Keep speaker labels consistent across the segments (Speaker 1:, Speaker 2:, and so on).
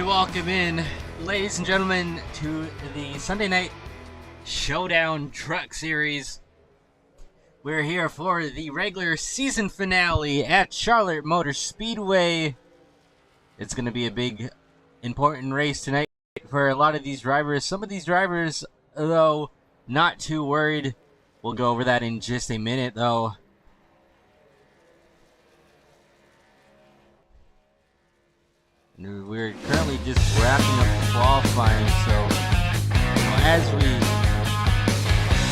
Speaker 1: Welcome in, ladies and gentlemen, to the Sunday Night Showdown Truck Series. We're here for the regular season finale at Charlotte Motor Speedway. It's going to be a big, important race tonight for a lot of these drivers. Some of these drivers, though, not too worried. We'll go over that in just a minute, though. We're currently just wrapping up the qualifying, so as we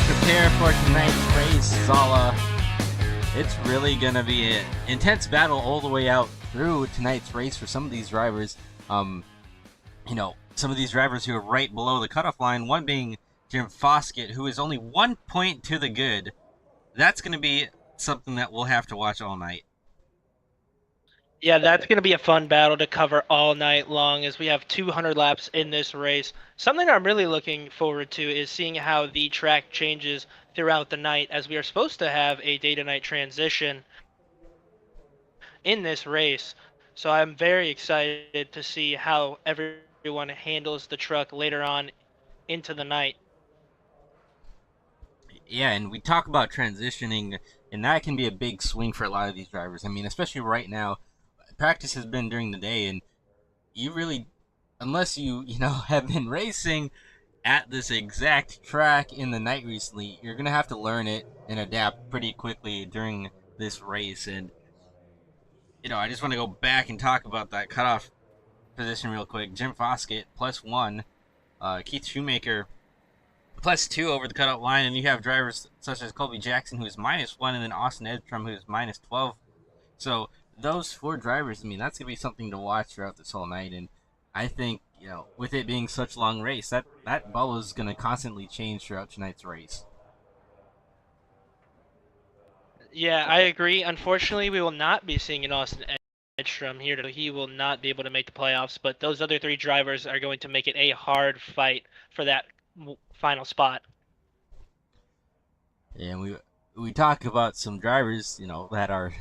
Speaker 1: prepare for tonight's race, it's really going to be an intense battle all the way out through tonight's race for some of these drivers. Some of these drivers who are right below the cutoff line, one being Jim Foskett, who is only 1 point to the good. That's going to be something that we'll have to watch all night.
Speaker 2: Yeah, that's going to be a fun battle to cover all night long as we have 200 laps in this race. Something I'm really looking forward to is seeing how the track changes throughout the night, as we are supposed to have a day-to-night transition in this race. So I'm very excited to see how everyone handles the truck later on into the night.
Speaker 1: Yeah, and we talk about transitioning, and that can be a big swing for a lot of these drivers. I mean, especially right now. Practice has been during the day, and you really, unless you have been racing at this exact track in the night recently, you're gonna have to learn it and adapt pretty quickly during this race. And I just want to go back and talk about that cutoff position real quick. Jim Foskett +1, Keith Shoemaker +2 over the cutoff line, and you have drivers such as Colby Jackson, who is -1, and then Austin Edstrom, who is -12. So those four drivers, I mean, that's going to be something to watch throughout this whole night. And I think, with it being such a long race, that bubble is going to constantly change throughout tonight's race.
Speaker 2: Yeah, I agree. Unfortunately, we will not be seeing an Austin Edstrom here. He will not be able to make the playoffs, but those other three drivers are going to make it a hard fight for that final spot.
Speaker 1: Yeah, and we talk about some drivers, that are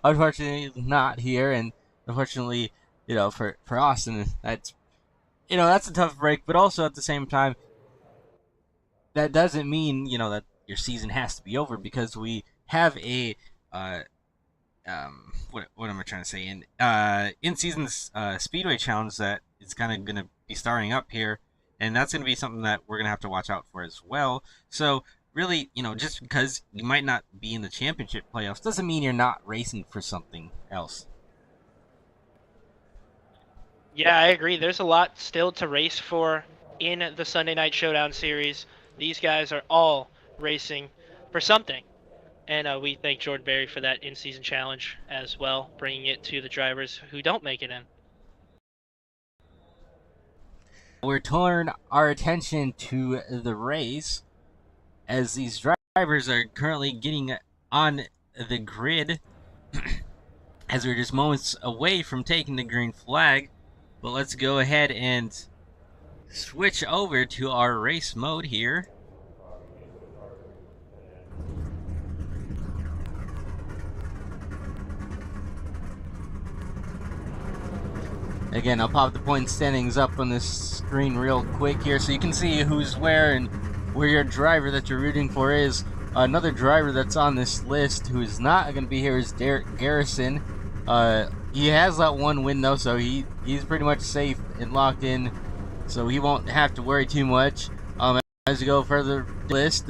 Speaker 1: unfortunately not here, and unfortunately, for Austin, that's a tough break. But also at the same time, that doesn't mean that your season has to be over, because we have a what am I trying to say? In season Speedway challenge that is kind of going to be starting up here, and that's going to be something that we're going to have to watch out for as well. So really, just because you might not be in the championship playoffs doesn't mean you're not racing for something else.
Speaker 2: Yeah, I agree. There's a lot still to race for in the Sunday Night Showdown series. These guys are all racing for something. And we thank Jordan Berry for that in-season challenge as well, bringing it to the drivers who don't make it in.
Speaker 1: We're turning our attention to the race, as these drivers are currently getting on the grid, as we're just moments away from taking the green flag. But let's go ahead and switch over to our race mode here. Again, I'll pop the point standings up on this screen real quick here so you can see who's where and where your driver that you're rooting for is. Another driver that's on this list who is not going to be here is Derek Garrison. He has that one win though, so he's pretty much safe and locked in, so he won't have to worry too much. As we go further down the list,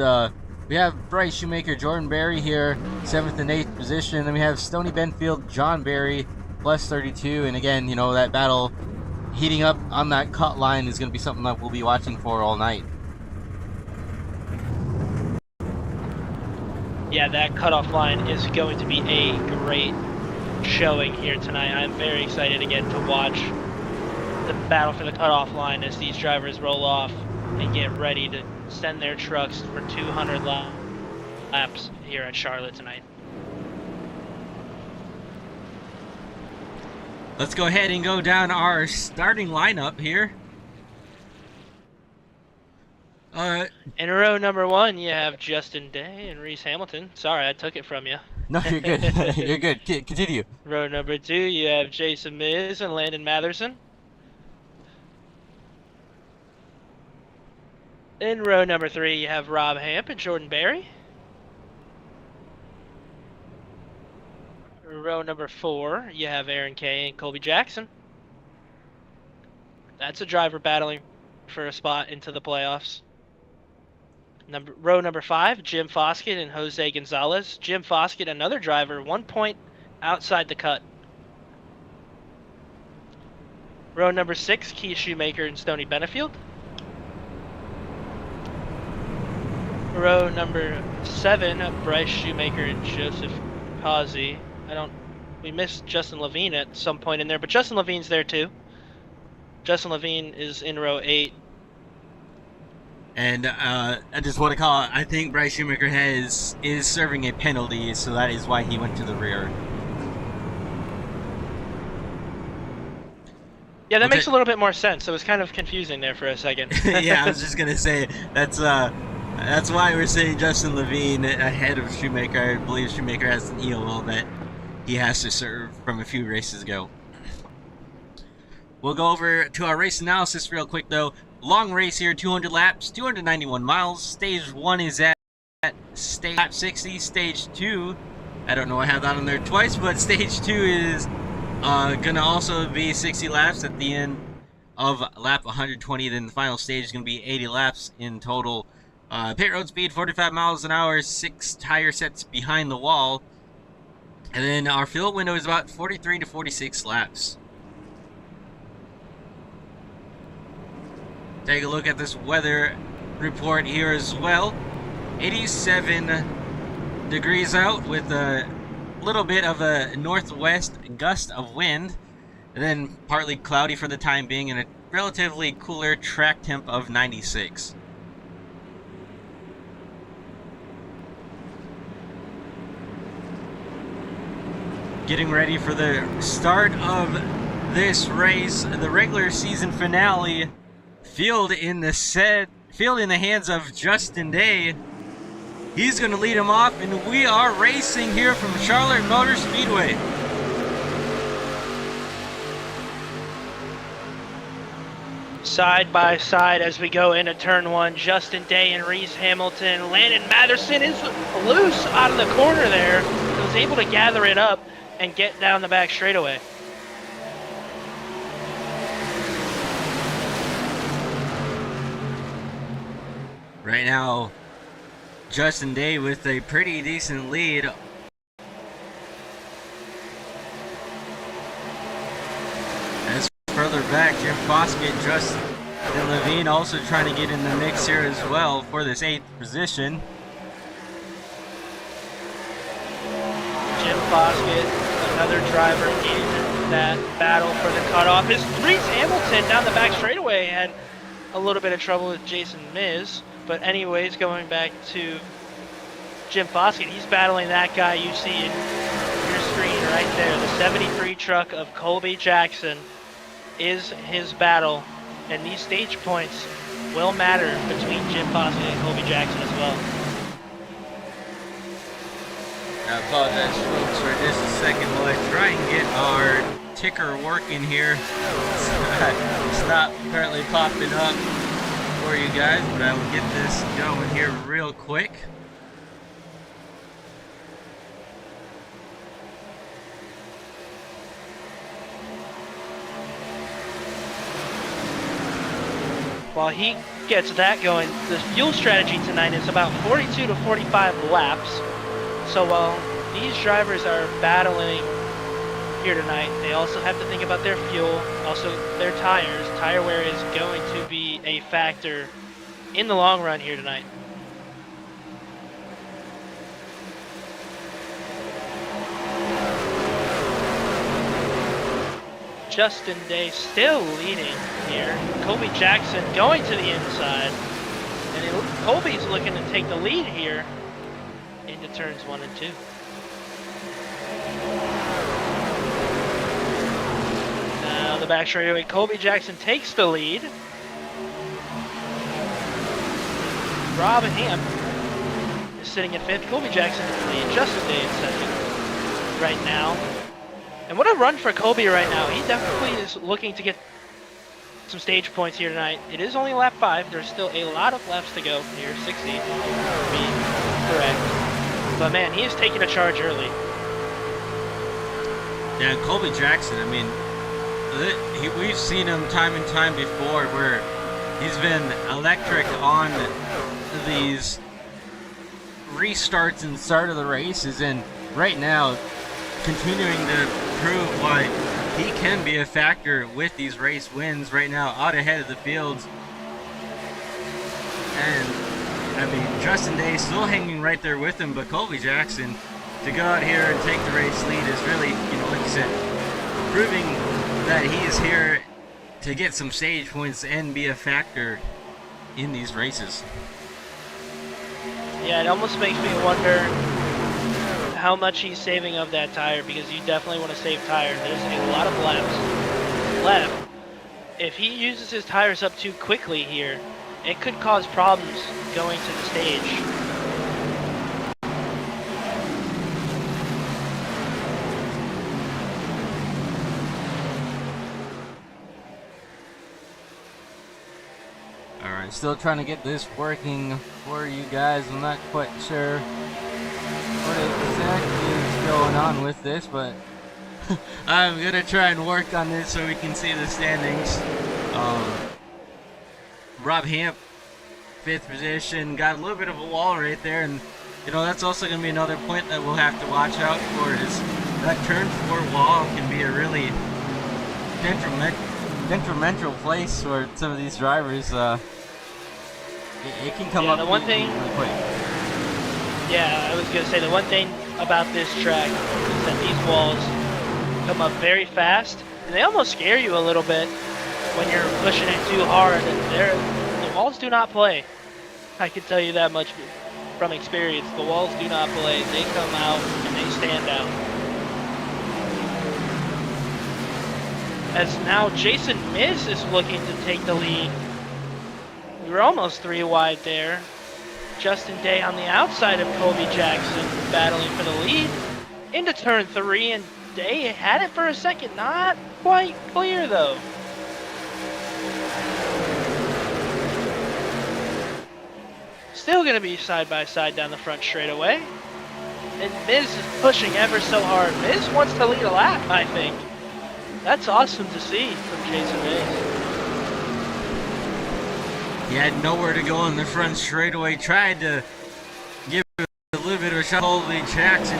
Speaker 1: we have Bryce Shoemaker, Jordan Berry here, 7th and 8th position. Then we have Stoney Benfield, John Berry, +32. And again, that battle heating up on that cut line is going to be something that we'll be watching for all night.
Speaker 2: Yeah, that cutoff line is going to be a great showing here tonight. I'm very excited again to watch the battle for the cutoff line as these drivers roll off and get ready to send their trucks for 200 laps here at Charlotte tonight.
Speaker 1: Let's go ahead and go down our starting lineup here.
Speaker 2: In row number 1, you have Justin Day and Reese Hamilton. Sorry, I took it from you.
Speaker 1: No, you're good. You're good. Continue.
Speaker 2: Row number 2, you have Jason Miz and Landon Matherson. In row number 3, you have Rob Hamp and Jordan Berry. Row number 4, you have Aaron Kay and Colby Jackson. That's a driver battling for a spot into the playoffs. Row number 5, Jim Foskett and Jose Gonzalez. Jim Foskett, another driver, 1 point outside the cut. Row number 6, Keith Shoemaker and Stoney Benefield. Row number 7, Bryce Shoemaker and Joseph Pazzi. We missed Justin Levine at some point in there, but Justin Levine's there too. Justin Levine is in row 8.
Speaker 1: And I just want to call it, I think Bryce Shoemaker is serving a penalty, so that is why he went to the rear.
Speaker 2: Yeah, that makes a little bit more sense. It was kind of confusing there for a second.
Speaker 1: Yeah, I was just gonna say that's why we're saying Justin Levine ahead of Shoemaker. I believe Shoemaker has an EOL that he has to serve from a few races ago. We'll go over to our race analysis real quick though. Long race here, 200 laps, 291 miles. Stage 1 is at stage lap 60. Stage 2, I don't know I have that on there twice, but stage 2 is gonna also be 60 laps at the end of lap 120. Then the final stage is gonna be 80 laps in total. Pit road speed 45 miles an hour, 6 tire sets behind the wall, and then our fuel window is about 43 to 46 laps. Take a look at this weather report here as well. 87 degrees out with a little bit of a northwest gust of wind, and then partly cloudy for the time being, and a relatively cooler track temp of 96. Getting ready for the start of this race, the regular season finale. Field in the hands of Justin Day. He's going to lead him off, and we are racing here from Charlotte Motor Speedway.
Speaker 2: Side by side as we go into turn 1, Justin Day and Reese Hamilton. Landon Matherson is loose out of the corner there. He was able to gather it up and get down the back straightaway.
Speaker 1: Right now, Justin Day with a pretty decent lead. As further back, Jim Foskett, Justin Levine also trying to get in the mix here as well for this 8th position.
Speaker 2: Jim Foskett, another driver in that battle for the cutoff. Is Reese Hamilton down the back straightaway had a little bit of trouble with Jason Miz. But anyways, going back to Jim Foskett, he's battling that guy you see in your screen right there. The 73 truck of Colby Jackson is his battle. And these stage points will matter between Jim Foskett and Colby Jackson as well.
Speaker 1: I apologize, folks, for just a second while I try and get our ticker working here. It's not currently popping up for you guys, but I will get this going here real quick.
Speaker 2: While he gets that going, the fuel strategy tonight is about 42 to 45 laps. So while these drivers are battling here tonight, they also have to think about their fuel, also their tires. Tire wear is going to be a factor in the long run here tonight. Justin Day still leading here. Colby Jackson going to the inside. And Colby's looking to take the lead here into turns 1 and 2. Now the back straightaway, Colby Jackson takes the lead. Rob Hamp is sitting in 5th. Colby Jackson in the lead. Justin Day in 2nd right now. And what a run for Colby right now. He definitely is looking to get some stage points here tonight. It is only lap 5. There's still a lot of laps to go here, 60 to be correct. But man, he is taking a charge early.
Speaker 1: Yeah, and Colby Jackson, I mean, we've seen him time and time before where he's been electric on these restarts and start of the races, and right now continuing to prove why he can be a factor with these race wins right now, out ahead of the fields. And I mean, Justin Day still hanging right there with him, but Colby Jackson to go out here and take the race lead is really, you know, like you said, proving that he is here to get some stage points and be a factor in these races.
Speaker 2: Yeah, it almost makes me wonder how much he's saving of that tire, because you definitely want to save tire. There's a lot of laps left. If he uses his tires up too quickly here, it could cause problems going to the stage.
Speaker 1: Alright, still trying to get this working for you guys. I'm not quite sure what exactly is going on with this, but I'm gonna try and work on this so we can see the standings. Rob Hamp, 5th position, got a little bit of a wall right there, and you know that's also gonna be another point that we'll have to watch out for, is that turn 4 wall can be a really detrimental place for some of these drivers. It can come up really quick.
Speaker 2: Yeah, I was gonna say the one thing about this track is that these walls come up very fast, and they almost scare you a little bit when you're pushing it too hard. And the walls do not play. I can tell you that much from experience. The walls do not play. They come out and they stand out. As now Jason Miz is looking to take the lead. We were almost 3 wide there. Justin Day on the outside of Colby Jackson battling for the lead into turn 3, and Day had it for a second. Not quite clear though. Still going to be side by side down the front straightaway. And Miz is pushing ever so hard. Miz wants to lead a lap, I think. That's awesome to see from Jason Miz.
Speaker 1: He had nowhere to go in the front straightaway. Tried to give a little bit of a shot to Colby Jackson.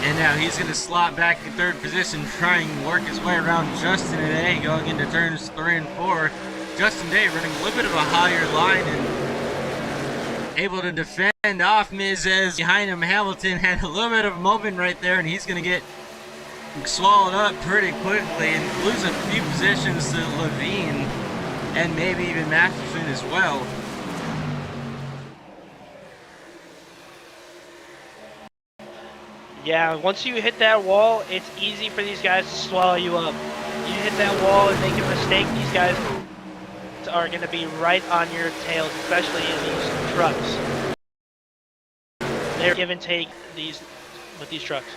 Speaker 1: And now he's going to slot back in 3rd position, trying to work his way around Justin Day going into turns 3 and 4. Justin Day running a little bit of a higher line and able to defend off Miz, as behind him Hamilton had a little bit of a moment right there, and he's going to get swallowed up pretty quickly and lose a few positions to Levine and maybe even Masterson as well.
Speaker 2: Yeah, once you hit that wall, it's easy for these guys to swallow you up. You hit that wall and make a mistake, these guys are going to be right on your tails, especially in these trucks. They're give and take with these trucks.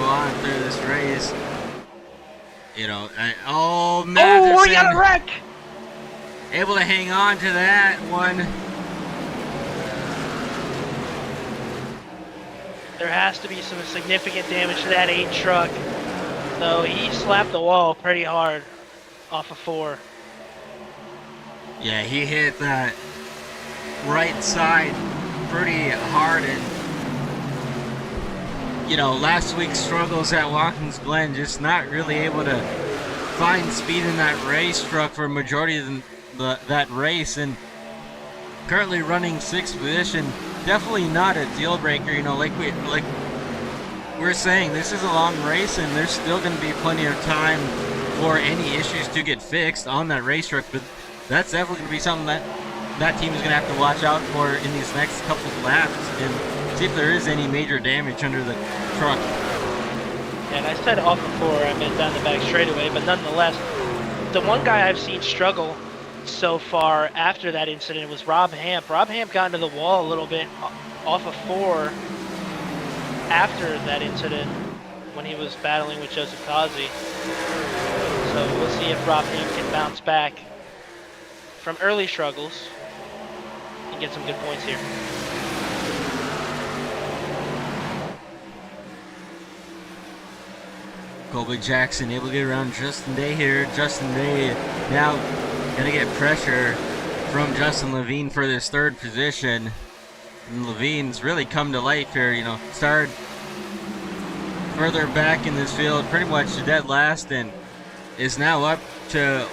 Speaker 1: On through this race, you know, Matheson,
Speaker 2: we got a wreck!
Speaker 1: Able to hang on to that one.
Speaker 2: There has to be some significant damage to that 8 truck. So he slapped the wall pretty hard off of 4.
Speaker 1: Yeah, he hit that right side pretty hard, and you know, last week's struggles at Watkins Glen, just not really able to find speed in that race truck for a majority of that race, and currently running 6th position. Definitely not a deal breaker, you know, like we're saying, this is a long race and there's still going to be plenty of time for any issues to get fixed on that race truck, but that's definitely going to be something that team is going to have to watch out for in these next couple of laps and see if there is any major damage under the truck.
Speaker 2: And I said off before, I meant down the back straightaway, but nonetheless, the one guy I've seen struggle so far after that incident was Rob Hamp. Rob Hamp got into the wall a little bit off of 4 after that incident when he was battling with Joseph Kazi. So we'll see if Rob Hamp can bounce back from early struggles and get some good points here.
Speaker 1: Colby Jackson able to get around Justin Day here. Justin Day now gonna get pressure from Justin Levine for this 3rd position. And Levine's really come to life here, you know, started further back in this field, pretty much dead last, and is now up to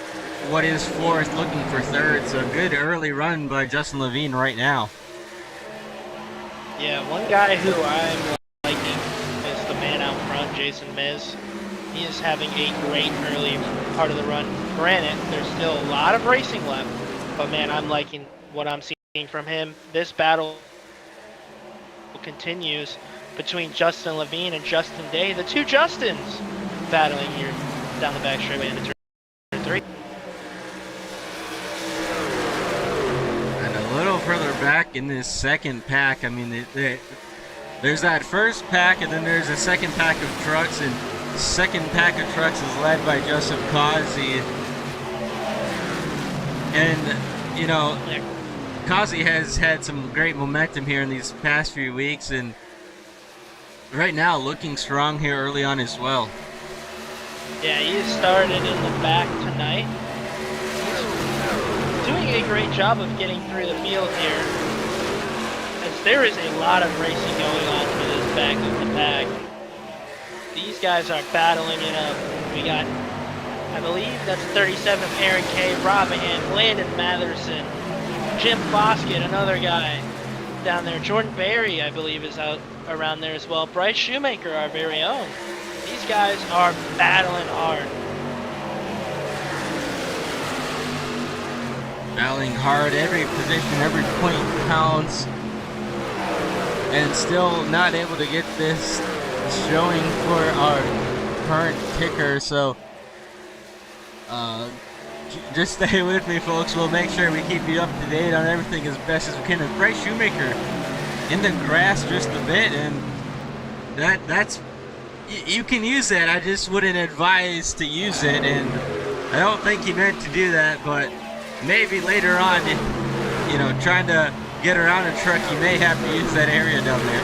Speaker 1: what is 4th, looking for 3rd. So good early run by Justin Levine right now.
Speaker 2: Yeah, one guy who I'm liking is the man out front, Jason Miz. He is having a great early part of the run. Granted, there's still a lot of racing left, but man, I'm liking what I'm seeing from him. This battle continues between Justin Levine and Justin Day, the 2 Justins battling here down the back straightaway into turn 3.
Speaker 1: And a little further back in this 2nd pack, I mean, there's that 1st pack, and then there's a 2nd pack of trucks, and 2nd pack of trucks is led by Joseph Kazi. And, you know, Kazi has had some great momentum here in these past few weeks, and right now looking strong here early on as well.
Speaker 2: Yeah, he started in the back tonight. He's doing a great job of getting through the field here, as there is a lot of racing going on for this back of the pack. These guys are battling it up. We got, I believe that's 37, Aaron K, Robahan, Landon Matherson, Jim Foskett, another guy down there. Jordan Berry, I believe, is out around there as well. Bryce Shoemaker, our very own. These guys are battling hard.
Speaker 1: Battling hard, every position, every point counts, and still not able to get this showing for our current ticker. So just stay with me, folks. We'll make sure we keep you up to date on everything as best as we can. And Bryce Shoemaker in the grass just a bit, and that's you can use that. I just wouldn't advise to use it, and I don't think he meant to do that, but maybe later on, you know, trying to get around a truck, you may have to use that area down there.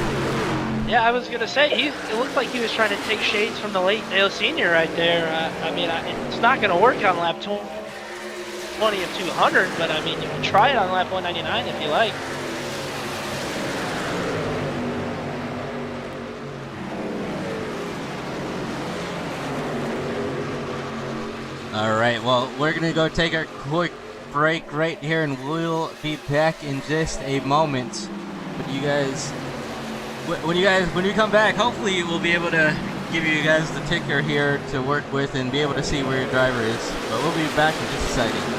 Speaker 2: Yeah, I was gonna say, it looked like he was trying to take shades from the late Dale Senior right there. I mean, it's not gonna work on lap 20 of 200, but I mean, you can try it on lap 199 if you like.
Speaker 1: All right, well, we're gonna go take our quick break right here, and we'll be back in just a moment. But you guys, when you come back, hopefully we'll be able to give you guys the ticker here to work with and be able to see where your driver is. But we'll be back in just a second.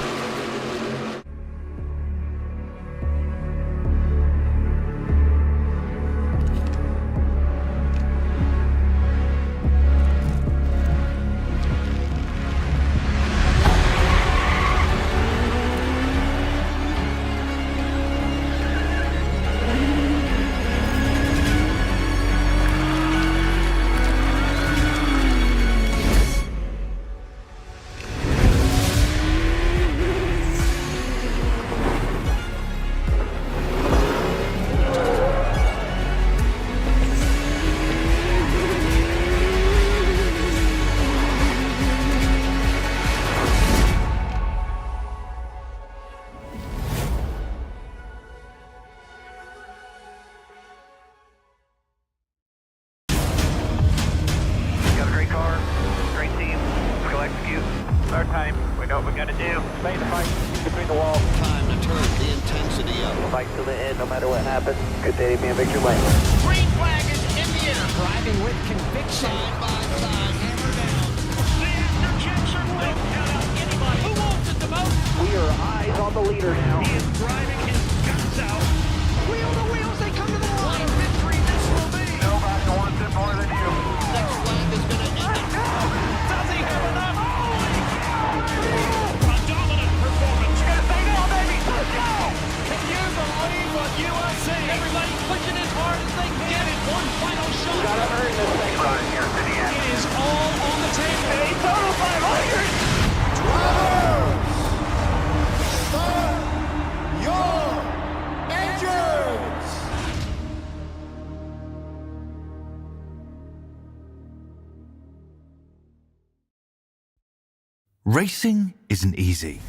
Speaker 3: Racing isn't easy,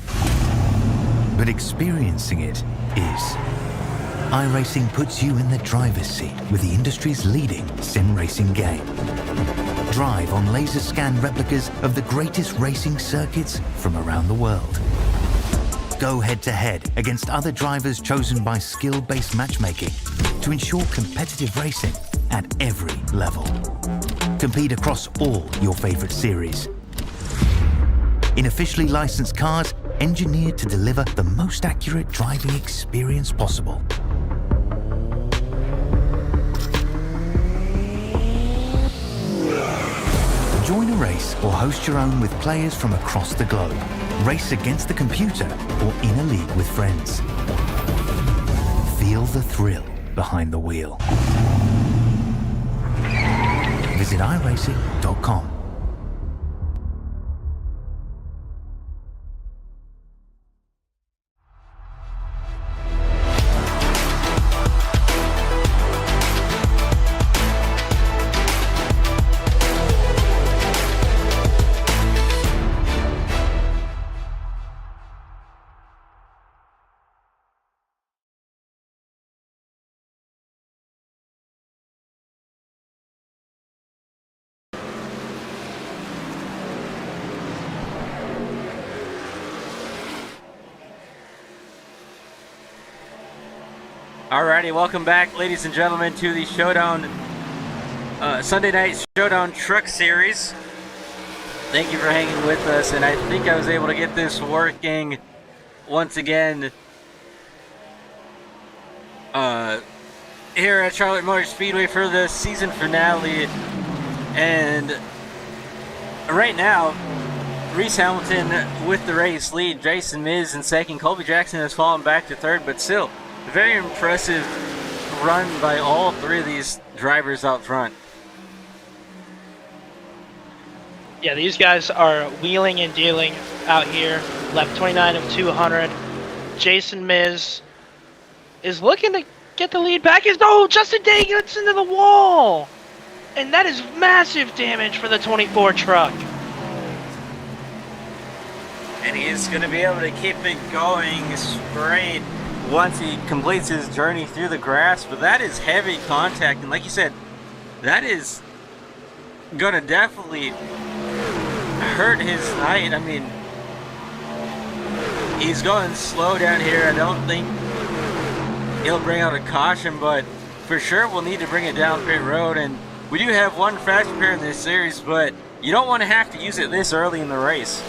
Speaker 3: but experiencing it is. iRacing puts you in the driver's seat with the industry's leading sim racing game. Drive on laser scan replicas of the greatest racing circuits from around the world. Go head-to-head against other drivers chosen by skill-based matchmaking to ensure competitive racing at every level. Compete across all your favorite series. In officially licensed cars, engineered to deliver the most accurate driving experience possible. Join a race or host your own with players from across the globe. Race against the computer or in a league with friends. Feel the thrill behind the wheel. Visit iRacing.com.
Speaker 1: Alrighty, welcome back, ladies and gentlemen, to the Showdown Sunday Night Showdown Truck Series. Thank you for hanging with us, and I think I was able to get this working once again here at Charlotte Motor Speedway for the season finale. And right now, Reese Hamilton with the race lead, Jason Miz in second, Colby Jackson has fallen back to third, but still very impressive run by all three of these drivers out front.
Speaker 2: Yeah, these guys are wheeling and dealing out here. Left 29 of 200. Jason Miz is looking to get the lead back. Oh, Justin Day gets into the wall! And that is massive damage for the 24 truck.
Speaker 1: And he's going to be able to keep it going straight once he completes his journey through the grass. But that is heavy contact, and like you said, that is going to definitely hurt his night. I mean, he's going slow down here. I don't think he'll bring out a caution, but for sure we'll need to bring it down pit road. And we do have one fast repair in this series, but you don't want to have to use it this early in the race.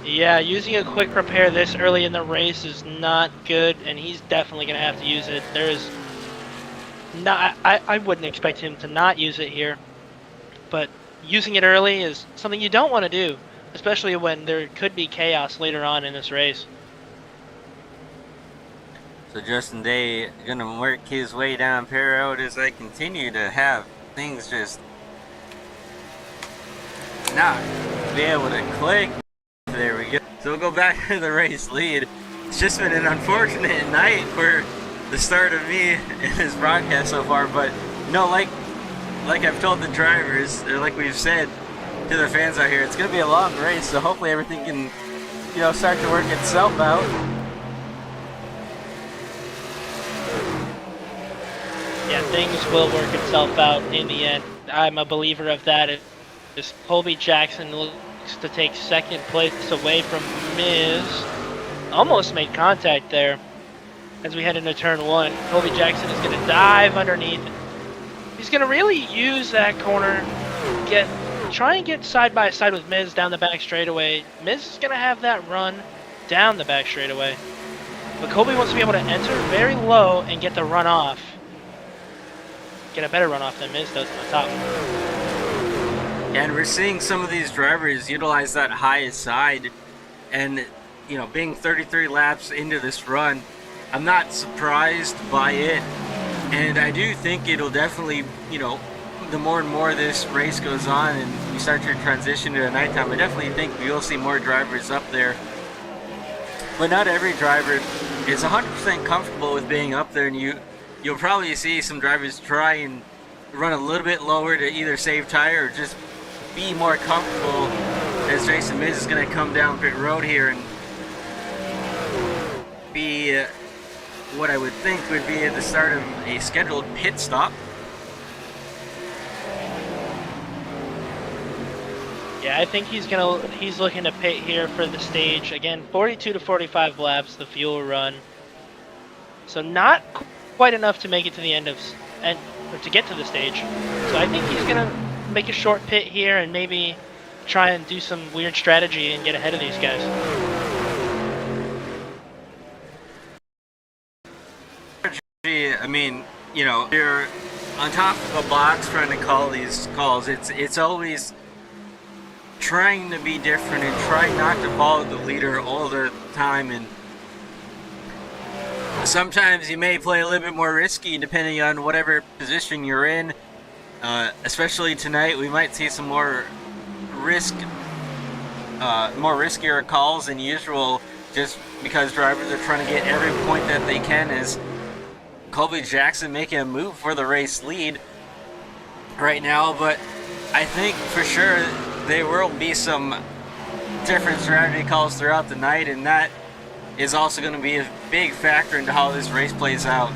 Speaker 2: Yeah, using a quick repair this early in the race is not good, and he's definitely going to have to use it. There is not, I wouldn't expect him to not use it here, but using it early is something you don't want to do, especially when there could be chaos later on in this race.
Speaker 1: So Justin Day gonna work his way down pit road as I continue to have things just not be able to click. There we go. So we'll go back to the race lead. It's just been an unfortunate night for the start of me in this broadcast so far, but you know, like I've told the drivers, or like we've said to the fans out here, it's gonna be a long race, so hopefully everything can, you know, start to work itself out.
Speaker 2: Yeah, things will work itself out in the end. I'm a believer of that. It's Colby Jackson looks to take second place away from Miz. Almost made contact there as we head into turn one. Colby Jackson is going to dive underneath. He's going to really use that corner, try and get side by side with Miz down the back straightaway. Miz is going to have that run down the back straightaway, but Colby wants to be able to enter very low and get the run off. Get a better run off than Miz does on the top.
Speaker 1: And we're seeing some of these drivers utilize that highest side, and you know, being 33 laps into this run, I'm not surprised by it, and I do think it'll definitely, you know, the more and more this race goes on and you start to transition to the nighttime, I definitely think you'll see more drivers up there. But not every driver is 100% comfortable with being up there, and you'll probably see some drivers try and run a little bit lower to either save tire or just be more comfortable as Jason Miz is going to come down pit road here and be what I would think would be at the start of a scheduled pit stop.
Speaker 2: Yeah, I think he's looking to pit here for the stage. Again, 42 to 45 laps, the fuel run. So not quite enough to make it to the end of or to get to the stage. So I think he's gonna make a short pit here and maybe try and do some weird strategy and get ahead of these guys.
Speaker 1: I mean, you know, you're on top of a box trying to call these calls. It's always trying to be different and trying not to follow the leader all the time, and sometimes you may play a little bit more risky depending on whatever position you're in. Especially tonight, we might see some more riskier calls than usual, just because drivers are trying to get every point that they can. As Colby Jackson making a move for the race lead right now, but I think for sure there will be some different strategy calls throughout the night, and that is also going to be a big factor into how this race plays out.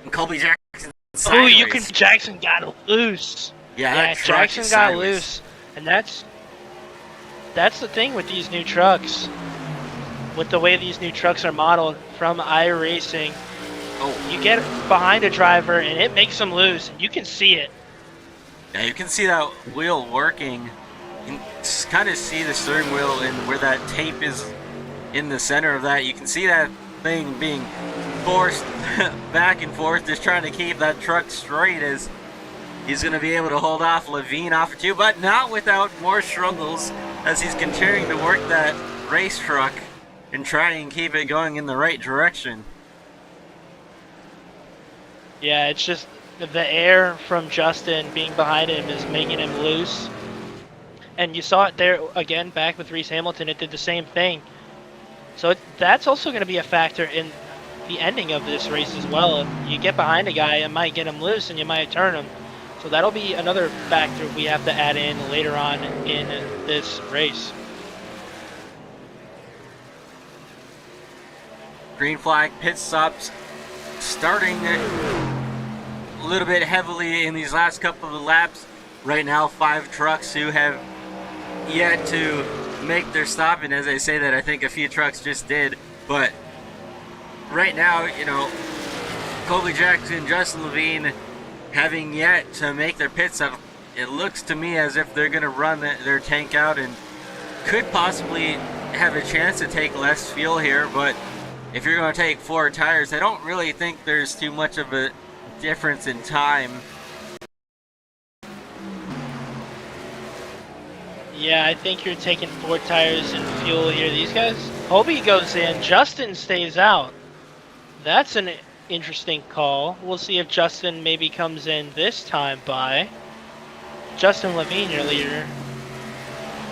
Speaker 1: And Colby Jackson.
Speaker 2: Oh, Jackson got loose.
Speaker 1: Yeah,
Speaker 2: Jackson got loose, and that's the thing with these new trucks. With the way these new trucks are modeled from iRacing, you get behind a driver and it makes them loose. You can see it.
Speaker 1: Yeah, you can see that wheel working. You can kind of see the steering wheel and where that tape is in the center of that. You can see that thing being forced back and forth, just trying to keep that truck straight, as he's going to be able to hold off Levine off of 2, but not without more struggles as he's continuing to work that race truck and try and keep it going in the right direction.
Speaker 2: Yeah, it's just the air from Justin being behind him is making him loose. And you saw it there again back with Reese Hamilton. It did the same thing. So that's also going to be a factor in the ending of this race as well. If you get behind a guy, it might get him loose and you might turn him. So that'll be another factor we have to add in later on in this race.
Speaker 1: Green flag pit stops starting a little bit heavily in these last couple of laps. Right now, 5 trucks who have yet to make their stop, and as I say that, I think a few trucks just did. But right now, you know, Colby Jackson, Justin Levine having yet to make their pit stop. It looks to me as if they're going to run their tank out and could possibly have a chance to take less fuel here. But if you're going to take 4 tires, I don't really think there's too much of a difference in time.
Speaker 2: Yeah, I think you're taking 4 tires and fuel here. These guys, Colby goes in, Justin stays out. That's an interesting call. We'll see if Justin maybe comes in this time by. Justin Levine, your leader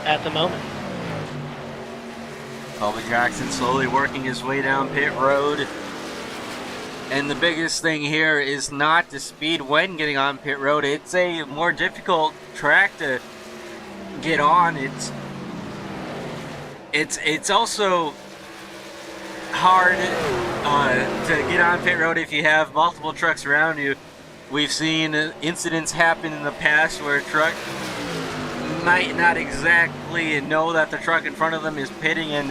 Speaker 2: at the moment.
Speaker 1: Colby Jackson slowly working his way down pit road. And the biggest thing here is not the speed when getting on pit road. It's a more difficult track to get on. It's also hard to get on pit road if you have multiple trucks around you. We've seen incidents happen in the past where a truck might not exactly know that the truck in front of them is pitting, and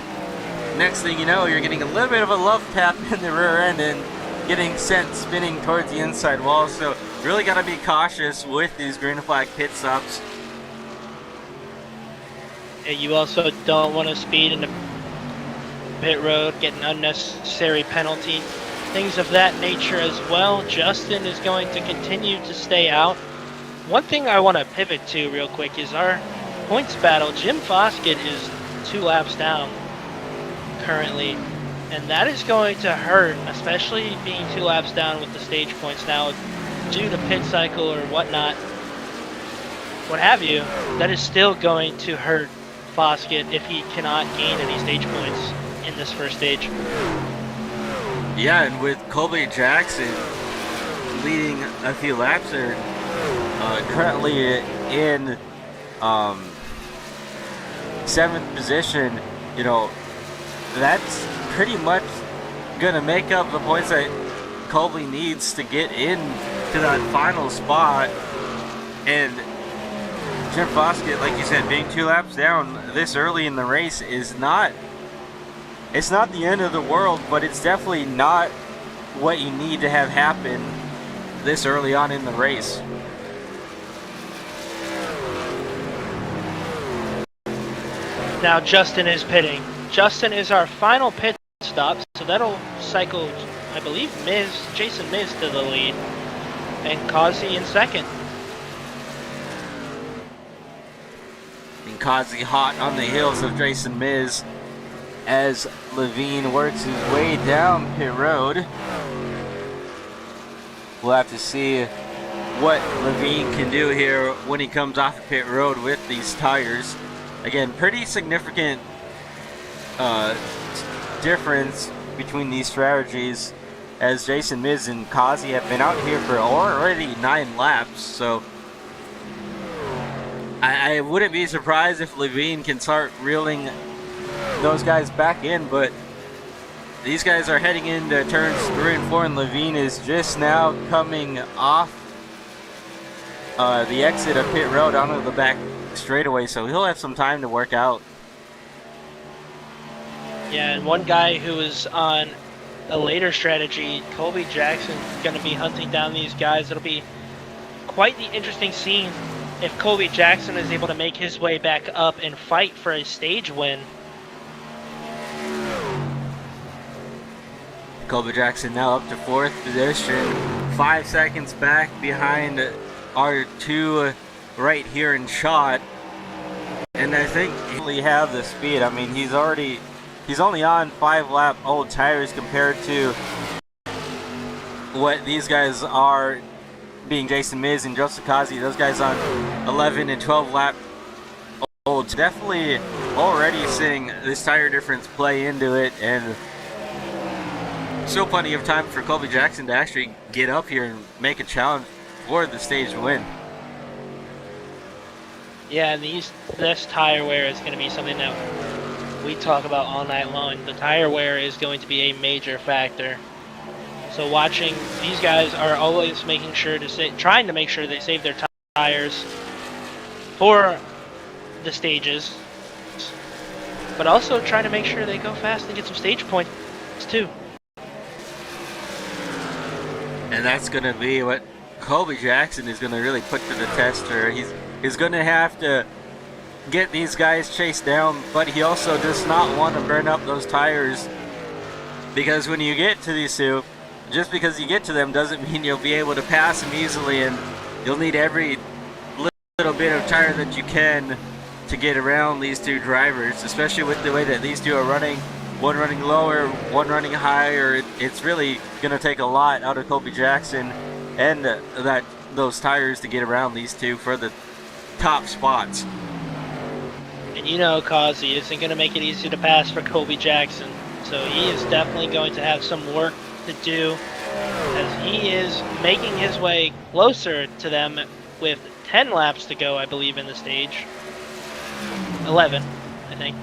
Speaker 1: next thing you know, you're getting a little bit of a love tap in the rear end and getting sent spinning towards the inside wall. So really got to be cautious with these green flag pit stops.
Speaker 2: And you also don't want to speed into pit road, get an unnecessary penalty, things of that nature as well. Justin is going to continue to stay out. One thing I want to pivot to real quick is our points battle. Jim Foskett is 2 laps down currently, and that is going to hurt, especially being 2 laps down with the stage points now due to pit cycle or whatnot, what have you. That is still going to hurt Foskett if he cannot gain any stage points in this first stage.
Speaker 1: Yeah, and with Colby Jackson leading a few laps there, currently in 7th position, you know, that's pretty much gonna make up the points that Colby needs to get in to that final spot. And Jim Foskett, like you said, being 2 laps down this early in the race is not, it's not the end of the world, but it's definitely not what you need to have happen this early on in the race.
Speaker 2: Now Justin is pitting. Justin is our final pit stop, so that'll cycle, I believe, Jason Miz to the lead, and Kazi in second.
Speaker 1: And Kazi hot on the heels of Jason Miz as Levine works his way down pit road. We'll have to see what Levine can do here when he comes off of pit road with these tires. Again, pretty significant difference between these strategies, as Jason Miz and Kazi have been out here for already 9 laps. So I wouldn't be surprised if Levine can start reeling those guys back in, but these guys are heading into turns 3 and 4, and Levine is just now coming off the exit of pit road onto the back straightaway, so he'll have some time to work out.
Speaker 2: Yeah, and one guy who is on a later strategy, Colby Jackson, going to be hunting down these guys. It'll be quite the interesting scene if Colby Jackson is able to make his way back up and fight for a stage win.
Speaker 1: Colby Jackson now up to 4th position, 5 seconds back behind our 2 right here in shot, and I think he have the speed. I mean, he's only on 5 lap old tires compared to what these guys are, being Jason Miz and Joseph Kazi. Those guys on 11 and 12 lap old. Definitely already seeing this tire difference play into it, and still plenty of time for Colby Jackson to actually get up here and make a challenge for the stage win.
Speaker 2: Yeah, and this tire wear is going to be something that we talk about all night long. The tire wear is going to be a major factor. So watching, these guys are always making sure to trying to make sure they save their tires for the stages, but also trying to make sure they go fast and get some stage points too.
Speaker 1: And that's going to be what Colby Jackson is going to really put to the test here. He's going to have to get these guys chased down, but he also does not want to burn up those tires, because when you get to these 2, just because you get to them doesn't mean you'll be able to pass them easily, and you'll need every little bit of tire that you can to get around these 2 drivers, especially with the way that these 2 are running. One running lower, one running higher. It's really going to take a lot out of Colby Jackson and those tires to get around these 2 for the top spots.
Speaker 2: And you know Kazi isn't going to make it easy to pass for Colby Jackson, so he is definitely going to have some work to do, as he is making his way closer to them with 10 laps to go, I believe, in the stage. 11, I think.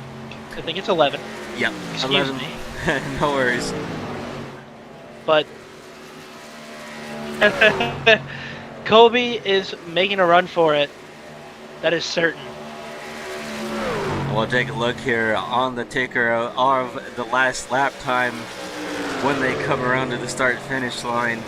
Speaker 2: I think it's 11.
Speaker 1: Yep,
Speaker 2: Excuse
Speaker 1: 11.
Speaker 2: me.
Speaker 1: No worries.
Speaker 2: But Colby is making a run for it. That is certain.
Speaker 1: We'll take a look here on the ticker of the last lap time when they come around to the start-finish line.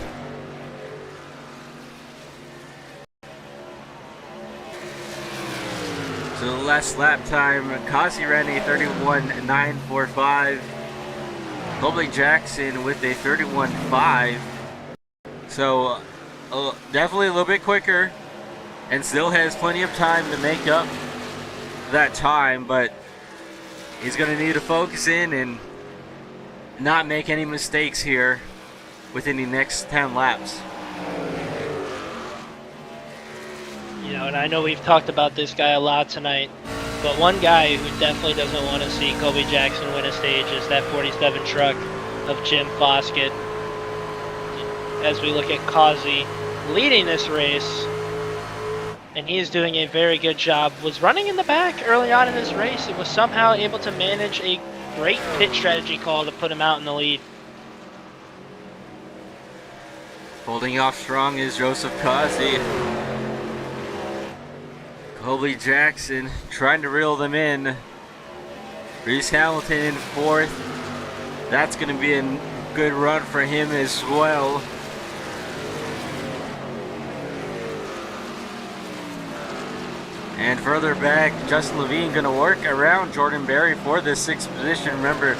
Speaker 1: So the last lap time, Kazi ran a 31.945. Colby Jackson with a 31.5. So definitely a little bit quicker, and still has plenty of time to make up that time, but he's going to need to focus in and not make any mistakes here within the next 10 laps.
Speaker 2: You know, and I know we've talked about this guy a lot tonight, but one guy who definitely doesn't want to see Colby Jackson win a stage is that 47 truck of Jim Foskett. As we look at Kazi leading this race, and he is doing a very good job. Was running in the back early on in this race. It was somehow able to manage a great pit strategy call to put him out in the lead.
Speaker 1: Holding off strong is Joseph Kazi. Colby Jackson trying to reel them in. Reese Hamilton in 4th. That's going to be a good run for him as well. And further back, Justin Levine going to work around Jordan Berry for the 6th position. Remember,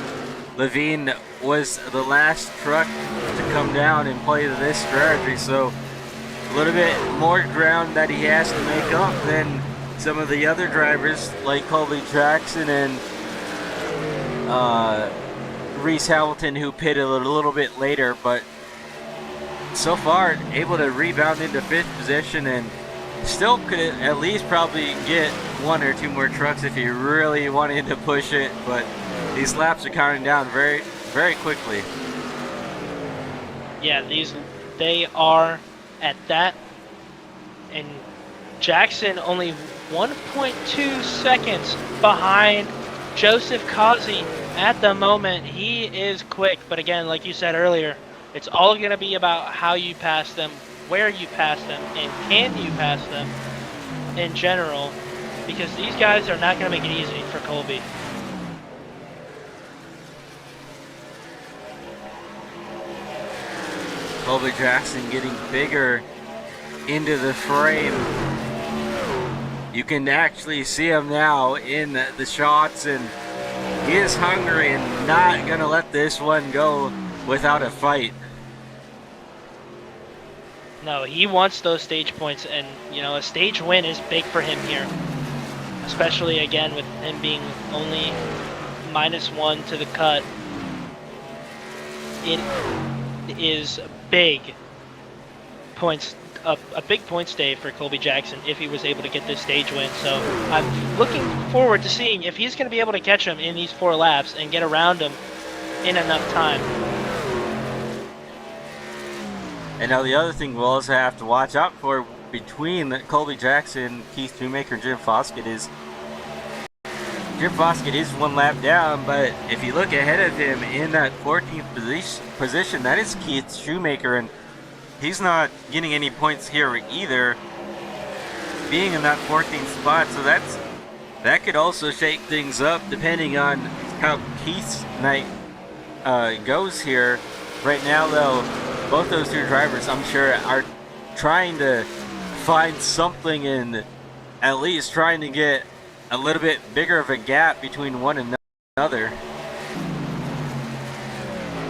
Speaker 1: Levine was the last truck to come down and play this strategy, so a little bit more ground that he has to make up than some of the other drivers like Colby Jackson and Reese Hamilton, who pitted a little bit later, but so far able to rebound into 5th position and still could at least probably get 1 or 2 more trucks if he really wanted to push it, but these laps are counting down very, very quickly.
Speaker 2: Yeah, they are at that, and Jackson only 1.2 seconds behind Joseph Kazi at the moment. He is quick, but again, like you said earlier, it's all going to be about how you pass them, where you pass them, and can you pass them in general, because these guys are not going to make it easy for Colby.
Speaker 1: Colby Jackson getting bigger into the frame. You can actually see him now in the shots, and he is hungry and not gonna let this one go without a fight.
Speaker 2: No, he wants those stage points, and you know, a stage win is big for him here, especially again with him being only -1 to the cut. It is big points, a big points day for Colby Jackson if he was able to get this stage win. So I'm looking forward to seeing if he's going to be able to catch him in these 4 laps and get around him in enough time.
Speaker 1: And now the other thing we'll also have to watch out for between Colby Jackson, Keith Shoemaker, and Jim Foskett is Jim Foskett is 1 lap down, but if you look ahead of him in that 14th position, that is Keith Shoemaker, and he's not getting any points here either, being in that 14th spot. So that could also shake things up depending on how Keith's night goes here. Right now, though, both those 2 drivers, I'm sure, are trying to find something and at least trying to get a little bit bigger of a gap between one another.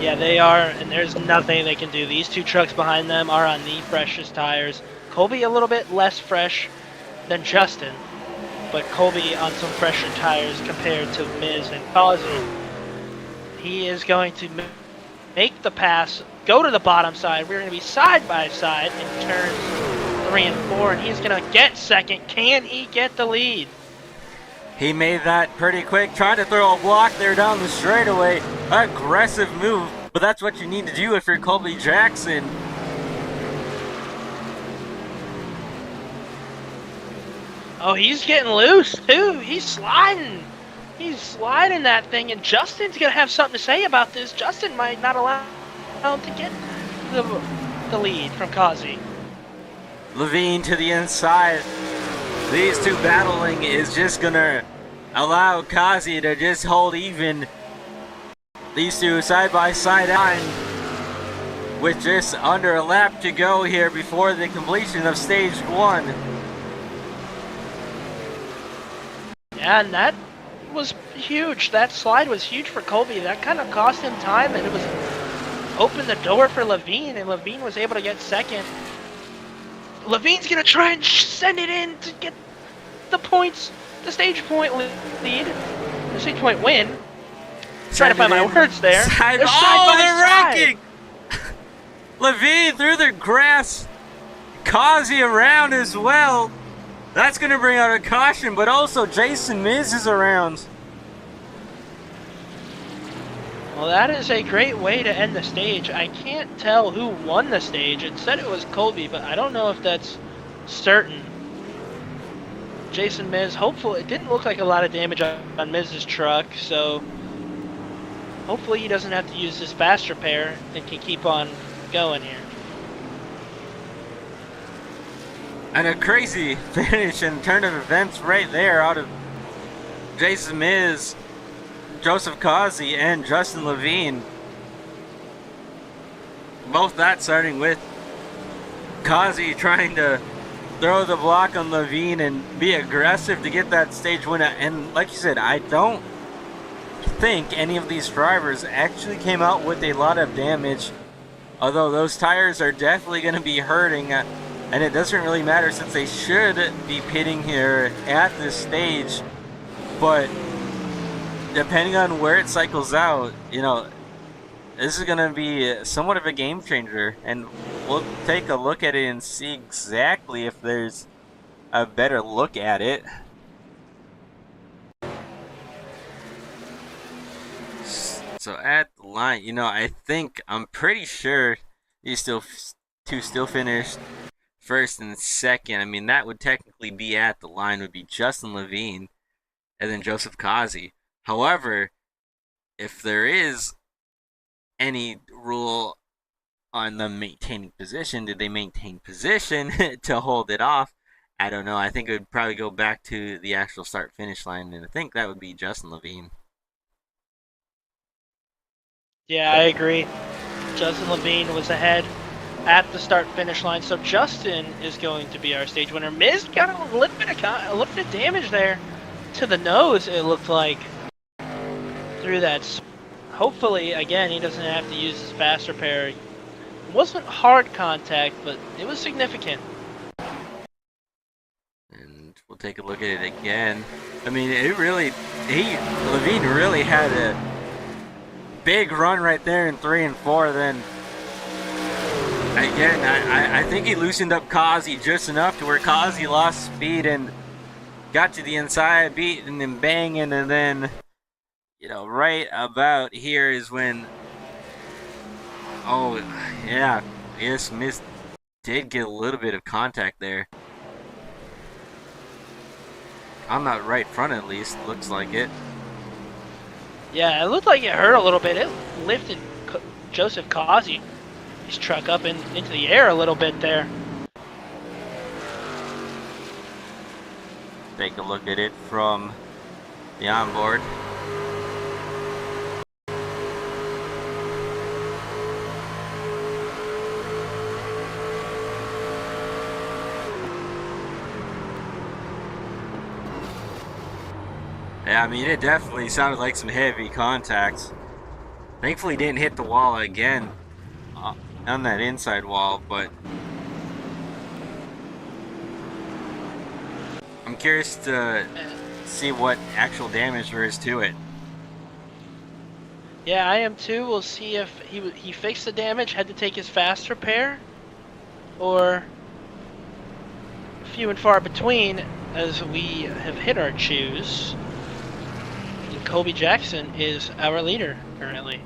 Speaker 2: Yeah, they are, and there's nothing they can do. These 2 trucks behind them are on the freshest tires. Colby a little bit less fresh than Justin, but Colby on some fresher tires compared to Miz and Kazi. He is going to make the pass, go to the bottom side. We're going to be side by side in turns 3 and 4, and he's going to get second. Can he get the lead?
Speaker 1: He made that pretty quick, trying to throw a block there down the straightaway. Aggressive move, but that's what you need to do if you're Colby Jackson.
Speaker 2: Oh, he's getting loose too. He's sliding. He's sliding that thing, and Justin's going to have something to say about this. Justin might not allow him to get the lead from Kazi.
Speaker 1: Levine to the inside. These 2 battling is just going to allow Kazi to just hold even. These 2 side by side on with just under a lap to go here before the completion of stage 1.
Speaker 2: Yeah, and that was huge. That slide was huge for Colby. That kind of cost him time, and it was opened the door for Levine, and Levine was able to get second. Levine's going to try and send it in to get the points, the stage point lead, the stage point win. Trying to find my words there.
Speaker 1: They're wrecking! Levine through the grass. Kazi around as well. That's going to bring out a caution, but also Jason Miz is around.
Speaker 2: Well, that is a great way to end the stage. I can't tell who won the stage. It said it was Colby, but I don't know if that's certain. Jason Miz, hopefully, it didn't look like a lot of damage on Miz's truck, so hopefully he doesn't have to use his fast repair and can keep on going here.
Speaker 1: And a crazy finish and turn of events right there out of Jason Miz, Joseph Causey, and Justin Levine. Both that starting with Causey trying to throw the block on Levine and be aggressive to get that stage win. And like you said, I don't think any of these drivers actually came out with a lot of damage, although those tires are definitely going to be hurting. And it doesn't really matter since they should be pitting here at this stage. But depending on where it cycles out, you know, this is going to be somewhat of a game changer. And we'll take a look at it and see exactly if there's a better look at it. So at the line, you know, I'm pretty sure these two still finished first and second. I mean, that would technically be at the line, would be Justin Levine and then Joseph Causey. However, if there is any rule on them maintaining position, did they maintain position to hold it off? I don't know. I think it would probably go back to the actual start-finish line, and I think that would be Justin Levine.
Speaker 2: Yeah, I agree. Justin Levine was ahead at the start-finish line, so Justin is going to be our stage winner. Miz got a little bit of damage there to the nose, it looked like, through that. Hopefully, again, he doesn't have to use his fast repair. It wasn't hard contact, but it was significant.
Speaker 1: And we'll take a look at it again. I mean, Levine really had a big run right there in 3 and 4. Then again, I think he loosened up Causey just enough to where Causey lost speed and got to the inside, beat, and then banging, and then, you know, right about here is when, oh yeah, yes, Miz did get a little bit of contact there. On that right front at least, looks like it.
Speaker 2: Yeah, it looked like it hurt a little bit. It lifted Joseph Causey, his truck up into the air a little bit there.
Speaker 1: Take a look at it from the onboard. Yeah, I mean, it definitely sounded like some heavy contacts. Thankfully, didn't hit the wall again on that inside wall, but I'm curious to see what actual damage there is to it.
Speaker 2: Yeah, I am too. We'll see if he fixed the damage, had to take his fast repair, or few and far between, as we have hit our choose. And Colby Jackson is our leader currently.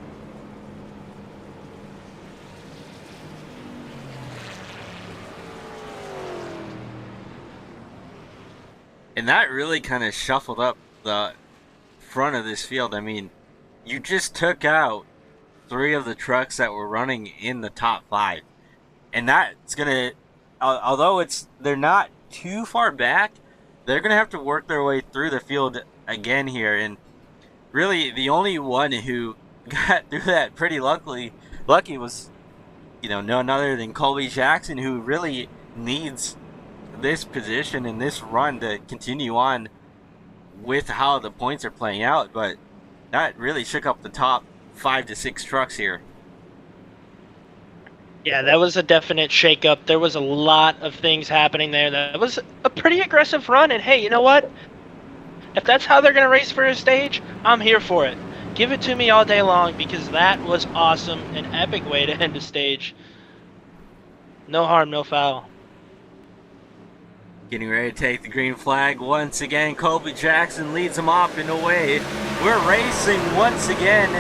Speaker 1: And that really kind of shuffled up the front of this field. I mean, you just took out 3 of the trucks that were running in the top 5. And that's going to, although they're not too far back, they're going to have to work their way through the field again here. And really, the only one who got through that pretty lucky was, you know, none other than Colby Jackson, who really needs this position and this run to continue on with how the points are playing out. But that really shook up the top 5 to 6 trucks here.
Speaker 2: Yeah, that was a definite shakeup. There was a lot of things happening there. That was a pretty aggressive run, and hey, you know what? If that's how they're going to race for a stage, I'm here for it. Give it to me all day long, because that was awesome. An epic way to end a stage. No harm, no foul.
Speaker 1: Getting ready to take the green flag once again. Colby Jackson leads them off and away. We're racing once again.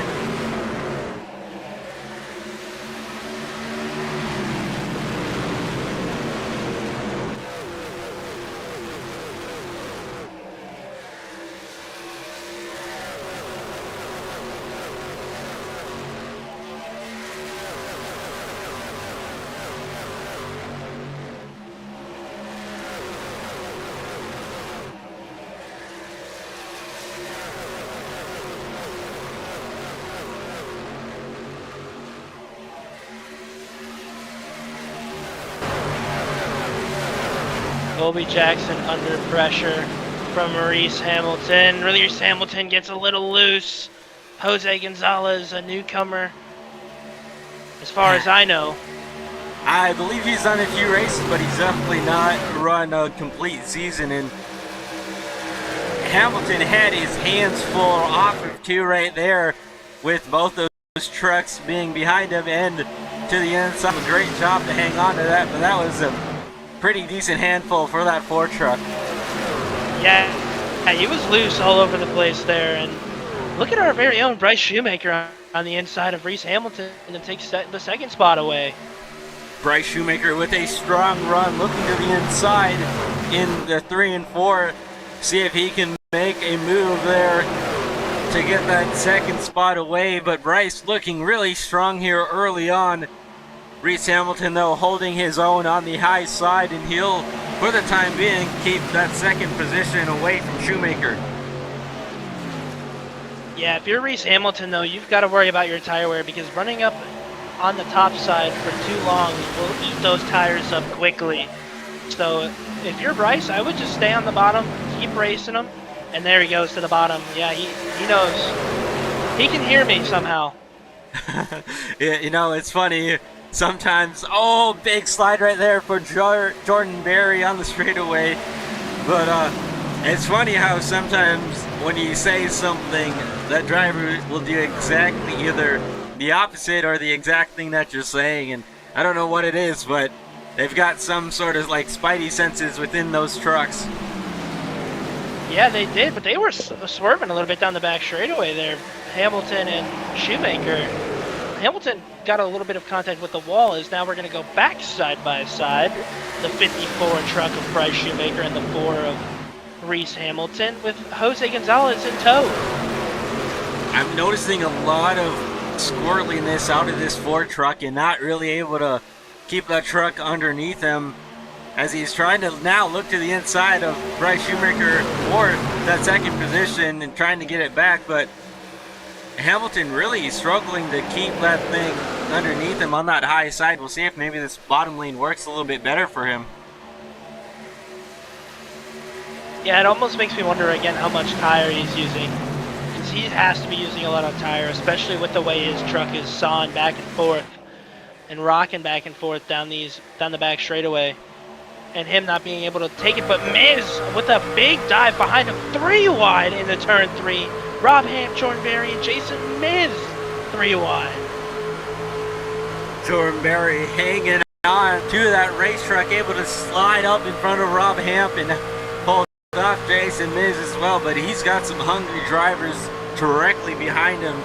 Speaker 2: Colby Jackson under pressure from Reese Hamilton. Reese Hamilton gets a little loose. Jose Gonzalez, a newcomer, as far as I know.
Speaker 1: I believe he's done a few races, but he's definitely not run a complete season. And Hamilton had his hands full off of two right there, with both those trucks being behind him and to the inside. A great job to hang on to that, but that was a pretty decent handful for that Ford truck.
Speaker 2: Yeah, he was loose all over the place there. And look at our very own Bryce Shoemaker on the inside of Reese Hamilton and takes the second spot away.
Speaker 1: Bryce Shoemaker with a strong run, looking to the inside in the 3 and 4. See if he can make a move there to get that second spot away. But Bryce looking really strong here early on. Reese Hamilton, though, holding his own on the high side, and he'll, for the time being, keep that second position away from Shoemaker.
Speaker 2: Yeah, if you're Reese Hamilton, though, you've got to worry about your tire wear, because running up on the top side for too long will eat those tires up quickly. So if you're Bryce, I would just stay on the bottom, keep racing him, and there he goes to the bottom. Yeah, he knows. He can hear me somehow.
Speaker 1: Yeah, you know, it's funny. Sometimes, oh, big slide right there for Jordan Berry on the straightaway. But it's funny how sometimes when you say something, that driver will do exactly either the opposite or the exact thing that you're saying. And I don't know what it is, but they've got some sort of like spidey senses within those trucks.
Speaker 2: Yeah, they did, but they were swerving a little bit down the back straightaway there. Hamilton and Shoemaker. Hamilton got a little bit of contact with the wall, as now we're going to go back side by side. The 54 truck of Bryce Shoemaker and the 4 of Reese Hamilton, with Jose Gonzalez in tow.
Speaker 1: I'm noticing a lot of squirreliness out of this Ford truck and not really able to keep that truck underneath him, as he's trying to now look to the inside of Bryce Shoemaker for that second position and trying to get it back. But Hamilton really struggling to keep that thing underneath him on that high side. We'll see if maybe this bottom lane works a little bit better for him.
Speaker 2: Yeah, it almost makes me wonder again how much tire he's using. Because he has to be using a lot of tire, especially with the way his truck is sawing back and forth and rocking back and forth down the back straightaway. And him not being able to take it, but Miz with a big dive behind him, 3 wide in the turn 3. Rob Ham, Jordan Berry, and Jason Miz, 3 wide.
Speaker 1: Jordan Berry hanging on to that race truck, able to slide up in front of Rob Hamp and hold off Jason Miz as well, but he's got some hungry drivers directly behind him.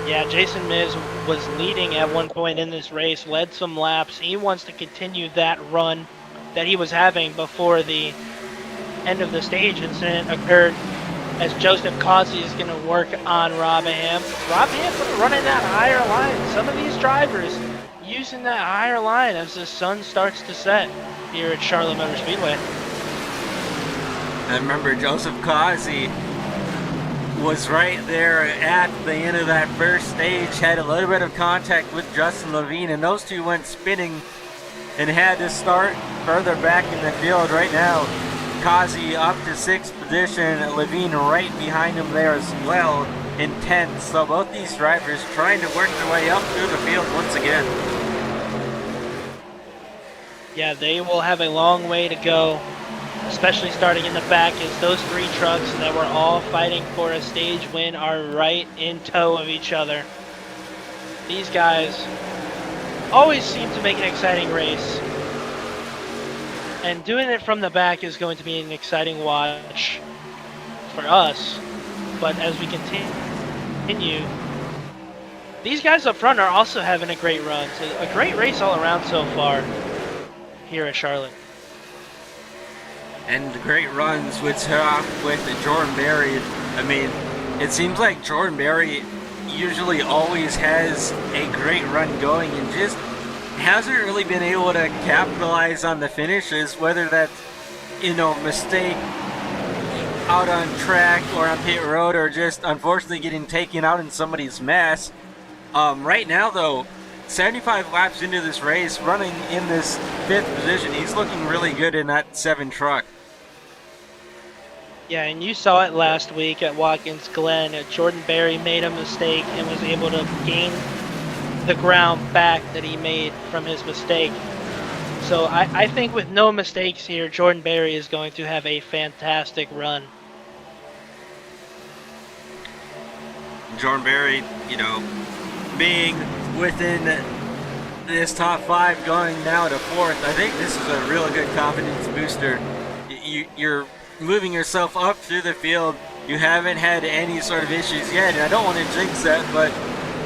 Speaker 2: Yeah, Jason Miz was leading at one point in this race, led some laps. He wants to continue that run that he was having before the end of the stage incident occurred, as Joseph Causey is going to work on Rob Ham. Rob Ham running that higher line. Some of these drivers using that higher line as the sun starts to set here at Charlotte Motor Speedway.
Speaker 1: I remember Joseph Causey was right there at the end of that first stage, had a little bit of contact with Justin Levine, and those two went spinning and had to start further back in the field. Right now, Causey up to 6th position, Levine right behind him there as well in 10th. So both these drivers trying to work their way up through the field once again.
Speaker 2: Yeah, they will have a long way to go, especially starting in the back, as those 3 trucks that were all fighting for a stage win are right in tow of each other. These guys always seem to make an exciting race, and doing it from the back is going to be an exciting watch for us. But as we continue, these guys up front are also having a great run. So a great race all around so far here at Charlotte.
Speaker 1: And the great runs with Jordan Berry. I mean, it seems like Jordan Berry usually always has a great run going and just hasn't really been able to capitalize on the finishes, whether that's, you know, mistake out on track or on pit road, or just unfortunately getting taken out in somebody's mess. Right now, though, 75 laps into this race, running in this 5th position. He's looking really good in that 7 truck.
Speaker 2: Yeah, and you saw it last week at Watkins Glen. Jordan Berry made a mistake and was able to gain the ground back that he made from his mistake. So I think with no mistakes here, Jordan Berry is going to have a fantastic run.
Speaker 1: Jordan Berry, you know, being within this top 5 going now to 4th, I think this is a really good confidence booster. You're moving yourself up through the field. You haven't had any sort of issues yet, and I don't want to jinx that, but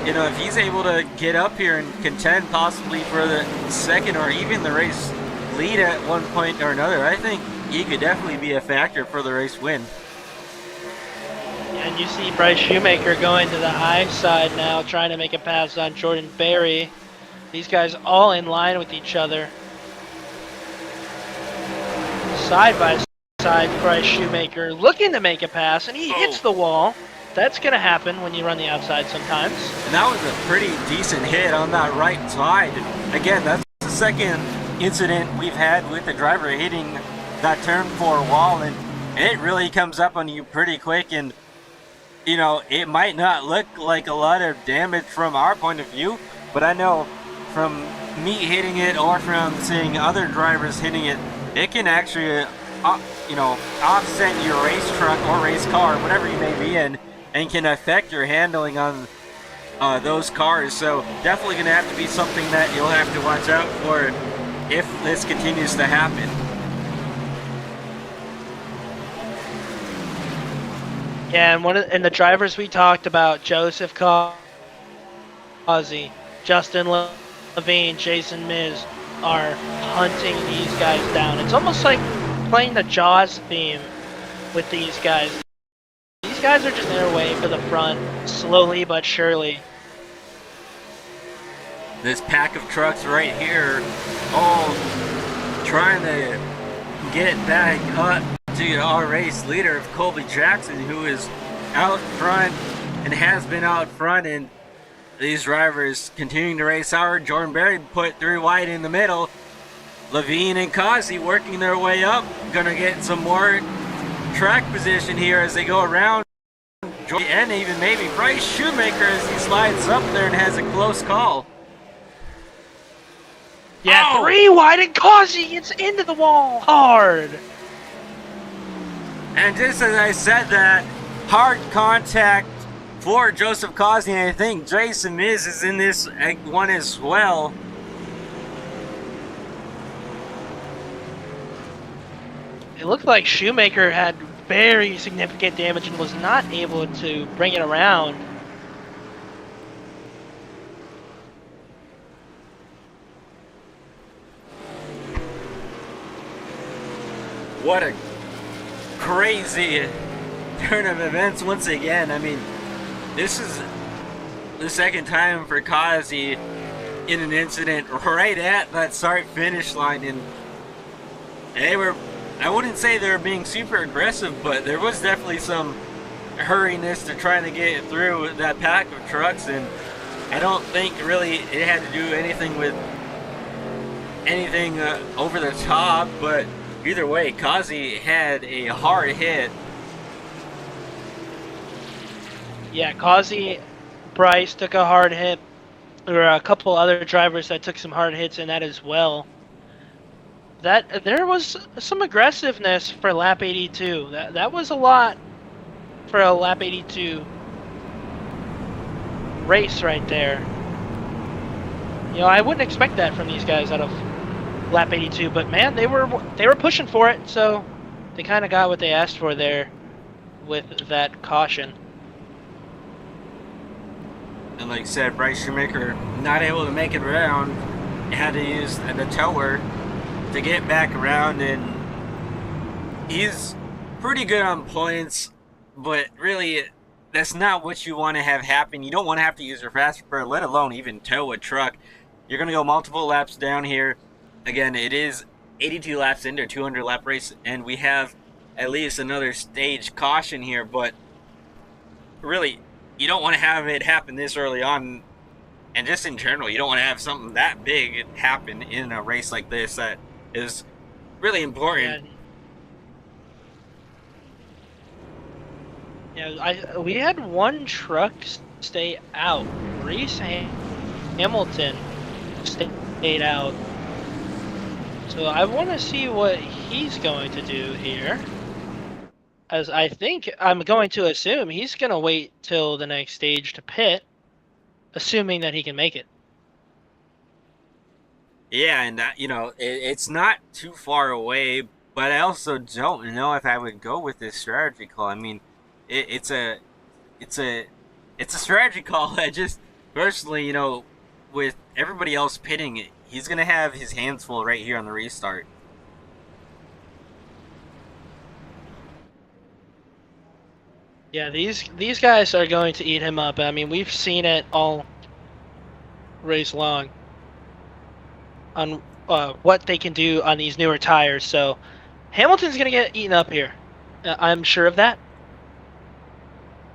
Speaker 1: you know, if he's able to get up here and contend possibly for the 2nd or even the race lead at one point or another, I think he could definitely be a factor for the race win.
Speaker 2: And you see Bryce Shoemaker going to the high side now, trying to make a pass on Jordan Berry. These guys all in line with each other. Side by side, Bryce Shoemaker looking to make a pass, and he hits the wall. That's going to happen when you run the outside sometimes.
Speaker 1: And that was a pretty decent hit on that right side. Again, that's the 2nd incident we've had with the driver hitting that turn 4 wall, and it really comes up on you pretty quick. And you know, it might not look like a lot of damage from our point of view, but I know from me hitting it or from seeing other drivers hitting it, it can actually, you know, offset your race truck or race car, whatever you may be in, and can affect your handling on those cars. So definitely going to have to be something that you'll have to watch out for if this continues to happen.
Speaker 2: Yeah, and the drivers we talked about, Joseph Causey, Justin Levine, Jason Miz, are hunting these guys down. It's almost like playing the Jaws theme with these guys. These guys are just their way for the front, slowly but surely.
Speaker 1: This pack of trucks right here, all trying to get back up to our race leader of Colby Jackson, who is out front and has been out front, and these drivers continuing to race hard. Jordan Berry put 3 wide in the middle. Levine and Causey working their way up, gonna get some more track position here as they go around, and even maybe Bryce Shoemaker as he slides up there and has a close call.
Speaker 2: Yeah, 3 wide, and Causey gets into the wall hard.
Speaker 1: And just as I said that, hard contact for Joseph Causey, and I think Jason Miz is in this one as well.
Speaker 2: It looked like Shoemaker had very significant damage and was not able to bring it around.
Speaker 1: What a crazy turn of events once again. I mean, this is the 2nd time for Causey in an incident right at that start-finish line, and they were, I wouldn't say they were being super aggressive, but there was definitely some hurriness to trying to get through that pack of trucks, and I don't think really it had to do anything with anything over the top, but either way, Causey had a hard hit.
Speaker 2: Yeah, Causey, Bryce took a hard hit. There were a couple other drivers that took some hard hits in that as well. There was some aggressiveness for lap 82. That was a lot for a lap 82 race right there. You know, I wouldn't expect that from these guys out of lap 82, but man, they were pushing for it, so they kind of got what they asked for there with that caution.
Speaker 1: And like I said, Bryce Shoemaker not able to make it around, had to use the tower to get back around, and he's pretty good on points, but really that's not what you want to have happen. You don't want to have to use your fast repair, let alone even tow a truck. You're going to go multiple laps down here. Again, it is 82 laps into a 200 lap race, and we have at least another stage caution here, but really you don't want to have it happen this early on And just in general, you don't want to have something that big happen in a race like this that is really important.
Speaker 2: Yeah, we had one truck stay out. Reese Hamilton stayed out. So I want to see what he's going to do here. As I'm going to assume he's going to wait till the next stage to pit, assuming that he can make it.
Speaker 1: Yeah, and you know, it's not too far away, but I also don't know if I would go with this strategy call. I mean, it's a strategy call. I just personally, you know, with everybody else pitting, he's gonna have his hands full right here on the restart.
Speaker 2: Yeah, these guys are going to eat him up. I mean, we've seen it all race long on what they can do on these newer tires. So Hamilton's going to get eaten up here. I'm sure of that.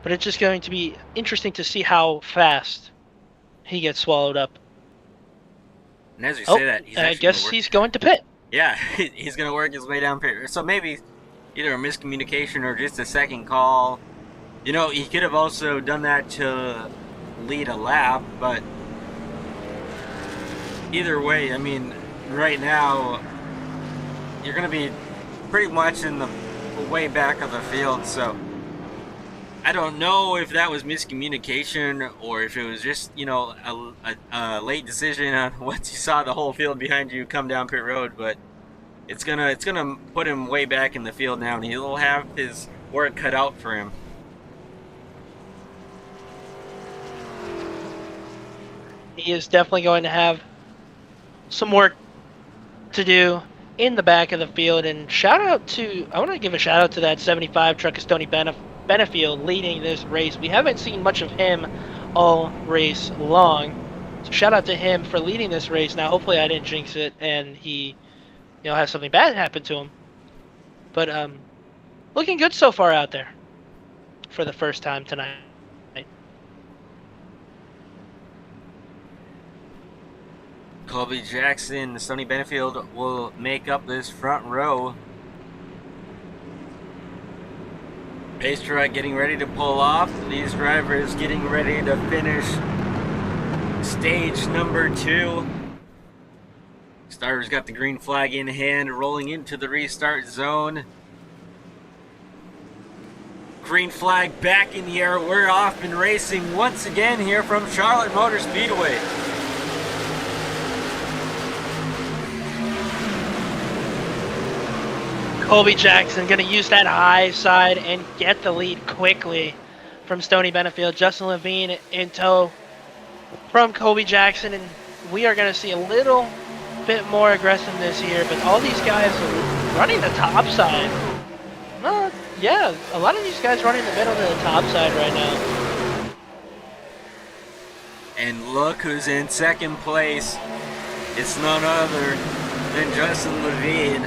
Speaker 2: But it's just going to be interesting to see how fast he gets swallowed up.
Speaker 1: And as you say that,
Speaker 2: I guess he's going to pit.
Speaker 1: Yeah, he's going to work his way down pit. So maybe either a miscommunication or just a second call. You know, he could have also done that to lead a lap, but either way, I mean, right now, you're going to be pretty much in the way back of the field, so I don't know if that was miscommunication or if it was just, you know, a late decision on once you saw the whole field behind you come down pit road, but it's gonna put him way back in the field now, and he'll have his work cut out for him.
Speaker 2: He is definitely going to have some work to do in the back of the field. And I want to give a shout out to that 75 truck of Stony Benefield leading this race. We haven't seen much of him all race long. So shout out to him for leading this race. Now, hopefully I didn't jinx it and he, you know, has something bad happen to him. But looking good so far out there for the first time tonight.
Speaker 1: Colby Jackson, Stony Benefield will make up this front row. Pace truck getting ready to pull off. These drivers getting ready to finish stage number 2. Starter's got the green flag in hand, rolling into the restart zone. Green flag back in the air. We're off and racing once again here from Charlotte Motor Speedway.
Speaker 2: Colby Jackson going to use that high side and get the lead quickly from Stony Benefield. Justin Levine in tow from Colby Jackson, and we are going to see a little bit more aggressiveness here, but all these guys are running the top side. Yeah, a lot of these guys running the middle to the top side right now.
Speaker 1: And look who's in second place. It's none other than Justin Levine.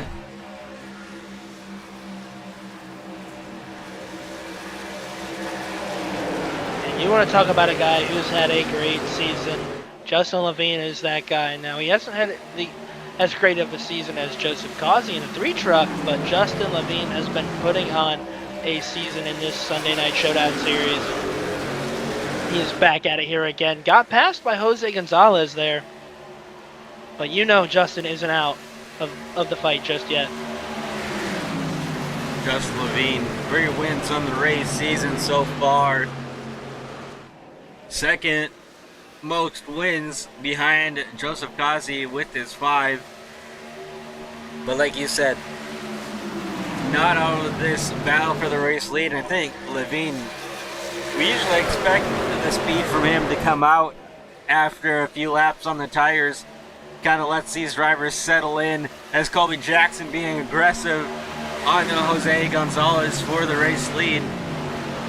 Speaker 2: You want to talk about a guy who's had a great season. Justin Levine is that guy. Now, he hasn't had as great of a season as Joseph Causey in a 3 truck, but Justin Levine has been putting on a season in this Sunday Night Showdown series. He is back at it here again. Got passed by Jose Gonzalez there, but you know Justin isn't out of the fight just yet.
Speaker 1: Justin Levine, 3 wins on the race season so far. Second most wins behind Joseph Causey with his 5. But like you said, not out of this battle for the race lead. And I think Levine, we usually expect the speed from him to come out after a few laps on the tires. Kind of lets these drivers settle in, as Colby Jackson being aggressive on Jose Gonzalez for the race lead.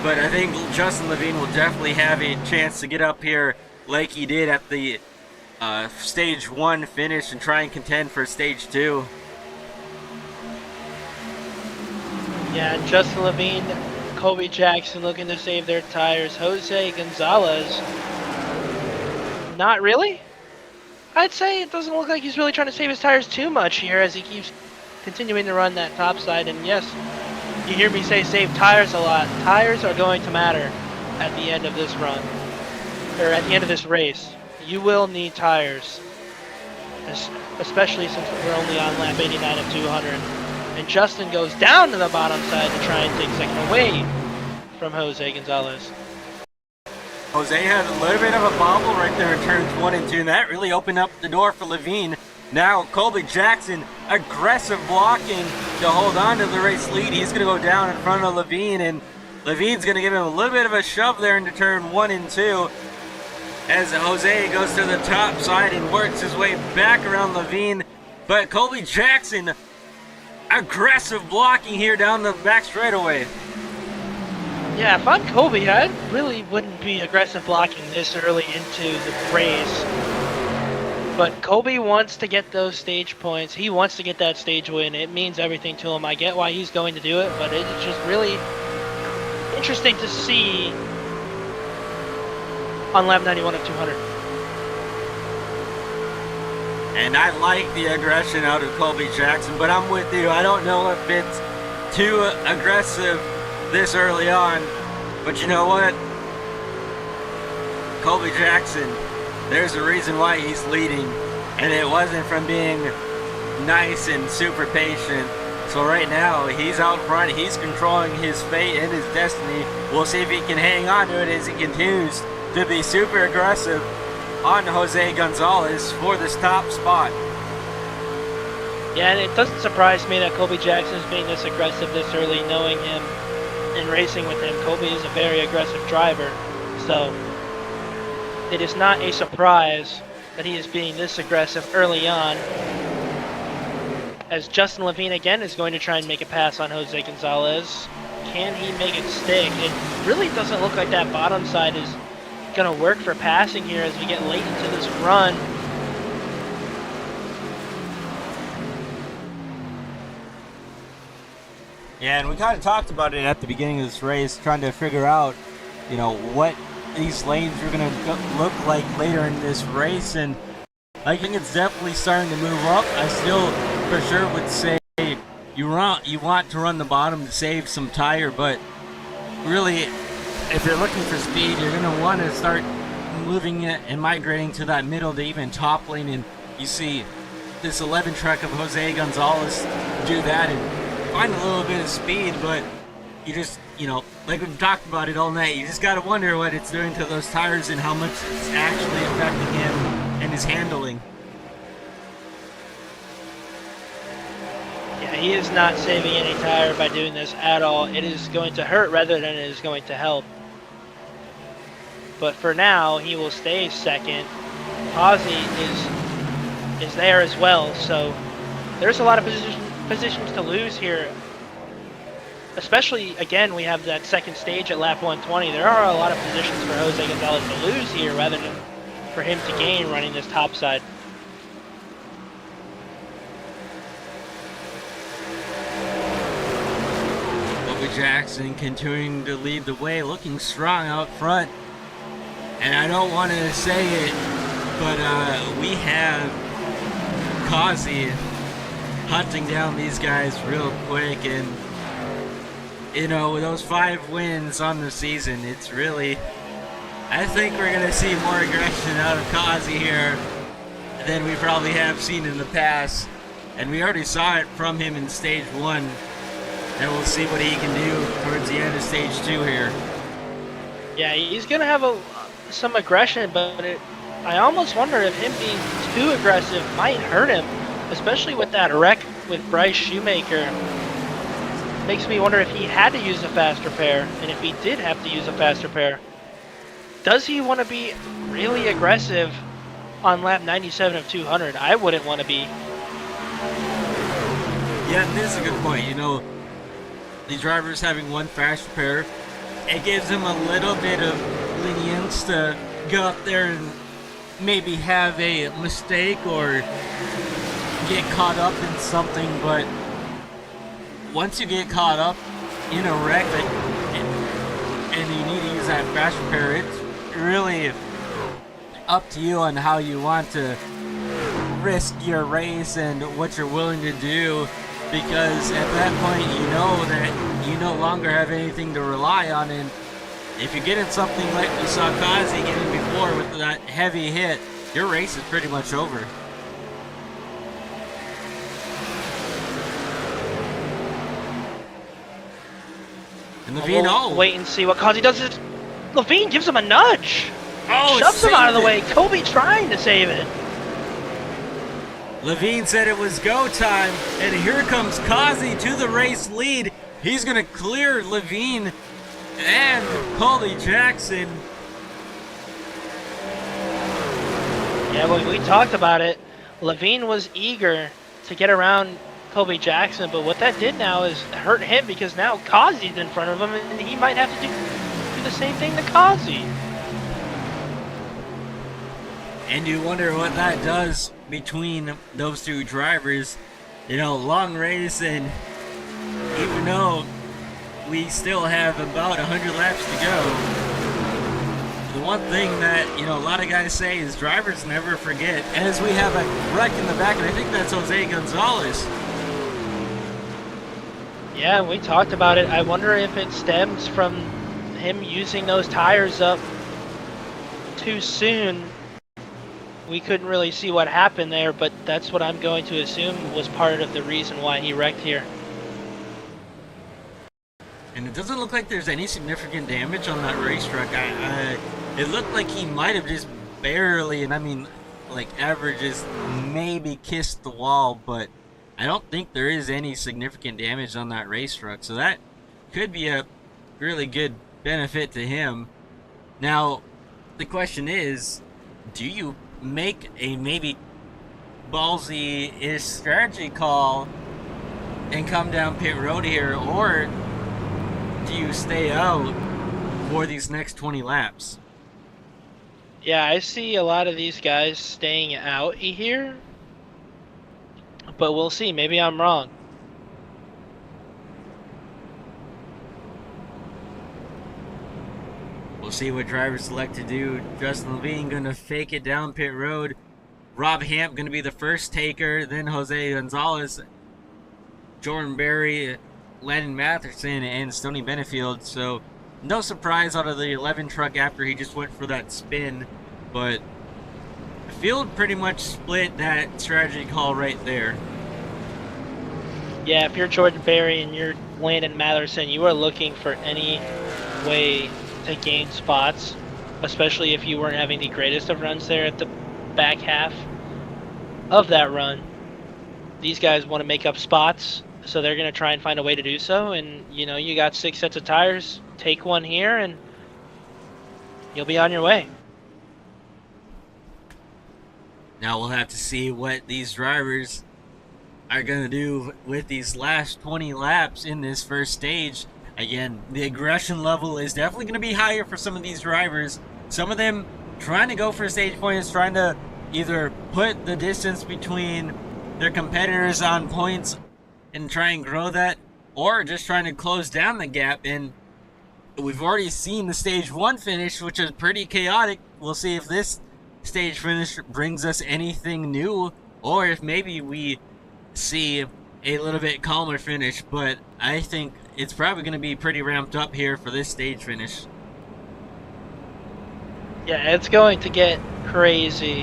Speaker 1: But I think Justin Levine will definitely have a chance to get up here like he did at the stage 1 finish and try and contend for stage 2.
Speaker 2: Yeah, Justin Levine, Colby Jackson looking to save their tires. Jose Gonzalez Not really. I'd say it doesn't look like he's really trying to save his tires too much here as he keeps continuing to run that top side. And yes, you hear me say save tires a lot. Tires are going to matter at the end of this run, or at the end of this race. You will need tires, especially since we're only on lap 89 of 200. And Justin goes down to the bottom side to try and take second away from Jose Gonzalez.
Speaker 1: Jose had a little bit of a bobble right there in turns 1 and 2, and that really opened up the door for Levine. Now Colby Jackson, aggressive blocking to hold on to the race lead. He's going to go down in front of Levine, and Levine's going to give him a little bit of a shove there into turn 1 and 2 as Jose goes to the top side and works his way back around Levine. But Colby Jackson, aggressive blocking here down the back straightaway.
Speaker 2: Yeah, if I'm Colby, I really wouldn't be aggressive blocking this early into the race. But Colby wants to get those stage points. He wants to get that stage win. It means everything to him. I get why he's going to do it, but it's just really interesting to see on lap 91 of 200.
Speaker 1: And I like the aggression out of Colby Jackson, but I'm with you. I don't know if it's too aggressive this early on, but you know what? Colby Jackson, there's a reason why he's leading, and it wasn't from being nice and super patient. So right now, he's out front, he's controlling his fate and his destiny. We'll see if he can hang on to it as he continues to be super aggressive on Jose Gonzalez for this top spot.
Speaker 2: Yeah, and it doesn't surprise me that Colby Jackson is being this aggressive this early, knowing him and racing with him. Colby is a very aggressive driver, so it is not a surprise that he is being this aggressive early on. As Justin Levine again is going to try and make a pass on Jose Gonzalez. Can he make it stick? It really doesn't look like that bottom side is going to work for passing here as we get late into this run.
Speaker 1: Yeah, and we kind of talked about it at the beginning of this race, trying to figure out, you know, what these lanes are going to look like later in this race, and I think it's definitely starting to move up. I still, for sure, would say you want to run the bottom to save some tire, but really, if you're looking for speed, you're going to want to start moving it and migrating to that middle to even top lane, and you see this 11 truck of Jose Gonzalez do that and find a little bit of speed, but you just, you know, like we've talked about it all night, you just got to wonder what it's doing to those tires and how much it's actually affecting him and his handling.
Speaker 2: Yeah, he is not saving any tire by doing this at all. It is going to hurt rather than it is going to help. But for now, he will stay second. Ozzy is there as well, so there's a lot of positions to lose here. Especially, again, we have that second stage at lap 120. There are a lot of positions for Jose Gonzalez to lose here rather than for him to gain running this top side.
Speaker 1: Colby Jackson continuing to lead the way, looking strong out front. And I don't want to say it, but we have Kazi hunting down these guys real quick, and you know, with those 5 wins on the season, it's really, I think we're going to see more aggression out of Kazi here than we probably have seen in the past. And we already saw it from him in stage 1. And we'll see what he can do towards the end of stage 2 here.
Speaker 2: Yeah, he's going to have some aggression, but I almost wonder if him being too aggressive might hurt him, especially with that wreck with Bryce Shoemaker. Makes me wonder if he had to use a fast repair, and if he did have to use a fast repair, does he want to be really aggressive on lap 97 of 200? I wouldn't want to be.
Speaker 1: Yeah, this is a good point. You know, the drivers having one fast repair, it gives them a little bit of lenience to go up there and maybe have a mistake or get caught up in something, but once you get caught up in a wreck and you need to use that fast repair, it's really, up to you on how you want to risk your race and what you're willing to do, because at that point you know that you no longer have anything to rely on, and if you get in something like we saw Kazi getting before with that heavy hit, your race is pretty much over. And Levine,
Speaker 2: We'll wait and see what Kazi does. Levine gives him a nudge. Shoves him out of the way. Kobe trying to save it.
Speaker 1: Levine said it was go time, and here comes Kazi to the race lead. He's going to clear Levine and Colby Jackson.
Speaker 2: Yeah, well, we talked about it. Levine was eager to get around Colby Jackson, but what that did now is hurt him, because now Kazi's in front of him, and he might have to do the same thing to Kazi.
Speaker 1: And you wonder what that does between those two drivers. You know, long race, and even though we still have about 100 laps to go, the one thing that, you know, a lot of guys say is drivers never forget. As we have a wreck in the back, and I think that's Jose Gonzalez.
Speaker 2: Yeah, we talked about it. I wonder if it stems from him using those tires up too soon. We couldn't really see what happened there, but that's what I'm going to assume was part of the reason why he wrecked here.
Speaker 1: And it doesn't look like there's any significant damage on that racetrack. It looked like he might have just barely, and I mean, like, averages maybe kissed the wall, but I don't think there is any significant damage on that racetrack. So that could be a really good benefit to him. Now, the question is, do you make a maybe ballsy-ish strategy call and come down pit road here, or do you stay out for these next 20 laps?
Speaker 2: Yeah, I see a lot of these guys staying out here, but we'll see. Maybe I'm wrong.
Speaker 1: We'll see what drivers select to do. Justin Levine going to fake it down pit road. Rob Hamp going to be the first taker. Then Jose Gonzalez, Jordan Berry, Landon Matherson, and Stoney Benefield. So no surprise out of the 11 truck after he just went for that spin. But the field pretty much split that strategy call right there.
Speaker 2: Yeah, if you're Jordan Berry and you're Landon Matherson, you are looking for any way to gain spots, especially if you weren't having the greatest of runs there at the back half of that run. These guys want to make up spots, so they're going to try and find a way to do so. And, you know, you got 6 sets of tires. Take one here, and you'll be on your way.
Speaker 1: Now we'll have to see what these drivers are going to do with these last 20 laps in this first stage. Again, the aggression level is definitely going to be higher for some of these drivers. Some of them trying to go for stage points, trying to either put the distance between their competitors on points and try and grow that, or just trying to close down the gap. And we've already seen the stage 1 finish, which is pretty chaotic. We'll see if this stage finish brings us anything new, or if maybe we see a little bit calmer finish. But I think it's probably going to be pretty ramped up here for this stage finish.
Speaker 2: Yeah, it's going to get crazy,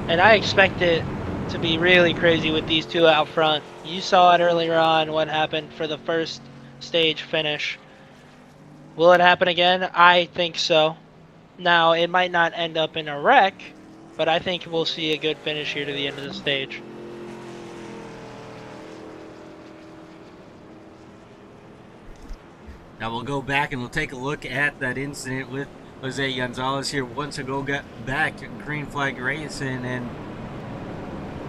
Speaker 2: and I expect it to be really crazy with these two out front. You saw it earlier on what happened for the first stage finish. Will it happen again? I think so. Now, it might not end up in a wreck, but I think we'll see a good finish here to the end of the stage.
Speaker 1: Now we'll go back and we'll take a look at that incident with Jose Gonzalez here once we go back to Green Flag Racing, and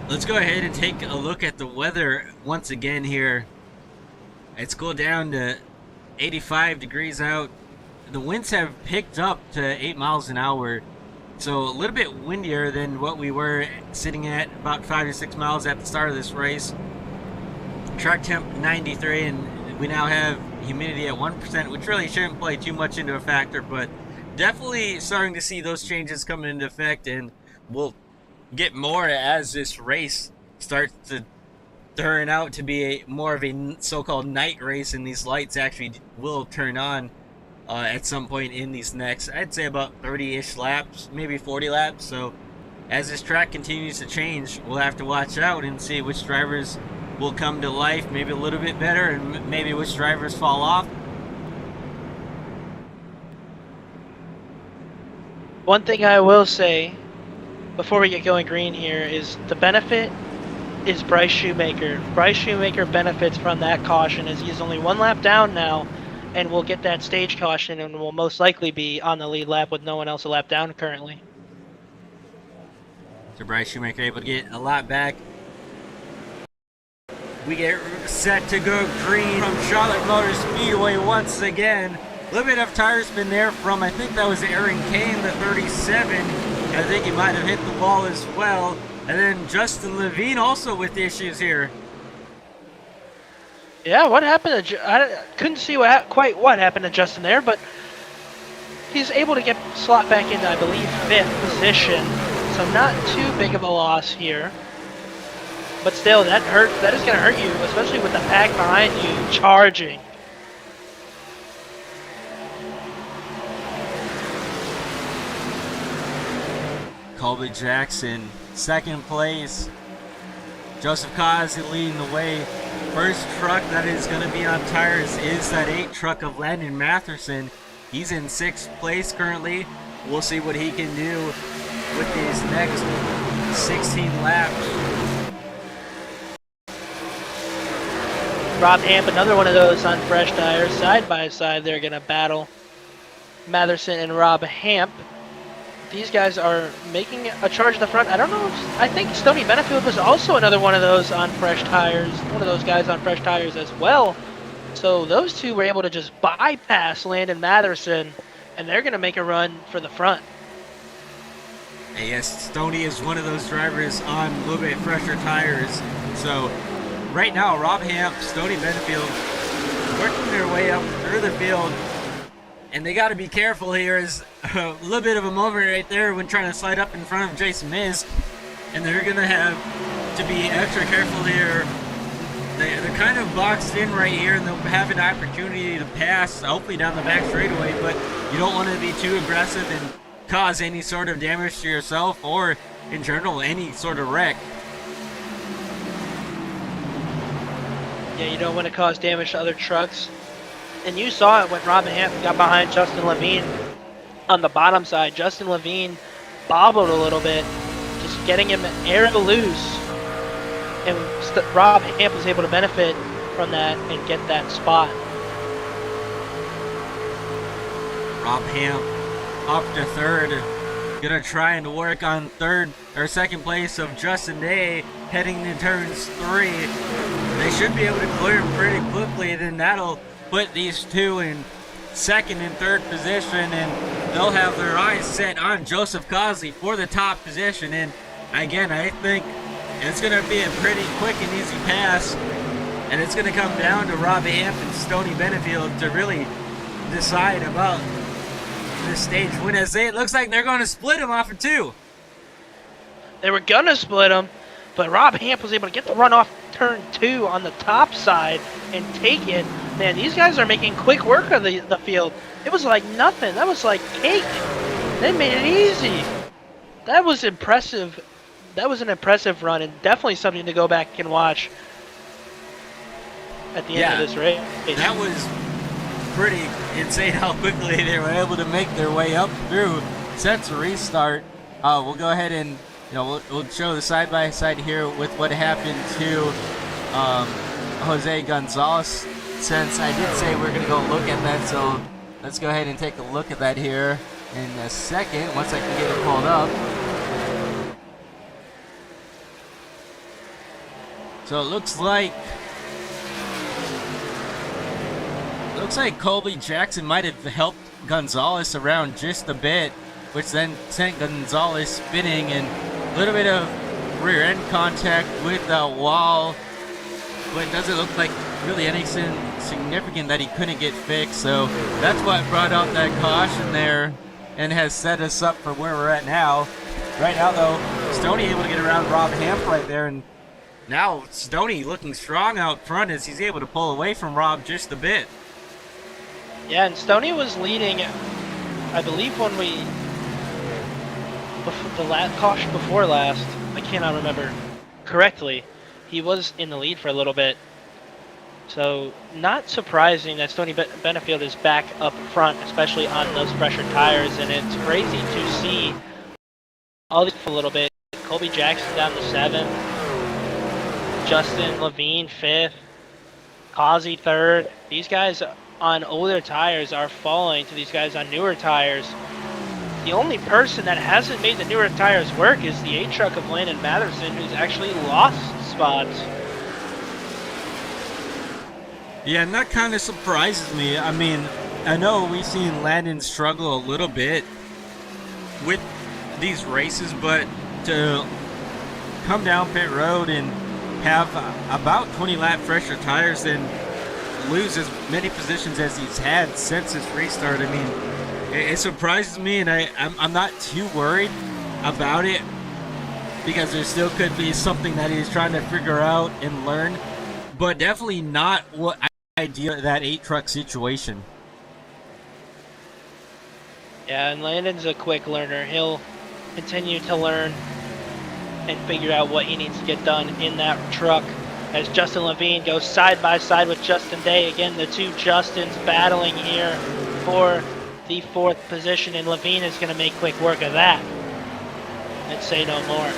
Speaker 1: let's go ahead and take a look at the weather once again here. It's cooled down to 85 degrees out. The winds have picked up to 8 miles an hour, so a little bit windier than what we were sitting at, about 5 to 6 miles at the start of this race. Track temp 93, and we now have humidity at 1%, which really shouldn't play too much into a factor, but definitely starting to see those changes coming into effect, and we'll get more as this race starts to turn out to be more of a so-called night race, and these lights actually will turn on at some point in these next, I'd say about 30-ish laps, maybe 40 laps. So as this track continues to change, we'll have to watch out and see which drivers will come to life maybe a little bit better, and maybe which drivers fall off.
Speaker 2: One thing I will say before we get going green here is the benefit is Bryce Shoemaker. Bryce Shoemaker benefits from that caution as he's only 1 lap down now, and will get that stage caution and will most likely be on the lead lap with no one else a lap down currently.
Speaker 1: So Bryce Shoemaker able to get a lap back. We get set to go green from Charlotte Motor Speedway once again. A little bit of tire spin there from, I think that was Aaron Kane, the 37. I think he might have hit the wall as well. And then Justin Levine also with issues here.
Speaker 2: Yeah, what happened to I couldn't see quite what happened to Justin there, but he's able to get slot back into, I believe, 5th position. So not too big of a loss here. But still, that hurts. That is going to hurt you, especially with the pack behind you charging.
Speaker 1: Colby Jackson, 2nd place. Joseph Kazi leading the way. First truck that is going to be on tires is that 8 truck of Landon Matherson. He's in 6th place currently. We'll see what he can do with these next 16 laps.
Speaker 2: Rob Hamp, another one of those on fresh tires. Side by side, they're going to battle. Matherson and Rob Hamp. These guys are making a charge in the front. I don't know. I think Stoney Benefield was also another one of those on fresh tires. One of those guys on fresh tires as well. So those two were able to just bypass Landon Matherson, and they're going to make a run for the front.
Speaker 1: Yes, Stoney is one of those drivers on a little bit fresher tires. So right now, Rob Hamp, Stoney Benefield working their way up through the field. And they got to be careful here. Is a little bit of a moment right there when trying to slide up in front of Jason Miz. And they're going to have to be extra careful here. They're kind of boxed in right here, and they'll have an opportunity to pass, hopefully down the back straightaway. But you don't want to be too aggressive and cause any sort of damage to yourself or, in general, any sort of wreck.
Speaker 2: Yeah, you don't want to cause damage to other trucks. And you saw it when Robin Hamp got behind Justin Levine on the bottom side. Justin Levine bobbled a little bit, just getting him air loose. And Rob Hamp was able to benefit from that and get that spot.
Speaker 1: Rob Hamp up to 3rd. Gonna try and work on 2nd place of Justin Day heading to turns 3. They should be able to clear him pretty quickly, then that'll put these two in 2nd and 3rd position, and they'll have their eyes set on Joseph Cosley for the top position. And again, I think it's going to be a pretty quick and easy pass, and it's going to come down to Rob Hamp and Stoney Benefield to really decide about this stage win, as it looks like they're going to split him off of 2.
Speaker 2: They were going to split him, but Rob Hamp was able to get the run off turn 2 on the top side and take it. Man, these guys are making quick work of the field. It was like nothing. That was like cake. They made it easy. That was impressive. That was an impressive run, and definitely something to go back and watch at the end of this race.
Speaker 1: That was pretty insane how quickly they were able to make their way up through since the restart. We'll go ahead and we'll show the side-by-side here with what happened to Jose Gonzalez, since I did say we're going to go look at that. So let's go ahead and take a look at that here in a second, once I can get it pulled up. So it looks like Colby Jackson might have helped Gonzalez around just a bit, which then sent Gonzalez spinning, and a little bit of rear end contact with the wall, but it doesn't look like really anything significant that he couldn't get fixed. So that's what brought out that caution there and has set us up for where we're at now. Right now, though, Stoney able to get around Rob Hamp right there, and now Stoney looking strong out front as he's able to pull away from Rob just a bit.
Speaker 2: Yeah, and Stoney was leading, I believe, when we the caution before last. I cannot remember correctly. He was in the lead for a little bit. So not surprising that Stoney Benefield is back up front, especially on those pressured tires, and it's crazy to see all these a little bit. Colby Jackson down to 7th, Justin Levine 5th, Kazi 3rd. These guys on older tires are falling to these guys on newer tires. The only person that hasn't made the newer tires work is the 8 truck of Landon Matherson, who's actually lost spots.
Speaker 1: Yeah, and that kind of surprises me. I mean, I know we've seen Landon struggle a little bit with these races, but to come down pit road and have about 20 lap fresher tires and lose as many positions as he's had since his restart, I mean, it surprises me, and I'm not too worried about it because there still could be something that he's trying to figure out and learn, but definitely not what idea that 8 truck situation.
Speaker 2: Yeah, and Landon's a quick learner. He'll continue to learn and figure out what he needs to get done in that truck as Justin Levine goes side by side with Justin Day. Again, the two Justins battling here for the 4th position, and Levine is going to make quick work of that and say no more.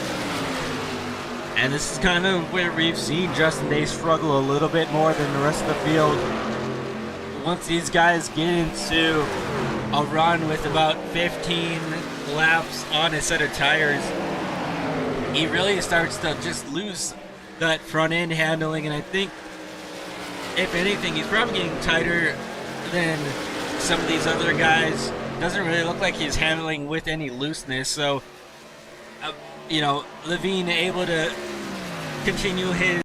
Speaker 1: And this is kind of where we've seen Justin Day struggle a little bit more than the rest of the field. Once these guys get into a run with about 15 laps on a set of tires, he really starts to just lose that front end handling, and I think if anything he's probably getting tighter than some of these other guys. Doesn't really look like he's handling with any looseness, so you know, Levine able to continue his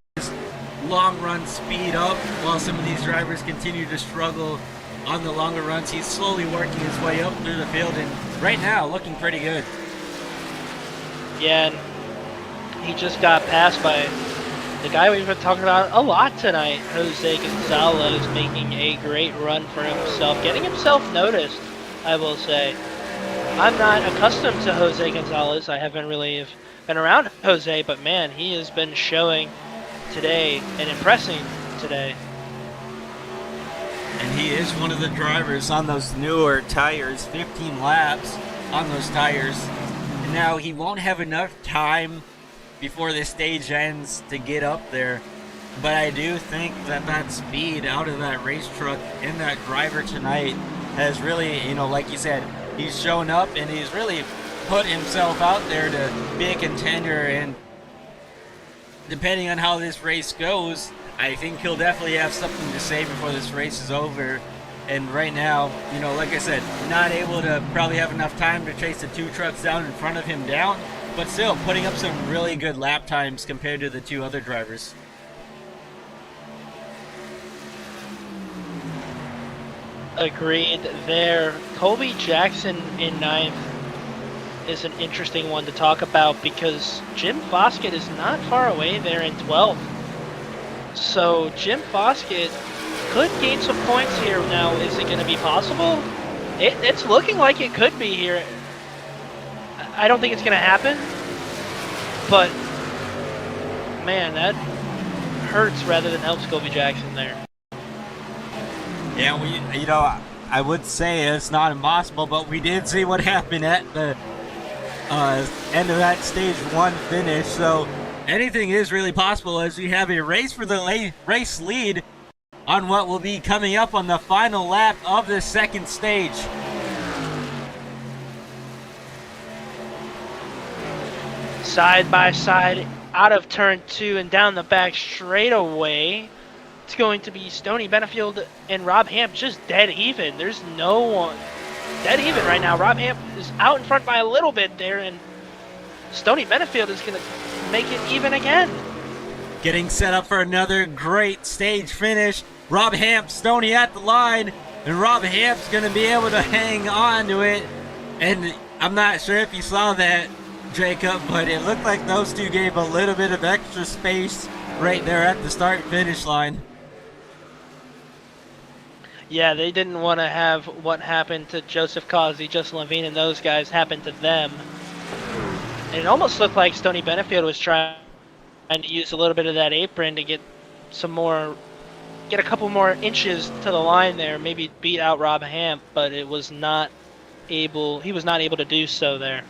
Speaker 1: long run speed up while some of these drivers continue to struggle on the longer runs. He's slowly working his way up through the field, and right now looking pretty good.
Speaker 2: Yeah, and he just got passed by the guy we've been talking about a lot tonight, Jose Gonzalez, making a great run for himself, getting himself noticed, I will say. I'm not accustomed to Jose Gonzalez. I haven't really been around Jose, but man, he has been showing today and impressing today.
Speaker 1: And he is one of the drivers on those newer tires, 15 laps on those tires. And now he won't have enough time before the stage ends to get up there. But I do think that that speed out of that race truck and that driver tonight has really, you know, like you said, he's shown up and he's really put himself out there to be a contender. And depending on how this race goes, I think he'll definitely have something to say before this race is over. And right now, you know, like I said, not able to probably have enough time to chase the 2 trucks down in front of him down, but still putting up some really good lap times compared to the 2 other drivers.
Speaker 2: Agreed there. Colby Jackson in 9th is an interesting one to talk about because Jim Foskett is not far away there in 12th. So Jim Foskett could gain some points here. Now, is it going to be possible? It's looking like it could be here. I don't think it's going to happen, but man, that hurts rather than helps Colby Jackson there.
Speaker 1: Yeah, you know, I would say it's not impossible, but we did see what happened at the end of that stage 1 finish, so anything is really possible as we have a race for the race lead on what will be coming up on the final lap of the 2nd stage.
Speaker 2: Side by side out of turn 2 and down the back straightaway. It's going to be Stoney Benefield and Rob Hamp just dead even. There's no one dead even right now. Rob Hamp is out in front by a little bit there, and Stoney Benefield is going to make it even again.
Speaker 1: Getting set up for another great stage finish. Rob Hamp, Stoney at the line, and Rob Hamp's going to be able to hang on to it And I'm not sure if you saw that, Jacob, but it looked like those two gave a little bit of extra space right there at the start-finish line.
Speaker 2: Yeah, they didn't want to have what happened to Joseph Causey, Justin Levine, and those guys happen to them. And it almost looked like Stoney Benefield was trying to use a little bit of that apron to get a couple more inches to the line there, maybe beat out Rob Hamp, but he was not able to do so there.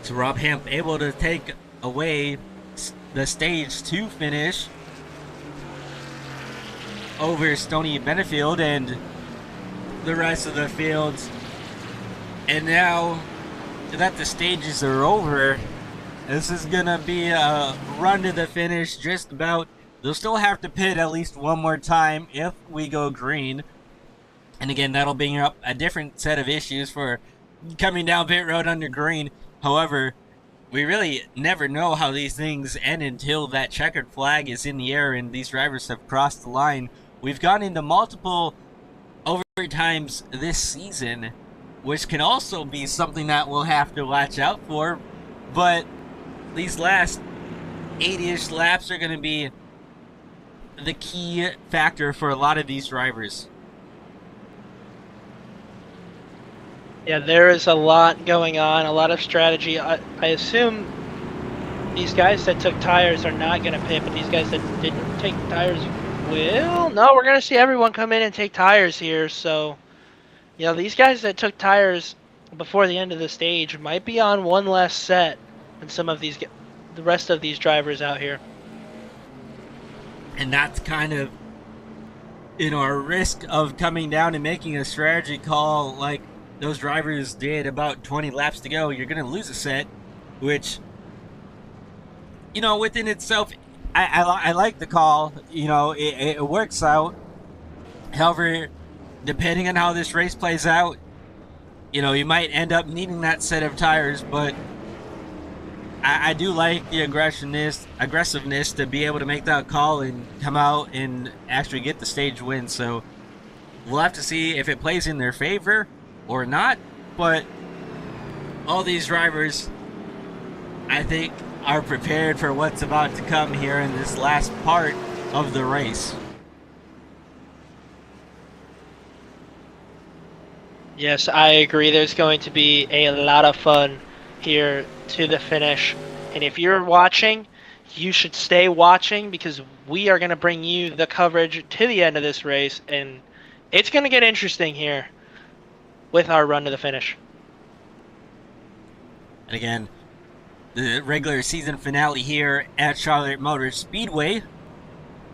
Speaker 1: So Rob Hamp able to take away the stage 2 finish over Stoney Benefield and the rest of the fields. And now that the stages are over, this is gonna be a run to the finish just about. They'll still have to pit at least one more time if we go green. And again, that'll bring up a different set of issues for coming down pit road under green. However, we really never know how these things end until that checkered flag is in the air and these drivers have crossed the line. We've gone into multiple overtimes this season, which can also be something that we'll have to watch out for. But these last 80-ish laps are going to be the key factor for a lot of these drivers.
Speaker 2: Yeah, there is a lot going on, a lot of strategy. I assume these guys that took tires are not going to pit, but these guys that didn't take tires will. No, we're going to see everyone come in and take tires here. So, you know, these guys that took tires before the end of the stage might be on one less set than the rest of these drivers out here.
Speaker 1: And that's kind of, you know, a risk of coming down and making a strategy call like those drivers did about 20 laps to go. You're going to lose a set, which, you know, within itself, I like the call. You know, it works out. However, depending on how this race plays out, you know, you might end up needing that set of tires, but I do like the aggressiveness to be able to make that call and come out and actually get the stage win. So we'll have to see if it plays in their favor or not, but all these drivers, I think, are prepared for what's about to come here in this last part of the race.
Speaker 2: Yes, I agree. There's going to be a lot of fun here to the finish. And if you're watching, you should stay watching because we are going to bring you the coverage to the end of this race. And it's going to get interesting here with our run to the finish.
Speaker 1: And again, the regular season finale here at Charlotte Motor Speedway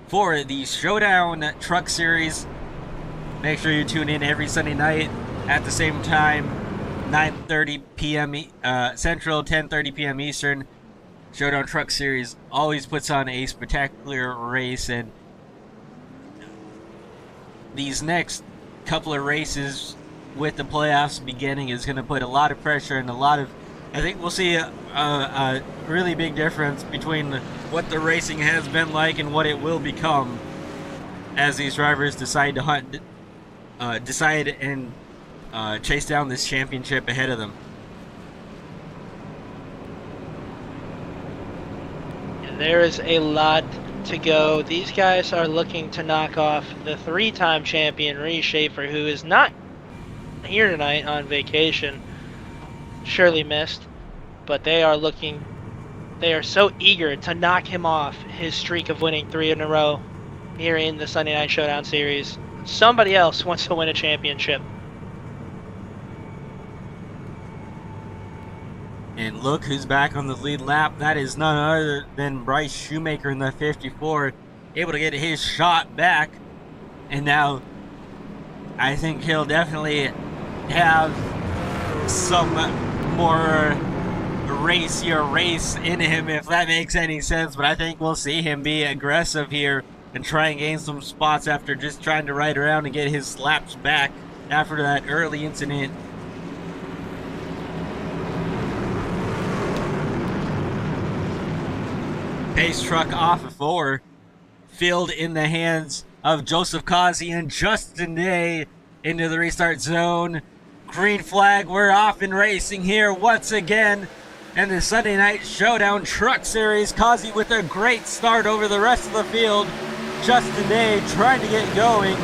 Speaker 1: for the Showdown Truck Series. Make sure you tune in every Sunday night at the same time, 9:30 p.m. Central, 10:30 p.m. Eastern. Showdown Truck Series always puts on a spectacular race, and these next couple of races with the playoffs beginning is going to put a lot of pressure and I think we'll see a really big difference between what the racing has been like and what it will become as these drivers decide to chase down this championship ahead of them.
Speaker 2: There is a lot to go. These guys are looking to knock off the three-time champion Ree Schaefer, who is not here tonight on vacation. Surely missed, but they are so eager to knock him off his streak of winning 3 in a row here in the Sunday Night Showdown Series. Somebody else wants to win a championship.
Speaker 1: And look who's back on the lead lap. That is none other than Bryce Shoemaker in the 54, able to get his shot back. And now I think he'll definitely have some more race in him, if that makes any sense. But I think we'll see him be aggressive here and try and gain some spots after just trying to ride around and get his laps back after that early incident. Pace truck off of 4, field in the hands of Joseph Causey and Justin Day into the restart zone. Green flag, we're off and racing here once again. And the Sunday Night Showdown Truck Series, Kazi with a great start over the rest of the field. Justin Day trying to get going.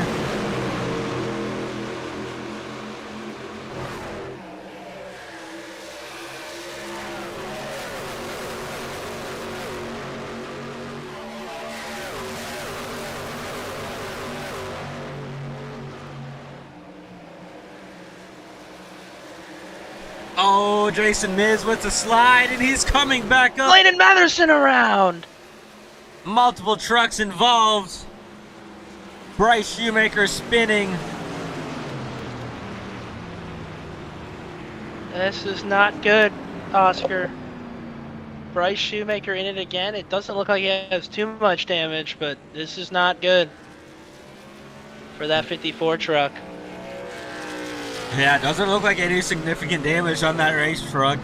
Speaker 1: Oh, Jason Miz with the slide, and he's coming back up.
Speaker 2: Landon Matherson around.
Speaker 1: Multiple trucks involved. Bryce Shoemaker spinning.
Speaker 2: This is not good, Oscar. Bryce Shoemaker in it again. It doesn't look like he has too much damage, but this is not good for that 54 truck.
Speaker 1: Yeah, it doesn't look like any significant damage on that race truck.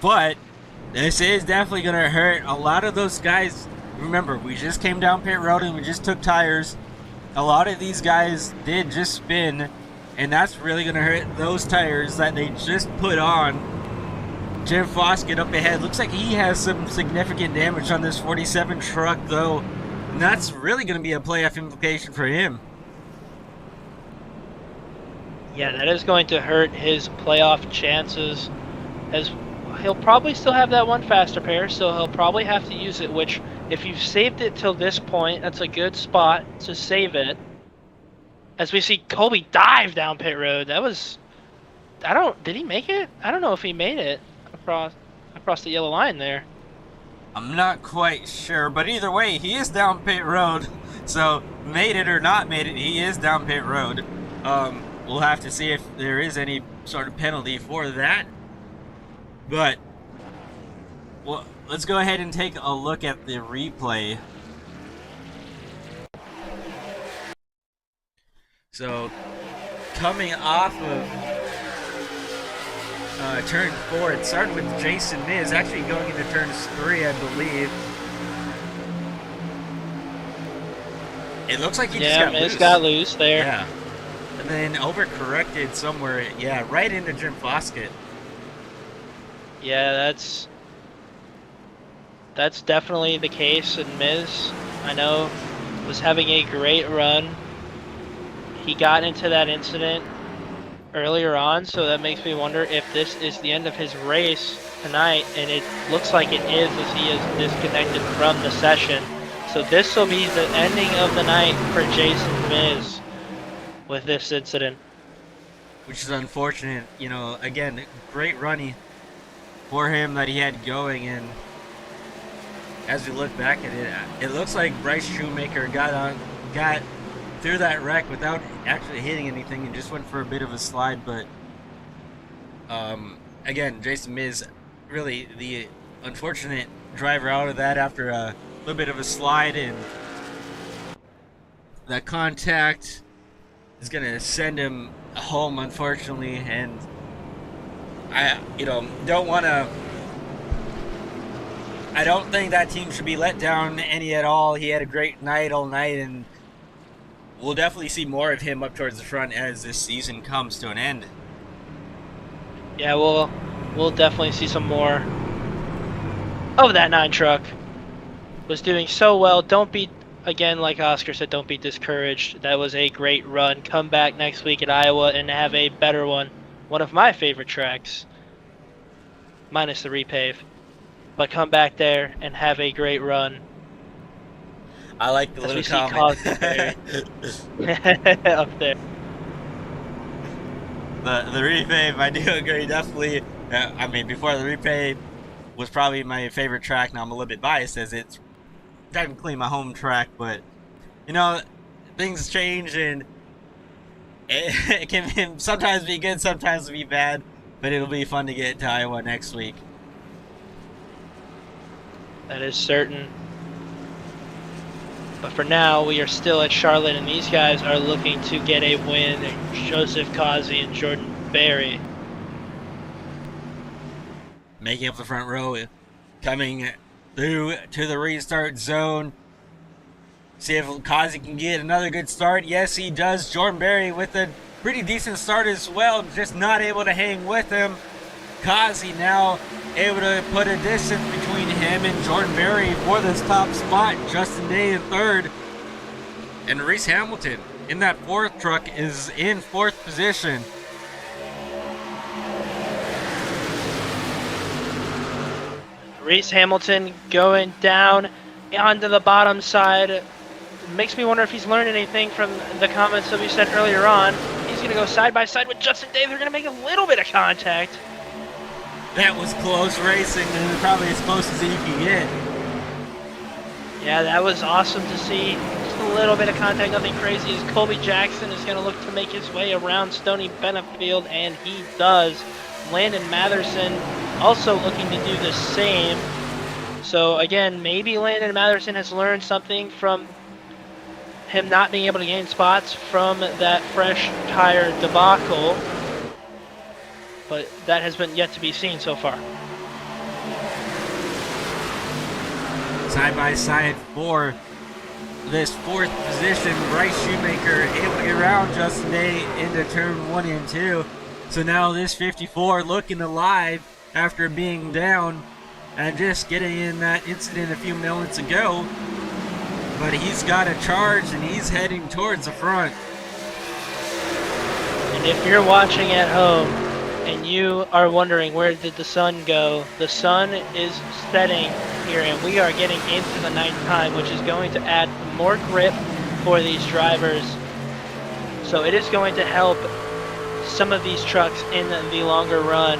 Speaker 1: But this is definitely going to hurt a lot of those guys. Remember, we just came down pit road and we just took tires. A lot of these guys did just spin, and that's really going to hurt those tires that they just put on. Jim Foskett up ahead. Looks like he has some significant damage on this 47 truck, though. And that's really going to be a playoff implication for him.
Speaker 2: Yeah, that is going to hurt his playoff chances, as he'll probably still have that one faster pair, so he'll probably have to use it, which if you've saved it till this point, that's a good spot to save it. As we see Colby dive down pit road. That was, did he make it? I don't know if he made it across the yellow line there.
Speaker 1: I'm not quite sure, but either way, he is down pit road. So, made it or not made it, he is down pit road. We'll have to see if there is any sort of penalty for that. But, well, let's go ahead and take a look at the replay. So, coming off of turn 4, it started with Jason Miz, actually going into turns 3, I believe. It looks like he just got
Speaker 2: Miz
Speaker 1: loose.
Speaker 2: got loose there.
Speaker 1: Yeah. And then overcorrected somewhere, yeah, right into Jim Foskett.
Speaker 2: Yeah, that's definitely the case. And Miz, I know, was having a great run. He got into that incident earlier on, so that makes me wonder if this is the end of his race tonight, and it looks like it is, as he is disconnected from the session. So this will be the ending of the night for Jason Miz with this incident.
Speaker 1: Which is unfortunate, you know, again, great running for him that he had going, and as we look back at it, it looks like Bryce Shoemaker got through that wreck without actually hitting anything and just went for a bit of a slide, but again, Jason Miz, really the unfortunate driver out of that after a little bit of a slide, and that contact is gonna send him home, unfortunately. And I don't think that team should be let down any at all. He had a great night all night, and we'll definitely see more of him up towards the front as this season comes to an end.
Speaker 2: Yeah, we'll definitely see some more of that 9 truck. Was doing so well. Don't be, again, like Oscar said, don't be discouraged. That was a great run. Come back next week at Iowa and have a better one. One of my favorite tracks, minus the repave. But come back there and have a great run.
Speaker 1: I like the little comment.
Speaker 2: Up there.
Speaker 1: The repave, I do agree, definitely. I mean, before the repave was probably my favorite track. Now I'm a little bit biased as it's technically my home track, but you know, things change, and it can sometimes be good, sometimes be bad, but it'll be fun to get to Iowa next week.
Speaker 2: That is certain. But for now, we are still at Charlotte, and these guys are looking to get a win. Joseph Kazi and Jordan Berry
Speaker 1: making up the front row, coming through to the restart zone. See if Kazi can get another good start. Yes, he does. Jordan Berry with a pretty decent start as well, just not able to hang with him. Kazi now able to put a distance between him and Jordan Berry for this top spot. Justin Day in third. And Reese Hamilton in that fourth truck is in fourth position.
Speaker 2: Reese Hamilton going down onto the bottom side. Makes me wonder if he's learned anything from the comments that we said earlier on. He's going to go side by side with Justin Day. They're going to make a little bit of contact.
Speaker 1: That was close racing, and probably as close as you can get.
Speaker 2: Yeah, that was awesome to see. Just a little bit of contact, nothing crazy, as Colby Jackson is going to look to make his way around Stony Benefield, and he does. Landon Matherson also looking to do the same. So again, maybe Landon Matherson has learned something from him not being able to gain spots from that fresh tire debacle, but that has been yet to be seen so far.
Speaker 1: Side by side for this fourth position, Bryce Shoemaker able to get around Justin Day into turn 1 and 2. So now this 54 looking alive after being down and just getting in that incident a few moments ago. But he's got a charge and he's heading towards the front.
Speaker 2: And if you're watching at home and you are wondering where did the sun go, the sun is setting here and we are getting into the night time, which is going to add more grip for these drivers. So it is going to help some of these trucks in the longer run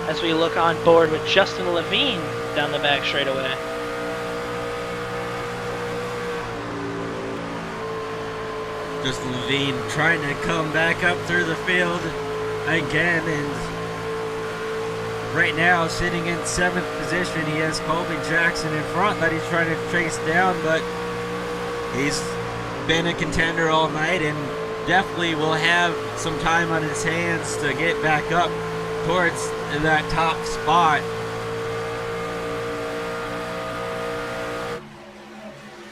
Speaker 2: as we look on board with Justin Levine down the back straightaway.
Speaker 1: Justin Levine trying to come back up through the field again, and right now sitting in 7th position. He has Colby Jackson in front that he's trying to chase down, but he's been a contender all night and definitely will have some time on his hands to get back up towards that top spot.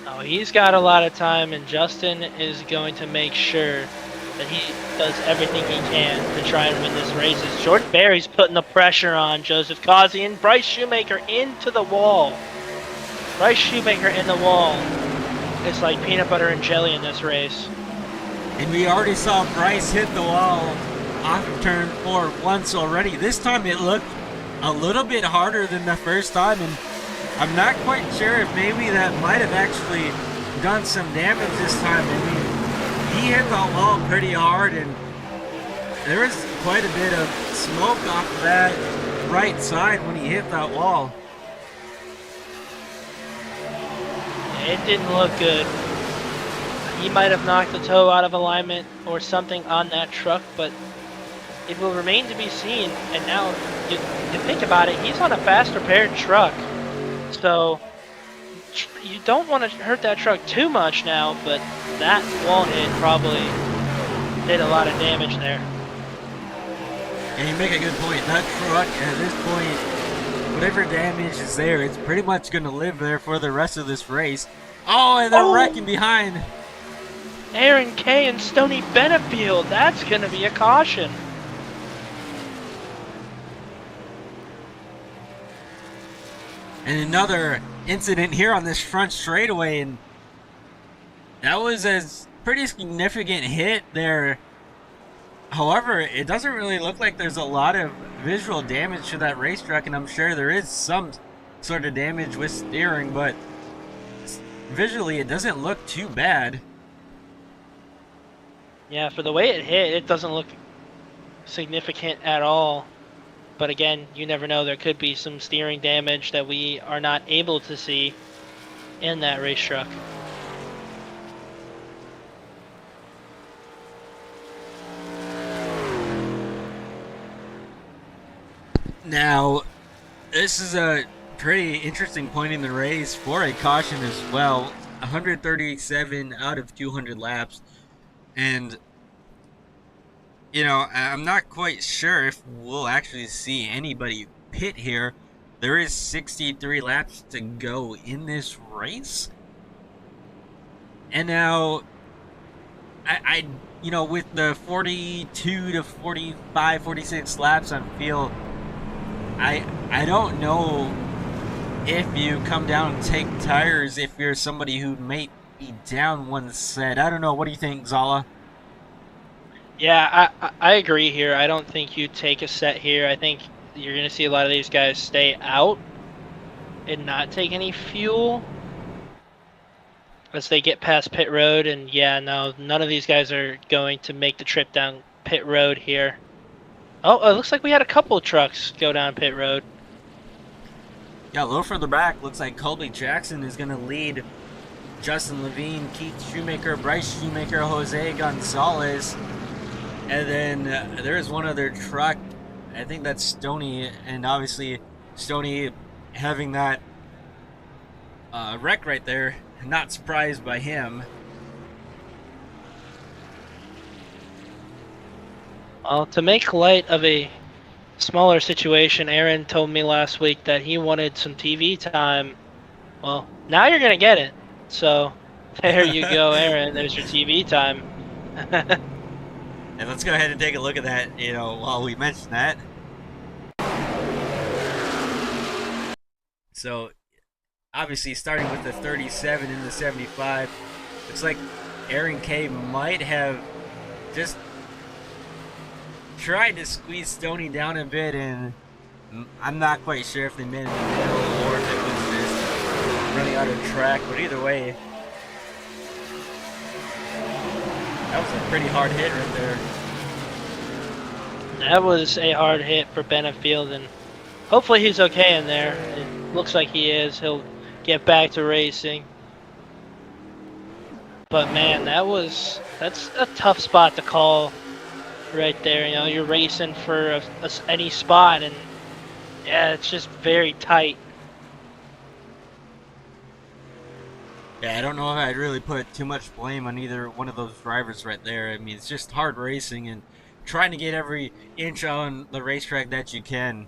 Speaker 2: Oh, he's got a lot of time, and Justin is going to make sure that he does everything he can to try and win this race. As Jordan Berry's putting the pressure on Joseph Causey and Bryce Shoemaker into the wall. Bryce Shoemaker in the wall. It's like peanut butter and jelly in this race.
Speaker 1: And we already saw Bryce hit the wall off of turn 4 once already. This time it looked a little bit harder than the first time, and I'm not quite sure if maybe that might have actually done some damage this time. I mean, he hit the wall pretty hard, and there was quite a bit of smoke off of that right side when he hit that wall.
Speaker 2: It didn't look good. He might have knocked the toe out of alignment or something on that truck, but it will remain to be seen. And now, you think about it, he's on a faster paired truck. So, you don't want to hurt that truck too much now, but that wall hit probably did a lot of damage there.
Speaker 1: And you make a good point. That truck, at this point, whatever damage is there, it's pretty much going to live there for the rest of this race. Oh, and they're wrecking behind.
Speaker 2: Aaron Kay and Stony Benefield. That's going to be a caution.
Speaker 1: And another incident here on this front straightaway, and that was a pretty significant hit there. However, it doesn't really look like there's a lot of visual damage to that racetrack, and I'm sure there is some sort of damage with steering, but visually it doesn't look too bad.
Speaker 2: Yeah, for the way it hit, it doesn't look significant at all. But again, you never know. There could be some steering damage that we are not able to see in that race truck.
Speaker 1: Now, this is a pretty interesting point in the race for a caution as well. 137 out of 200 laps. And, you know, I'm not quite sure if we'll actually see anybody pit here. There is 63 laps to go in this race. And now, you know, with the 42 to 45, 46 laps on field, I don't know if you come down and take tires if you're somebody who may be down one set. I don't know. What do you think, Zala?
Speaker 2: Yeah, I agree here. I don't think you take a set here. I think you're going to see a lot of these guys stay out and not take any fuel as they get past pit road. And yeah, no, none of these guys are going to make the trip down pit road here. Oh, it looks like we had a couple trucks go down pit road.
Speaker 1: Yeah, a little further back, looks like Colby Jackson is going to lead Justin Levine, Keith Shoemaker, Bryce Shoemaker, Jose Gonzalez. And then there's one other truck. I think that's Stoney. And obviously, Stoney having that wreck right there. Not surprised by him.
Speaker 2: Well, to make light of a smaller situation, Aaron told me last week that he wanted some TV time. Well, now you're going to get it. So, there you go, Aaron. There's your TV time.
Speaker 1: And let's go ahead and take a look at that, you know, while we mention that. So, obviously, starting with the 37 and the 75, looks like Aaron K might have just tried to squeeze Stoney down a bit, and I'm not quite sure if they made it in the middle or if it was just running out of track, but either way, that was a pretty hard hit right there.
Speaker 2: That was a hard hit for Benefield, and hopefully he's okay in there. It looks like he is. He'll get back to racing. But man, that's a tough spot to call right there. You know, you're racing for any spot, and yeah, it's just very tight.
Speaker 1: Yeah, I don't know if I'd really put too much blame on either one of those drivers right there. I mean, it's just hard racing and trying to get every inch on the racetrack that you can.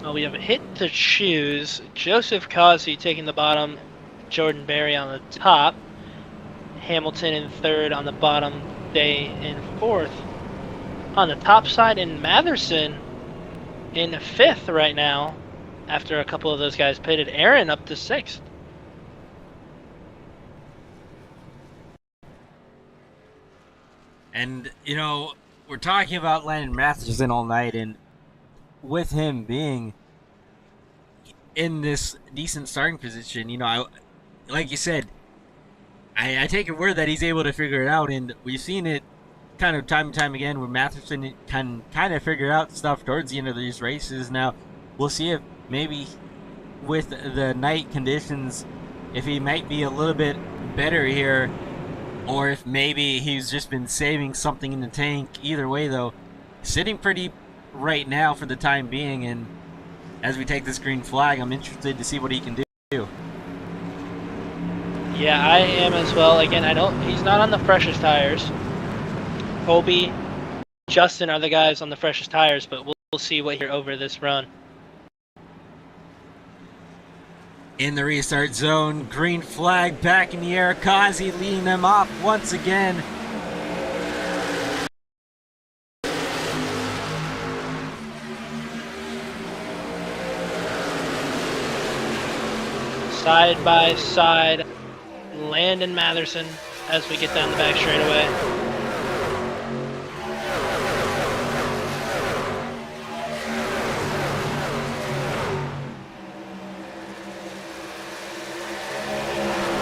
Speaker 2: Well, we have a hit to choose. Joseph Causey taking the bottom, Jordan Berry on the top, Hamilton in third on the bottom, Day in fourth. On the top side, and Matherson in fifth right now after a couple of those guys pitted. Aaron up to sixth.
Speaker 1: And, you know, we're talking about Landon Matheson all night, and with him being in this decent starting position, you know, like you said, I take your word that he's able to figure it out, and we've seen it kind of time and time again where Matheson can kind of figure out stuff towards the end of these races. Now, we'll see if maybe with the night conditions, if he might be a little bit better here, or if maybe he's just been saving something in the tank. Either way, though, sitting pretty right now for the time being, and as we take this green flag, I'm interested to see what he can do.
Speaker 2: Yeah, I am as well. Again, he's not on the freshest tires. Colby, Justin are the guys on the freshest tires, but we'll see what here over this run.
Speaker 1: In the restart zone, green flag back in the air. Kazi leading them off once again.
Speaker 2: Side by side, Landon Matherson as we get down the back straightaway.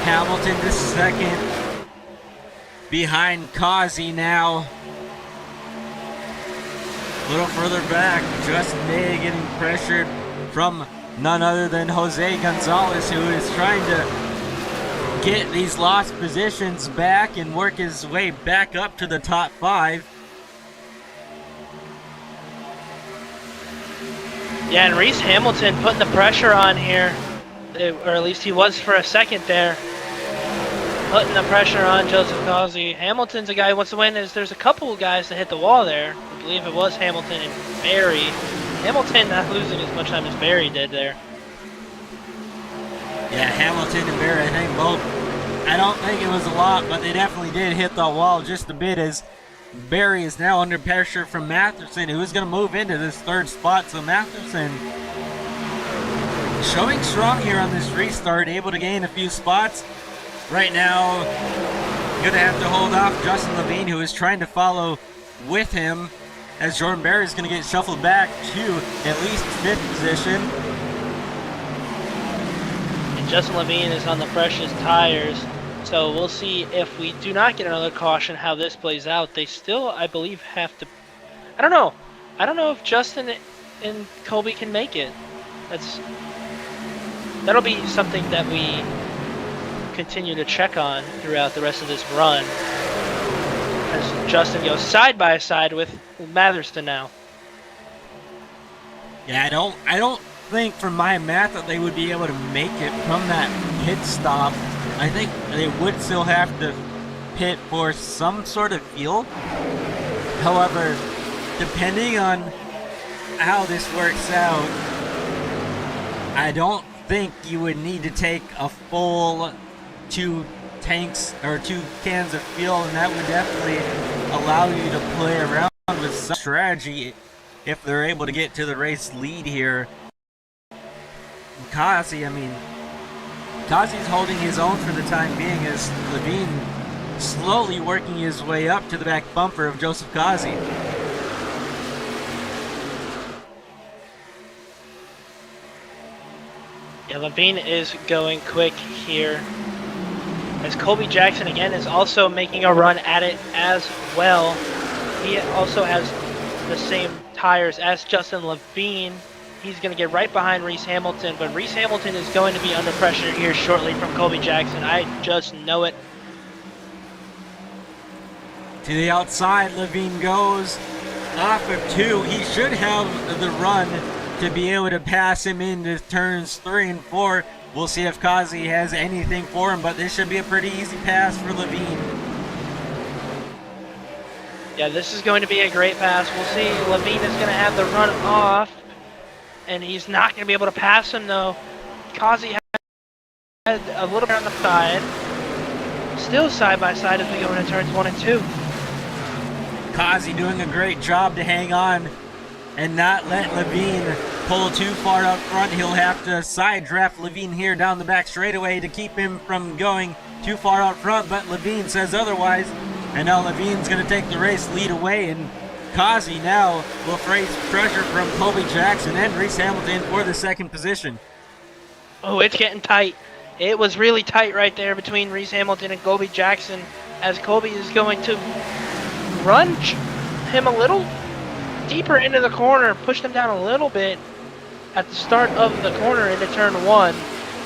Speaker 1: Hamilton the second, behind Kazi now. A little further back, Justin Day getting pressured from none other than Jose Gonzalez, who is trying to get these lost positions back and work his way back up to the top 5.
Speaker 2: Yeah, and Reese Hamilton putting the pressure on here, or at least he was for a second there. Putting the pressure on Joseph Causey. Hamilton's a guy who wants to win. There's a couple of guys that hit the wall there. I believe it was Hamilton and Barry. Hamilton not losing as much time as Barry did there.
Speaker 1: Yeah, Hamilton and Barry, I think both. I don't think it was a lot, but they definitely did hit the wall just a bit as Barry is now under pressure from Matherson, who is going to move into this third spot. So Matherson showing strong here on this restart, able to gain a few spots. Right now, going to have to hold off Justin Levine, who is trying to follow with him, as Jordan Barry is going to get shuffled back to at least 5th position.
Speaker 2: And Justin Levine is on the freshest tires, so we'll see if we do not get another caution how this plays out. They still, I believe, have to... I don't know. I don't know if Justin and Colby can make it. That'll be something that we continue to check on throughout the rest of this run, as Justin goes side by side with Matherson now.
Speaker 1: Yeah, I don't think from my math that they would be able to make it from that pit stop. I think they would still have to pit for some sort of fuel. However, depending on how this works out, I don't think you would need to take a full 2 tanks or 2 cans of fuel, and that would definitely allow you to play around with some strategy if they're able to get to the race lead here. Kazi, Kazi's holding his own for the time being, as Levine slowly working his way up to the back bumper of Joseph Kazi.
Speaker 2: Yeah, Levine is going quick here, as Colby Jackson again is also making a run at it as well. He also has the same tires as Justin Levine. He's going to get right behind Reese Hamilton, but Reese Hamilton is going to be under pressure here shortly from Colby Jackson. I just know it.
Speaker 1: To the outside, Levine goes off of 2. He should have the run to be able to pass him into turns 3 and 4. We'll see if Kazi has anything for him, but this should be a pretty easy pass for Levine.
Speaker 2: Yeah, this is going to be a great pass. We'll see. Levine is going to have the run off, and he's not going to be able to pass him, though. Kazi had a little bit on the side. Still side by side as we go into turns 1 and 2.
Speaker 1: Kazi doing a great job to hang on and not let Levine pull too far up front. He'll have to side draft Levine here down the back straightaway to keep him from going too far out front, but Levine says otherwise. And now Levine's going to take the race lead away, and Kazi now will face pressure from Colby Jackson and Reese Hamilton for the 2nd position.
Speaker 2: Oh, it's getting tight. It was really tight right there between Reese Hamilton and Colby Jackson, as Colby is going to run him a little deeper into the corner, push him down a little bit at the start of the corner into turn 1,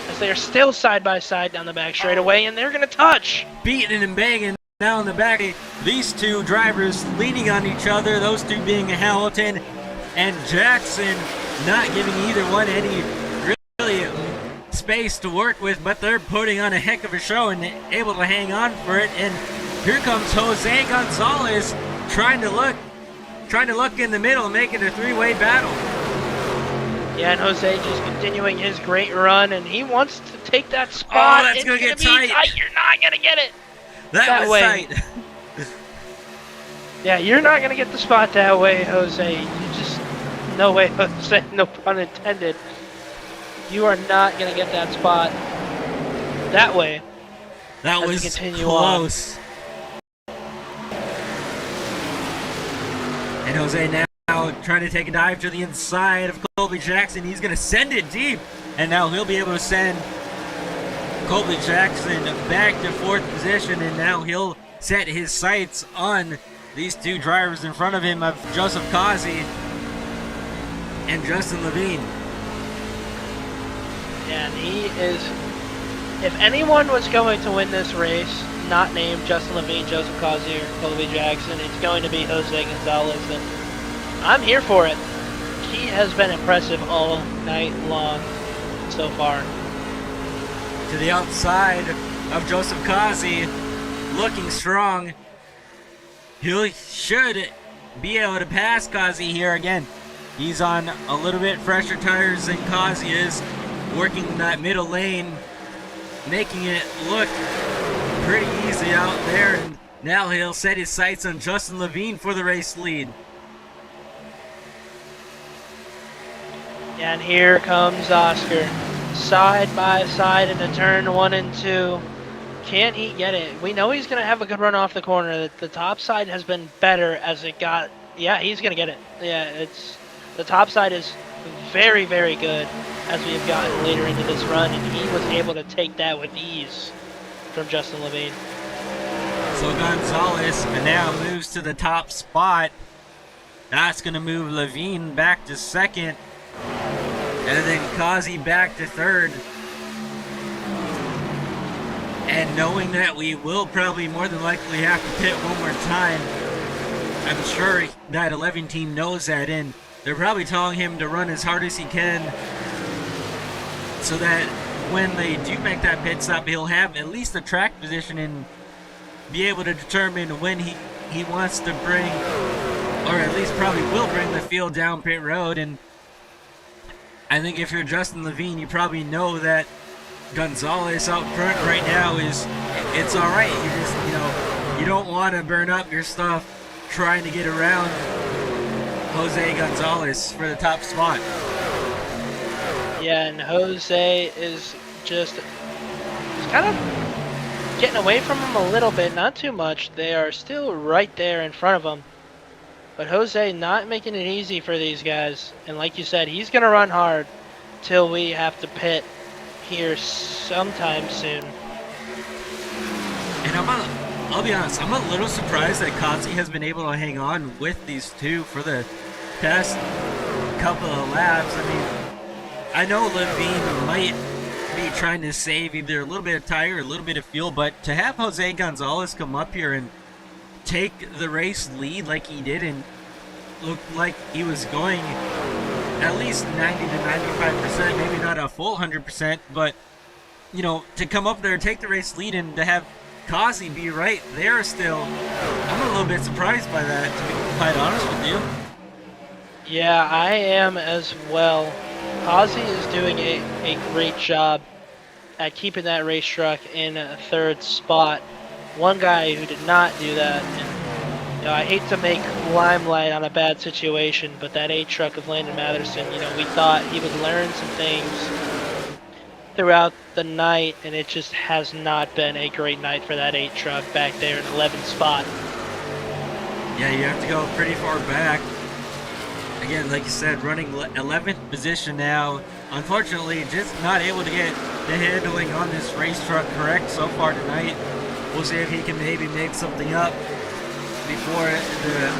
Speaker 2: as they are still side by side down the back straightaway, and they're going to touch.
Speaker 1: Beating and banging down the back. These 2 drivers leaning on each other, those 2 being Hamilton and Jackson, not giving either one any really space to work with, but they're putting on a heck of a show and able to hang on for it. And here comes Jose Gonzalez trying to look in the middle and make it a 3-way battle.
Speaker 2: Yeah, and Jose just continuing his great run, and he wants to take that spot.
Speaker 1: Oh, that's going to get tight.
Speaker 2: You're not going to get it.
Speaker 1: That was
Speaker 2: way.
Speaker 1: tight.
Speaker 2: Yeah, you're not going to get the spot that way, Jose. You just, no way, Jose, no pun intended. You are not going to get that spot that way.
Speaker 1: That was close. And Jose now trying to take a dive to the inside of Colby Jackson. He's going to send it deep, and now he'll be able to send Colby Jackson back to 4th position, and now he'll set his sights on these 2 drivers in front of him of Joseph Kazi and Justin Levine.
Speaker 2: Yeah, and he is, if anyone was going to win this race, not named Justin Levine, Joseph Kazi, or Colby Jackson, it's going to be Jose Gonzalez, and I'm here for it. He has been impressive all night long so far.
Speaker 1: To the outside of Joseph Kazi, looking strong. He should be able to pass Kazi here again. He's on a little bit fresher tires than Kazi is, working that middle lane, making it look pretty easy out there, and now he'll set his sights on Justin Levine for the race lead.
Speaker 2: And here comes Oscar, side by side into turn 1 and 2. Can he get it? We know he's going to have a good run off the corner. The top side has been better as it got. Yeah, he's going to get it. Yeah, the top side is very, very good as we have gotten later into this run, and he was able to take that with ease from Justin Levine.
Speaker 1: So Gonzalez now moves to the top spot. That's going to move Levine back to second, and then Kazi back to third. And knowing that we will probably more than likely have to pit one more time, I'm sure that 11 team knows that, and they're probably telling him to run as hard as he can so that when they do make that pit stop, he'll have at least a track position and be able to determine when he wants to bring, or at least probably will bring the field down pit road. And I think if you're Justin Levine, you probably know that Gonzalez out front right now it's all right. You just, you don't want to burn up your stuff trying to get around Jose Gonzalez for the top spot.
Speaker 2: Yeah, and Jose is just kind of getting away from him a little bit, not too much. They are still right there in front of him. But Jose not making it easy for these guys. And like you said, he's going to run hard till we have to pit here sometime soon.
Speaker 1: And I'll be honest, I'm a little surprised that Kazi has been able to hang on with these two for the past couple of laps. I mean, I know Levine might be trying to save either a little bit of tire or a little bit of fuel, but to have Jose Gonzalez come up here and take the race lead like he did and look like he was going at least 90 to 95%, maybe not a full 100%, but to come up there, take the race lead, and to have Kazi be right there still, I'm a little bit surprised by that, to be quite honest with you.
Speaker 2: Yeah, I am as well. Kazi is doing a great job at keeping that race truck in a third spot. One guy who did not do that, and I hate to make limelight on a bad situation, but that 8 truck of Landon Matherson, we thought he would learn some things throughout the night, and it just has not been a great night for that 8 truck back there in 11th spot.
Speaker 1: Yeah, you have to go pretty far back. Again, like you said, running 11th position now. Unfortunately, just not able to get the handling on this race truck correct so far tonight. We'll see if he can maybe make something up before the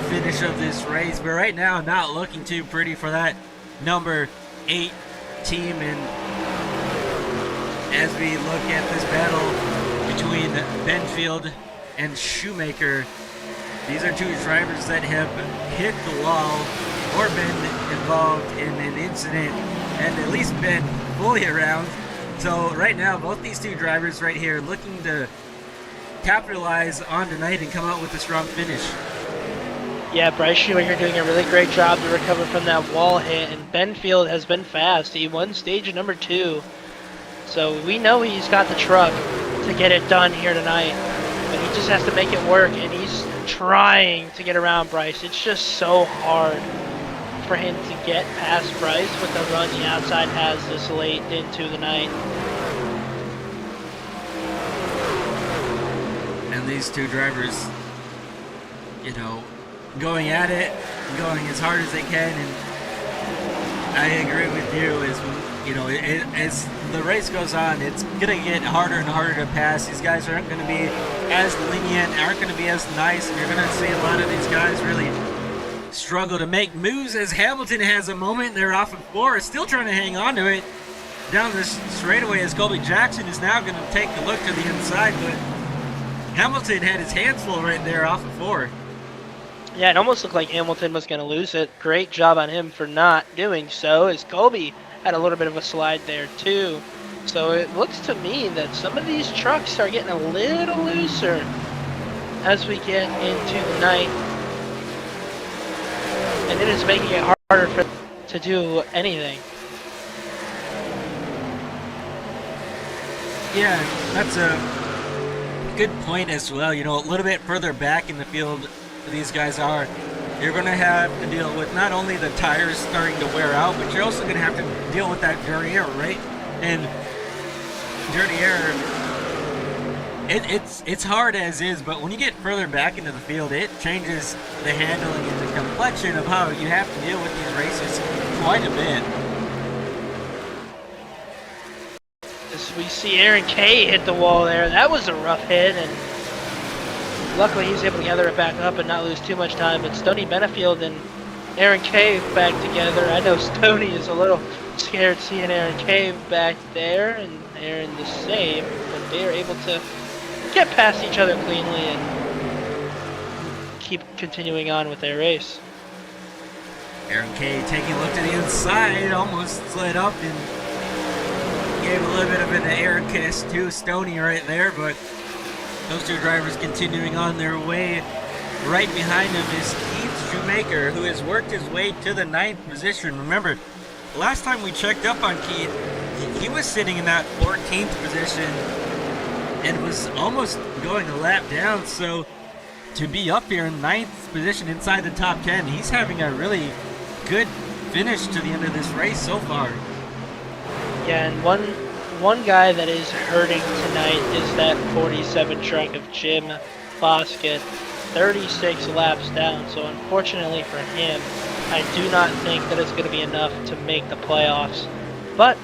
Speaker 1: finish of this race. But right now, not looking too pretty for that number 8 team. And as we look at this battle between Benfield and Shoemaker, these are two drivers that have hit the wall or been involved in an incident and at least been fully around. So right now, both these two drivers right here looking to capitalize on tonight and come out with a strong finish.
Speaker 2: Yeah, Bryce Shoemaker doing a really great job to recover from that wall hit, and Benfield has been fast. He won stage number 2. So we know he's got the truck to get it done here tonight, but he just has to make it work, and he's trying to get around Bryce. It's just so hard for him to get past Bryce with the run the outside has this late into the night.
Speaker 1: And these two drivers, going at it, going as hard as they can, and I agree with you. As the race goes on, it's gonna get harder and harder to pass. These guys aren't gonna be as lenient, aren't gonna be as nice, and you're gonna see a lot of these guys really struggle to make moves. As Hamilton has a moment, they're off of 4, still trying to hang on to it down this straightaway, as Colby Jackson is now gonna take a look to the inside, but Hamilton had his hands full right there off of 4.
Speaker 2: Yeah, it almost looked like Hamilton was going to lose it. Great job on him for not doing so, as Colby had a little bit of a slide there too. So it looks to me that some of these trucks are getting a little looser as we get into the night. And it is making it hard harder for to do anything.
Speaker 1: Yeah, that's a good point as well. You know, a little bit further back in the field these guys are, you're going to have to deal with not only the tires starting to wear out, but you're also going to have to deal with that dirty air, right? And dirty air, it's hard as is, but when you get further back into the field, it changes the handling and the complexion of how you have to deal with these races quite a bit.
Speaker 2: As we see Aaron Kay hit the wall there, that was a rough hit, and luckily he's able to gather it back up and not lose too much time. But Stoney Benefield and Aaron Kay back together. I know Stoney is a little scared seeing Aaron Kay back there, and Aaron the same, but they are able to get past each other cleanly and keep continuing on with their race.
Speaker 1: Aaron Kay taking a look to the inside, almost slid up and gave a little bit of an air kiss to Stoney right there, but those two drivers continuing on their way. Right behind him is Keith Shoemaker, who has worked his way to the 9th position. Remember, last time we checked up on Keith, he was sitting in that 14th position and was almost going a lap down. So to be up here in 9th position inside the top 10, he's having a really good finish to the end of this race so far.
Speaker 2: Yeah, and one guy that is hurting tonight is that 47 truck of Jim Foskett, 36 laps down. So unfortunately for him, I do not think that it's going to be enough to make the playoffs. But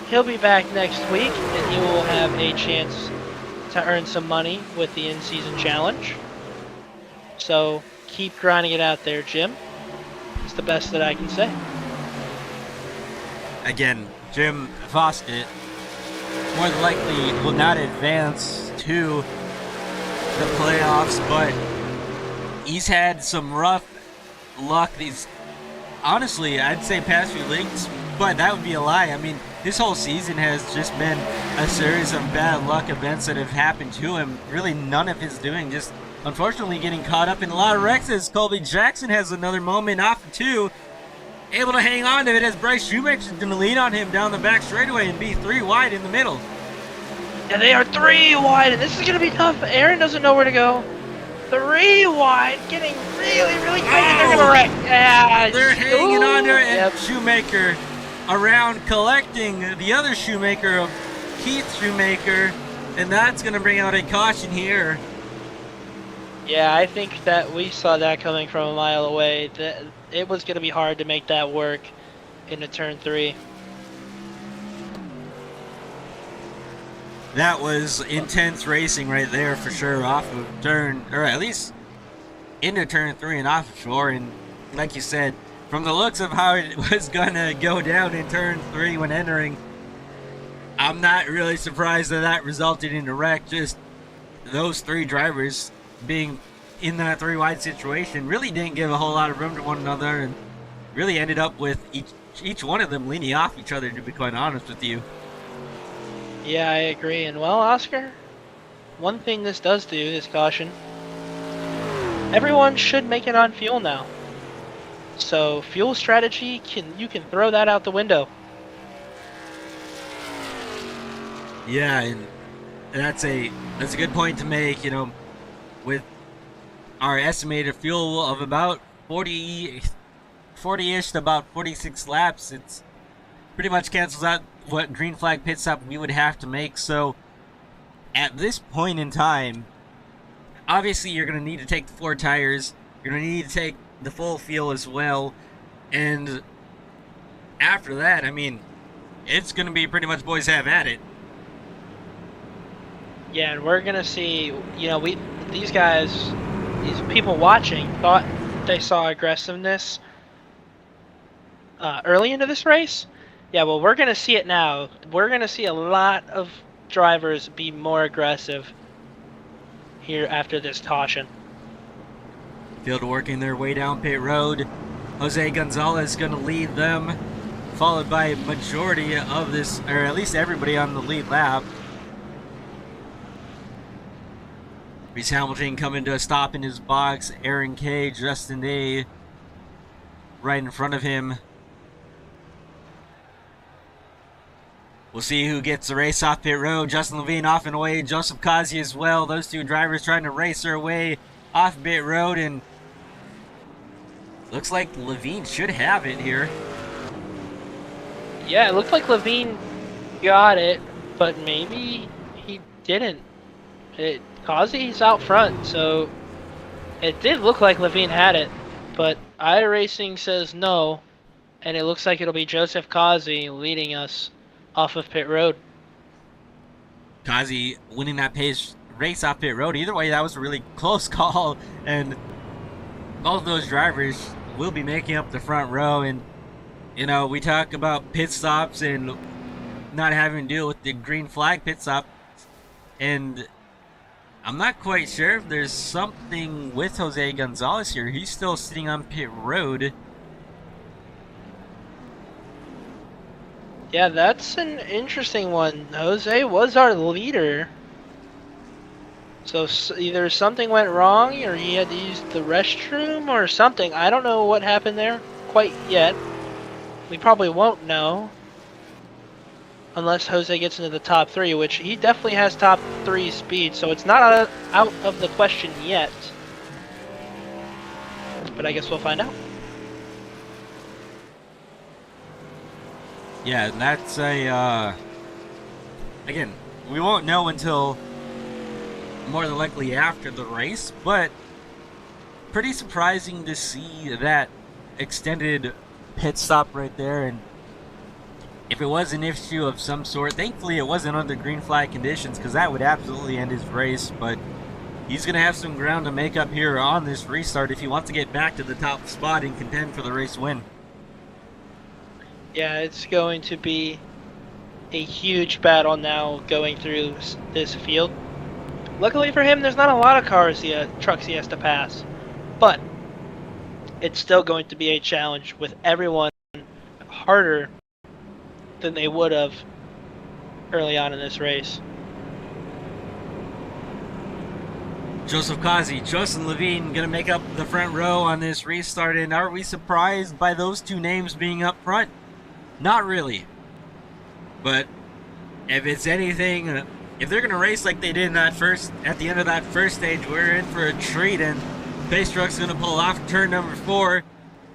Speaker 2: he'll be back next week, and he will have a chance to earn some money with the in-season challenge. So keep grinding it out there, Jim. It's the best that I can say.
Speaker 1: Again, Jim Foskett more than likely will not advance to the playoffs, but he's had some rough luck these, honestly, I'd say past few leagues, but that would be a lie. I mean, this whole season has just been a series of bad luck events that have happened to him. Really none of his doing, just unfortunately getting caught up in a lot of wrecks. As Colby Jackson has another moment off of 2, able to hang on to it as Bryce Shoemaker's going to lead on him down the back straightaway and be 3 wide in the middle.
Speaker 2: And they are 3 wide, and this is going to be tough. Aaron doesn't know where to go. 3 wide, getting really, really close. Oh, they're going to wreck. Yeah,
Speaker 1: they're hanging on there, and
Speaker 2: yep.
Speaker 1: Shoemaker around collecting the other Shoemaker of Keith Shoemaker, and that's going to bring out a caution here.
Speaker 2: Yeah, I think that we saw that coming from a mile away. It was going to be hard to make that work into turn 3.
Speaker 1: That was intense racing right there for sure, off of turn, or at least into turn 3 and off of 4. And like you said, from the looks of how it was going to go down in turn 3 when entering, I'm not really surprised that that resulted in a wreck. Just those 3 drivers being in that 3 wide situation really didn't give a whole lot of room to one another, and really ended up with each one of them leaning off each other, to be quite honest with you.
Speaker 2: Yeah, I agree. And well, Oscar, one thing this does do, this caution, everyone should make it on fuel now. So fuel strategy, you can throw that out the window.
Speaker 1: Yeah, and that's a good point to make. You know, with our estimated fuel of about 40-ish to about 46 laps, it's pretty much cancels out what green flag pit stop we would have to make. So at this point in time, obviously you're going to need to take the 4 tires. You're going to need to take the full fuel as well. And after that, I mean, it's going to be pretty much boys have at it.
Speaker 2: Yeah, and we're going to see, you know, these guys, these people watching thought they saw aggressiveness early into this race. Yeah, well, we're going to see it now. We're going to see a lot of drivers be more aggressive here after this caution.
Speaker 1: Field working their way down pit road. Jose Gonzalez going to lead them, followed by a majority of this, or at least everybody on the lead lap. Reese Hamilton coming to a stop in his box. Aaron Kay, Justin Day right in front of him. We'll see who gets the race off pit road. Justin Levine off and away. Joseph Kazi as well. Those two drivers trying to race their way off pit road, and looks like Levine should have it here.
Speaker 2: Yeah, it looked like Levine got it, but maybe he didn't. Kazi's out front, so it did look like Levine had it, but iRacing says no, and it looks like it'll be Joseph Kazi leading us off of pit road.
Speaker 1: Kazi winning that pace race off pit road. Either way, that was a really close call, and both of those drivers will be making up the front row. And you know, we talk about pit stops and not having to deal with the green flag pit stop, and I'm not quite sure if there's something with Jose Gonzalez here. He's still sitting on pit road.
Speaker 2: Yeah, that's an interesting one. Jose was our leader, so either something went wrong or he had to use the restroom or something. I don't know what happened there quite yet. We probably won't know unless Jose gets into the top 3, which he definitely has top 3 speed, so it's not out of the question yet. But I guess we'll find out.
Speaker 1: Yeah, that's a, again, we won't know until more than likely after the race, but pretty surprising to see that extended pit stop right there. And if it was an issue of some sort, thankfully it wasn't under green flag conditions, because that would absolutely end his race. But he's going to have some ground to make up here on this restart if he wants to get back to the top spot and contend for the race win.
Speaker 2: Yeah, it's going to be a huge battle now going through this field. Luckily for him, there's not a lot of trucks he has to pass, but it's still going to be a challenge with everyone harder than they would have early on in this race.
Speaker 1: Joseph Kazi, Justin Levine gonna make up the front row on this restart, and are we surprised by those two names being up front? Not really. But if it's anything, if they're gonna race like they did in that at the end of that first stage, we're in for a treat. And Pace Truck's gonna pull off turn number 4.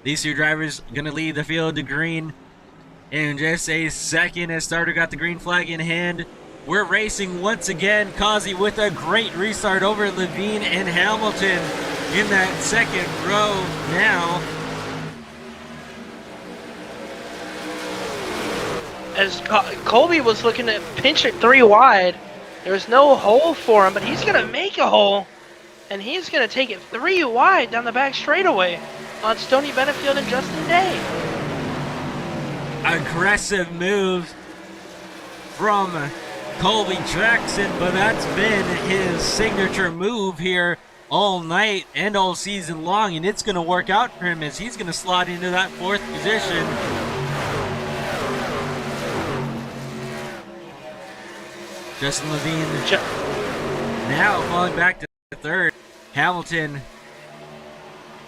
Speaker 1: These two drivers gonna lead the field to green in just a second as Starter got the green flag in hand. We're racing once again. Kazi with a great restart over Levine and Hamilton in that second row now.
Speaker 2: As Colby was looking to pinch it 3 wide, there was no hole for him, but he's going to make a hole, and he's going to take it 3 wide down the back straightaway on Stoney Benefield and Justin Day.
Speaker 1: Aggressive moves from Colby Jackson, but that's been his signature move here all night and all season long, and it's going to work out for him as he's going to slot into that 4th position. Justin Levine now falling back to 3rd. Hamilton,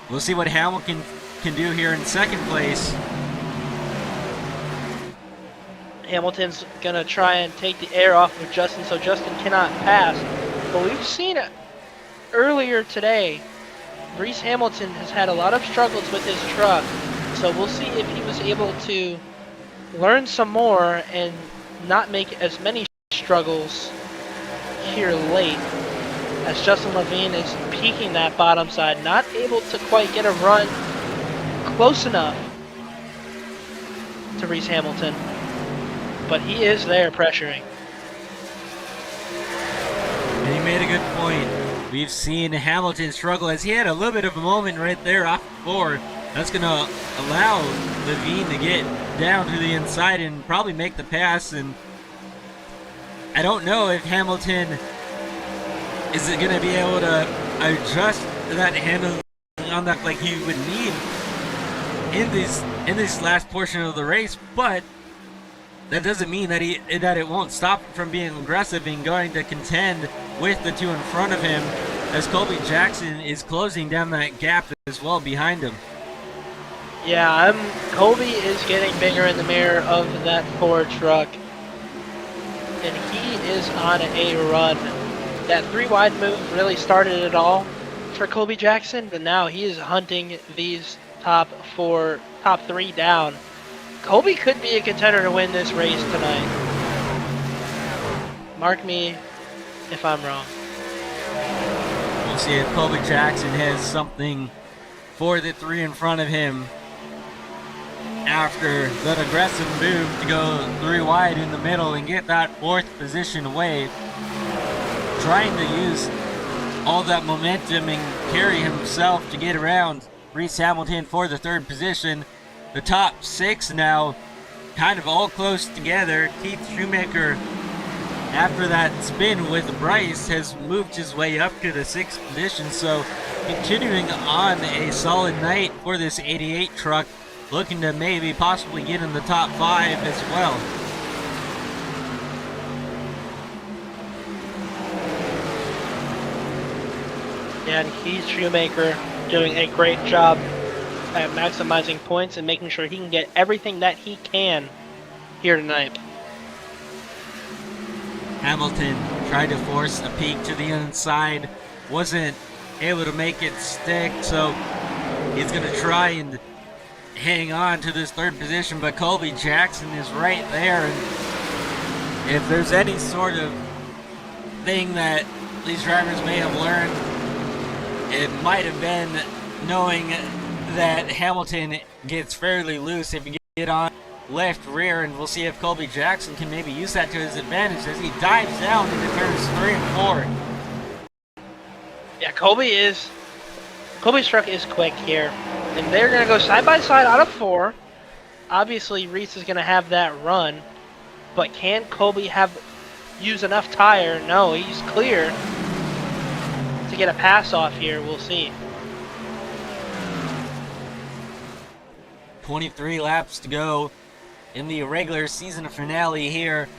Speaker 1: we'll see what Hamilton can do here in 2nd place.
Speaker 2: Hamilton's going to try and take the air off of Justin so Justin cannot pass. But we've seen it earlier today. Reese Hamilton has had a lot of struggles with his truck. So we'll see if he was able to learn some more and not make as many struggles here late, as Justin Levine is peaking that bottom side, not able to quite get a run close enough to Reese Hamilton, but he is there pressuring.
Speaker 1: And he made a good point. We've seen Hamilton struggle as he had a little bit of a moment right there off the board. That's going to allow Levine to get down to the inside and probably make the pass. And I don't know if Hamilton is going to be able to adjust that handle on that like he would need in this last portion of the race, but that doesn't mean that it won't stop him from being aggressive and going to contend with the two in front of him, as Colby Jackson is closing down that gap as well behind him.
Speaker 2: Yeah, Colby is getting bigger in the mirror of that Ford truck, and he is on a run. That 3 wide move really started it all for Colby Jackson, but now he is hunting these top 3 down. Colby could be a contender to win this race tonight. Mark me if I'm wrong.
Speaker 1: We'll see if Colby Jackson has something for the 3 in front of him after that aggressive move to go 3 wide in the middle and get that 4th position away. Trying to use all that momentum and carry himself to get around Reese Hamilton for the 3rd position. The top 6 now kind of all close together. Keith Shoemaker, after that spin with Bryce, has moved his way up to the 6th position. So continuing on a solid night for this 88 truck, looking to maybe possibly get in the top 5 as well.
Speaker 2: And Keith Shoemaker doing a great job at maximizing points and making sure he can get everything that he can here tonight.
Speaker 1: Hamilton tried to force a peek to the inside, wasn't able to make it stick, so he's going to try and hang on to this 3rd position, but Colby Jackson is right there, and if there's any sort of thing that these drivers may have learned, it might have been knowing that Hamilton gets fairly loose if you get on left rear, and we'll see if Colby Jackson can maybe use that to his advantage as he dives down into turns 3 and 4.
Speaker 2: Yeah, Colby's truck is quick here, and they're going to go side by side out of 4. Obviously, Reese is going to have that run, but can Colby use enough tire? No, he's clear to get a pass off here. We'll see.
Speaker 1: 23 laps to go in the regular season finale here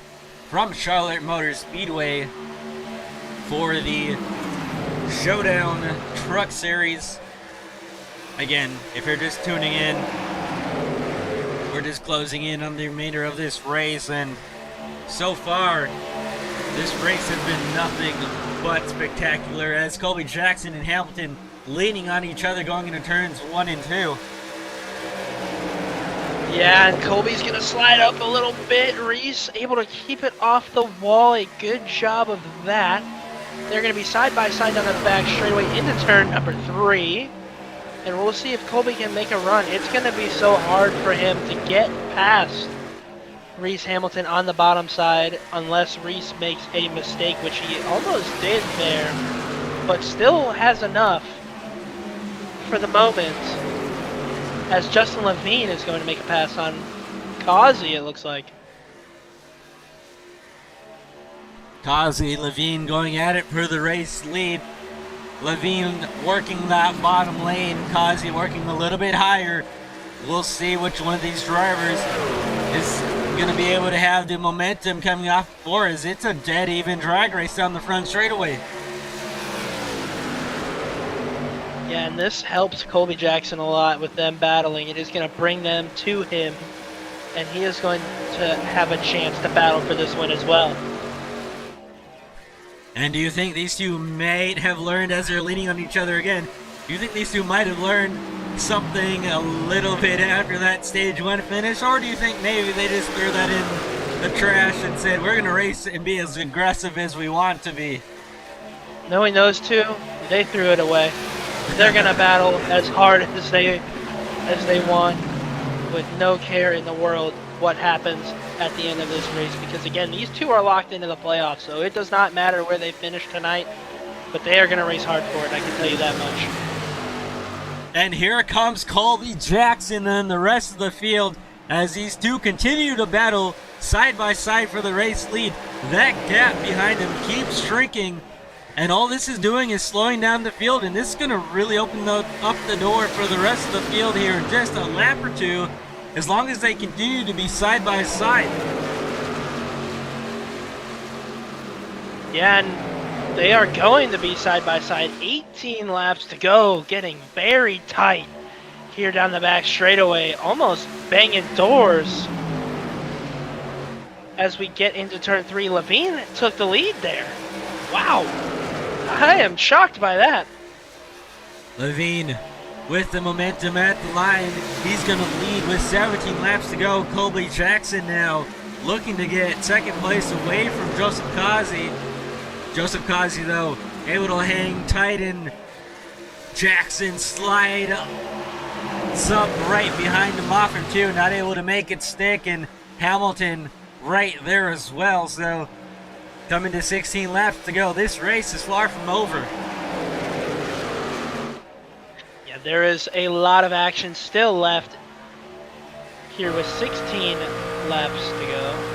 Speaker 1: from Charlotte Motor Speedway for the Showdown Truck Series. Again, if you're just tuning in, we're just closing in on the remainder of this race, and so far this race has been nothing but spectacular as Colby Jackson and Hamilton leaning on each other going into turns 1 and 2.
Speaker 2: Yeah, and Colby's going to slide up a little bit. Reese able to keep it off the wall. A good job of that. They're going to be side by side down the back straightaway into turn number 3. And we'll see if Colby can make a run. It's going to be so hard for him to get past Reese Hamilton on the bottom side unless Reese makes a mistake, which he almost did there, but still has enough for the moment, as Justin Levine is going to make a pass on Kazi, it looks like.
Speaker 1: Kazi, Levine going at it for the race lead. Levine working that bottom lane, Kazi working a little bit higher. We'll see which one of these drivers is going to be able to have the momentum coming off for us. It's a dead even drag race down the front straightaway.
Speaker 2: Yeah, and this helps Colby Jackson a lot with them battling. It is going to bring them to him, and he is going to have a chance to battle for this win as well.
Speaker 1: And do you think these two might have learned, as they're leaning on each other again, do you think these two might have learned something a little bit after that stage 1 finish? Or do you think maybe they just threw that in the trash and said, we're going to race and be as aggressive as we want to be?
Speaker 2: Knowing those two, they threw it away. They're going to battle as hard as they want, with no care in the world what happens at the end of this race, because again, these two are locked into the playoffs, so it does not matter where they finish tonight, but they are going to race hard for it, I can tell you that much.
Speaker 1: And here comes Colby Jackson and the rest of the field as these two continue to battle side by side for the race lead. That gap behind him keeps shrinking, and all this is doing is slowing down the field, and this is going to really open up the door for the rest of the field here in just a lap or two, as long as they continue to be side by side.
Speaker 2: Yeah, and they are going to be side by side. 18 laps to go, getting very tight here down the back straightaway, almost banging doors. As we get into turn 3, Levine took the lead there. Wow, I am shocked by that.
Speaker 1: Levine with the momentum at the line. He's going to lead with 17 laps to go. Colby Jackson now looking to get second place away from Joseph Kazi. Joseph Kazi, though, able to hang tight, and Jackson slide up right behind him off him too. Not able to make it stick, and Hamilton right there as well. So coming to 16 laps to go. This race is far from over.
Speaker 2: Yeah, there is a lot of action still left here with 16 laps to go.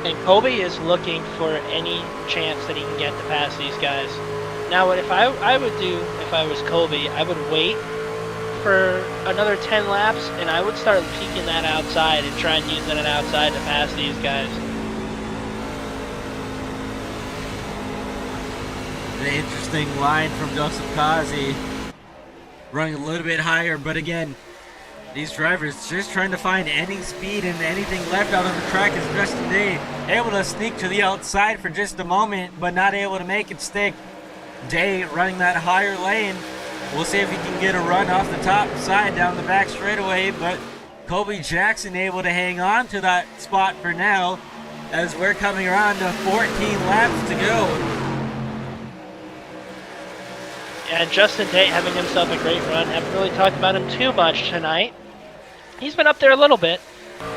Speaker 2: And Colby is looking for any chance that he can get to pass these guys. Now, what I would do if I was Colby, I would wait for another 10 laps, and I would start peeking that outside and try and use that outside to pass these guys.
Speaker 1: An interesting line from Joseph Kazi, running a little bit higher, but again, these drivers just trying to find any speed and anything left out on the track. As Justin Day able to sneak to the outside for just a moment, but not able to make it stick. Day running that higher lane. We'll see if he can get a run off the top side down the back straightaway, but Colby Jackson able to hang on to that spot for now as we're coming around to 14 laps to go.
Speaker 2: And Justin Day having himself a great run. Haven't really talked about him too much tonight. He's been up there a little bit,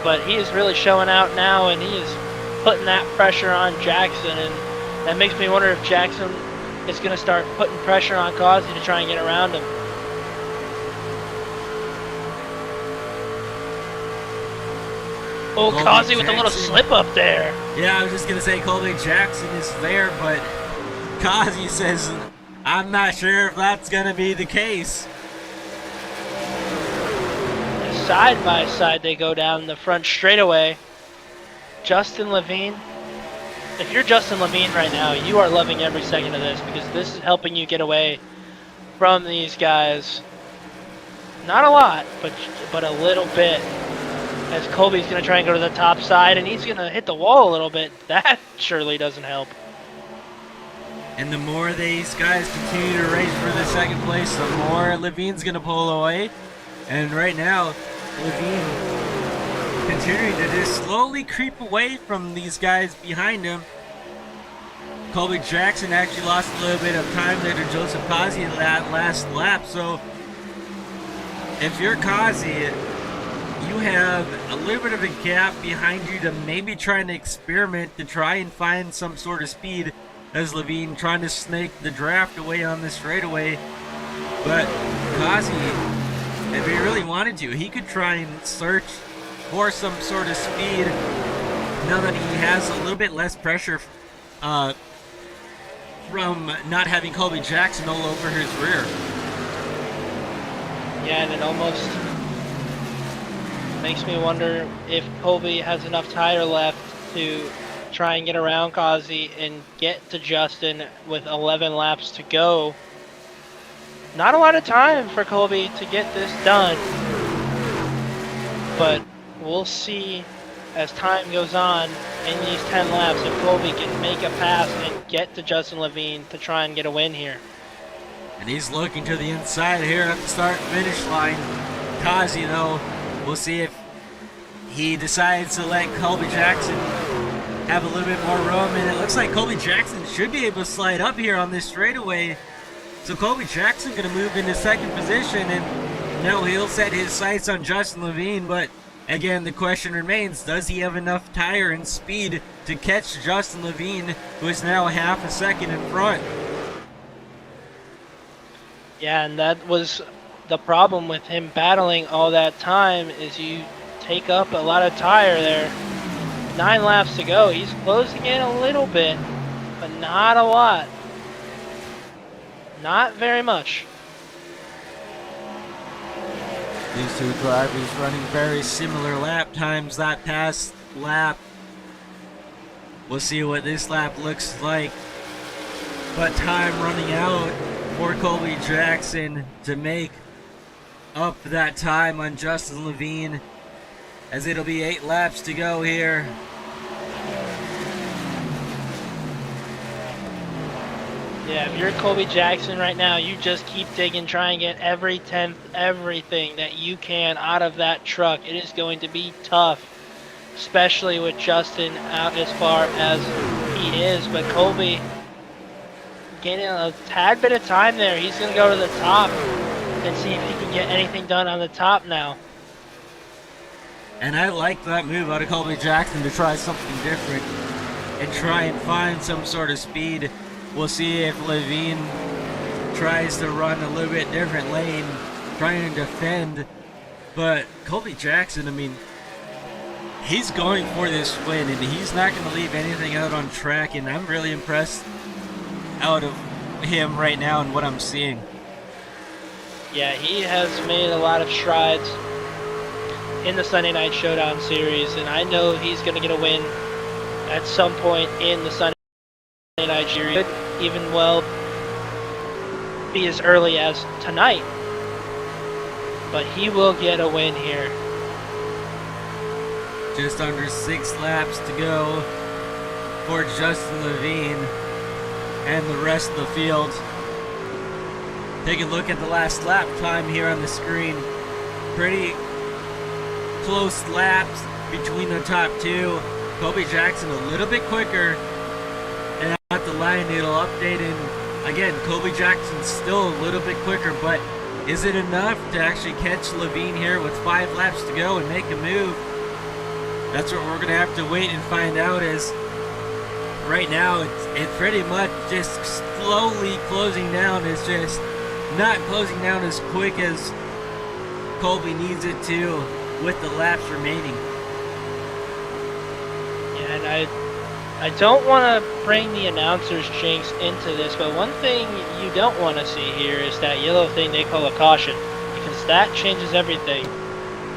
Speaker 2: but he is really showing out now, and he is putting that pressure on Jackson, and that makes me wonder if Jackson is going to start putting pressure on Kazi to try and get around him. Oh, Kazi with a little slip up there.
Speaker 1: Yeah, I was just going to say Colby Jackson is there, but Kazi says, I'm not sure if that's going to be the case.
Speaker 2: Side by side they go down the front straightaway. Justin Levine. If you're Justin Levine right now, you are loving every second of this, because this is helping you get away from these guys. Not a lot, but a little bit. As Colby's going to try and go to the top side, and he's going to hit the wall a little bit. That surely doesn't help.
Speaker 1: And the more these guys continue to race for the second place, the more Levine's going to pull away. And right now, Levine continuing to just slowly creep away from these guys behind him. Colby Jackson actually lost a little bit of time there to Joseph Kazi in that last lap. So if you're Kazi, you have a little bit of a gap behind you to maybe try and experiment to try and find some sort of speed, as Levine trying to snake the draft away on this straightaway. But Kazi, if he really wanted to, he could try and search for some sort of speed now that he has a little bit less pressure from not having Colby Jackson all over his rear.
Speaker 2: Yeah, and it almost makes me wonder if Colby has enough tire left to try and get around Kazi and get to Justin with 11 laps to go. Not a lot of time for Colby to get this done, but we'll see as time goes on in these 10 laps if Colby can make a pass and get to Justin Levine to try and get a win here.
Speaker 1: And he's looking to the inside here at the start finish line. Kazi, though, we'll see if he decides to let Colby Jackson have a little bit more room, and it looks like Colby Jackson should be able to slide up here on this straightaway. So Colby Jackson going to move into second position, and now he'll set his sights on Justin Levine. But again, the question remains, does he have enough tire and speed to catch Justin Levine, who is now half a second in front?
Speaker 2: Yeah, and that was the problem with him battling all that time, is you take up a lot of tire there. 9 laps to go. He's closing in a little bit, but not a lot. Not very much.
Speaker 1: These two drivers running very similar lap times that past lap. We'll see what this lap looks like. But time running out for Colby Jackson to make up that time on Justin Levine, as it'll be 8 laps to go here.
Speaker 2: Yeah, if you're Colby Jackson right now, you just keep digging, try and get every tenth, everything that you can out of that truck. It is going to be tough, especially with Justin out as far as he is. But Colby gaining a tad bit of time there. He's going to go to the top and see if he can get anything done on the top now.
Speaker 1: And I like that move out of Colby Jackson to try something different and try and find some sort of speed. We'll see if Levine tries to run a little bit different lane, trying to defend. But Colby Jackson, I mean, he's going for this win, and he's not going to leave anything out on track, and I'm really impressed out of him right now and what I'm seeing.
Speaker 2: Yeah, he has made a lot of strides in the Sunday Night Showdown series, and I know he's going to get a win at some point in the Sunday Night series. Could even well be as early as tonight, but he will get a win here.
Speaker 1: Just under 6 laps to go for Justin Levine and the rest of the field. Take a look at the last lap time here on the screen. Pretty close laps between the top two. Colby Jackson a little bit quicker, and at the line it'll update, and again Colby Jackson's still a little bit quicker, but is it enough to actually catch Levine here with 5 laps to go and make a move? That's what we're going to have to wait and find out, as right now it's pretty much just slowly closing down. It's just not closing down as quick as Colby needs it to with the laps remaining.
Speaker 2: Yeah, and I don't want to bring the announcer's jinx into this, but one thing you don't want to see here is that yellow thing they call a caution, because that changes everything.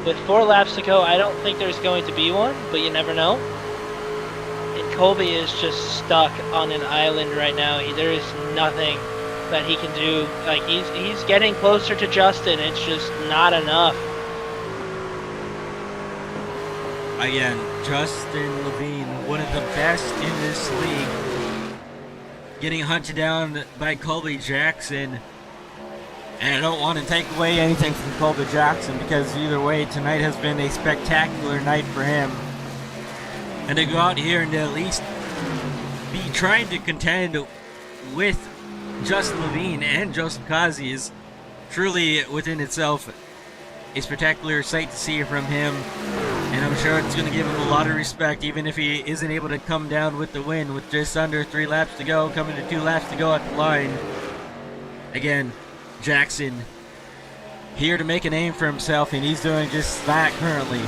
Speaker 2: With 4 laps to go, I don't think there's going to be one, but you never know. And Colby is just stuck on an island right now. There is nothing that he can do. Like, he's getting closer to Justin. It's just not enough.
Speaker 1: Again, Justin Levine, one of the best in this league, getting hunted down by Colby Jackson. And I don't want to take away anything from Colby Jackson, because either way, tonight has been a spectacular night for him. And to go out here and to at least be trying to contend with Justin Levine and Joseph Kazi is truly within itself a spectacular sight to see from him. And I'm sure it's going to give him a lot of respect, even if he isn't able to come down with the win with just under 3 laps to go, coming to 2 laps to go at the line. Again, Jackson here to make a name for himself, and he's doing just that currently.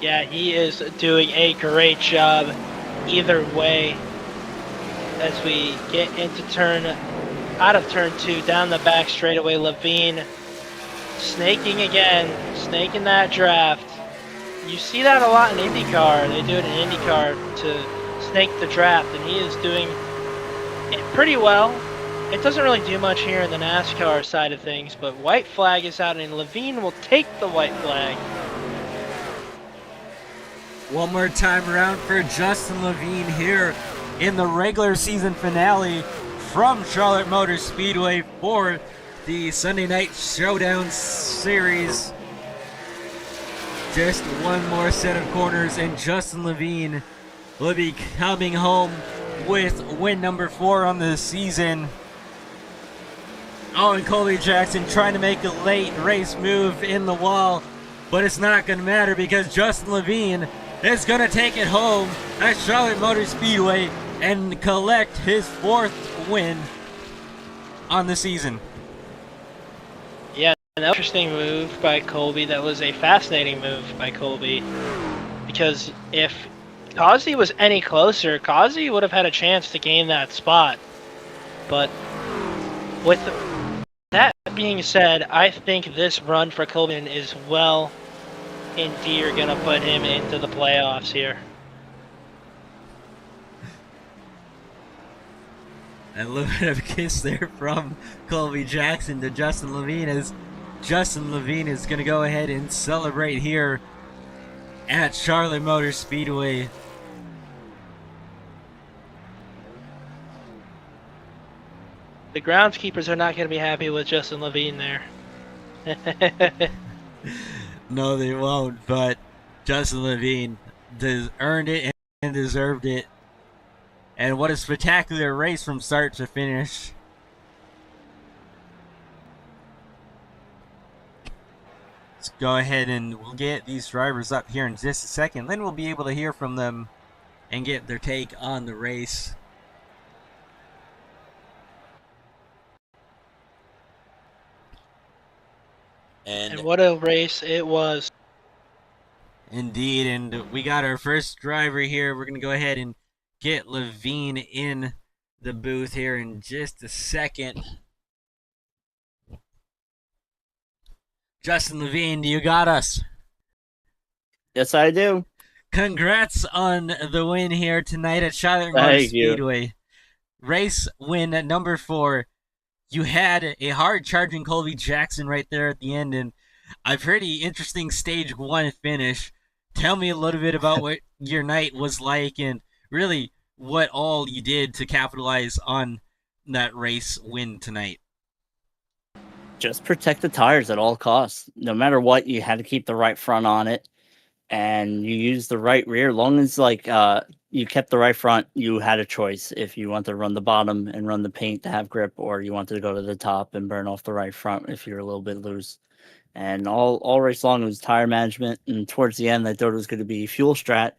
Speaker 2: Yeah, he is doing a great job either way. As we get into out of turn 2, down the back straightaway, Levine snaking again, snaking that draft. You see that a lot in IndyCar. They do it in IndyCar to snake the draft, and he is doing it pretty well. It doesn't really do much here in the NASCAR side of things, but white flag is out, and Levine will take the white flag.
Speaker 1: One more time around for Justin Levine here in the regular season finale from Charlotte Motor Speedway for the Sunday Night Showdown series. Just one more set of corners, and Justin Levine will be coming home with win number 4 on the season. Oh, and Colby Jackson trying to make a late race move in the wall, but it's not going to matter, because Justin Levine is going to take it home at Charlotte Motor Speedway and collect his 4th win on the season.
Speaker 2: Yeah, an interesting move by Colby. That was a fascinating move by Colby, because if Kazi was any closer, Kazi would have had a chance to gain that spot. But with that being said, I think this run for Colby is well indeed going to put him into the playoffs here.
Speaker 1: A little bit of a kiss there from Colby Jackson to Justin Levine, as Justin Levine is going to go ahead and celebrate here at Charlotte Motor Speedway.
Speaker 2: The groundskeepers are not going to be happy with Justin Levine there.
Speaker 1: No, they won't, but Justin Levine earned it and deserved it. And what a spectacular race from start to finish. Let's go ahead and we'll get these drivers up here in just a second. Then we'll be able to hear from them and get their take on the race.
Speaker 2: And what a race it was.
Speaker 1: Indeed, and we got our first driver here. We're going to go ahead and get Levine in the booth here in just a second. Justin Levine, you got us.
Speaker 4: Yes, I do.
Speaker 1: Congrats on the win here tonight at Charlotte Motor Speedway. Race win at number 4. You had a hard charging Colby Jackson right there at the end, and a pretty interesting stage 1 finish. Tell me a little bit about what your night was like and really what all you did to capitalize on that race win tonight.
Speaker 4: Just protect the tires at all costs. No matter what, you had to keep the right front on it, and you used the right rear. Long as you kept the right front, you had a choice if you want to run the bottom and run the paint to have grip, or you wanted to go to the top and burn off the right front if you're a little bit loose. And all race long it was tire management, and towards the end I thought it was going to be fuel strat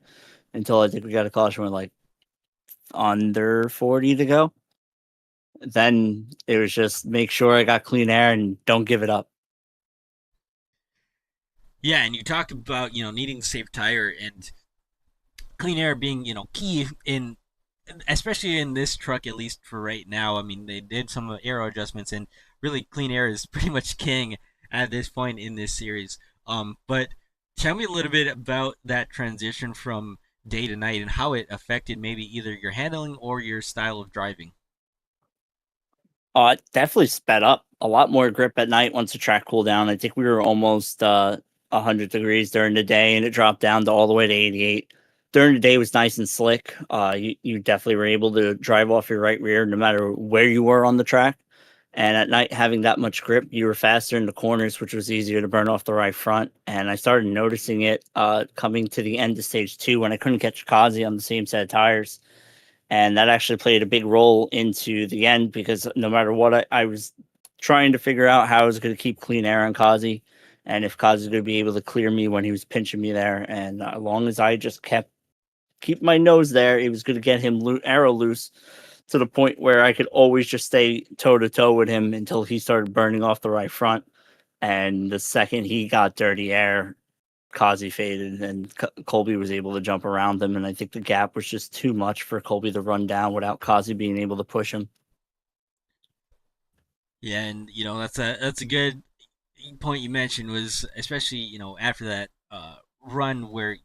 Speaker 4: until I think we got a caution with like under 40 to go. Then it was just make sure I got clean air and don't give it up.
Speaker 1: Yeah, and you talked about, needing safe tire and clean air being, key in, especially in this truck, at least for right now. I mean, they did some aero adjustments, and really clean air is pretty much king at this point in this series. But tell me a little bit about that transition from day to night and how it affected maybe either your handling or your style of driving.
Speaker 4: It definitely sped up. A lot more grip at night once the track cooled down. I think we were almost 100 degrees during the day, and it dropped down to all the way to 88. During the day, it was nice and slick. You definitely were able to drive off your right rear no matter where you were on the track. And at night, having that much grip, you were faster in the corners, which was easier to burn off the right front. And I started noticing it coming to the end of stage 2 when I couldn't catch Kazi on the same set of tires. And that actually played a big role into the end, because no matter what, I was trying to figure out how I was going to keep clean air on Kazi, and if Kazi was going to be able to clear me when he was pinching me there. And as long as I just keep my nose there, it was going to get him arrow loose to the point where I could always just stay toe-to-toe with him until he started burning off the right front. And the second he got dirty air, Kazi faded, and Colby was able to jump around him, and I think the gap was just too much for Colby to run down without Kazi being able to push him.
Speaker 1: Yeah, and that's a good point you mentioned, was especially after that run where,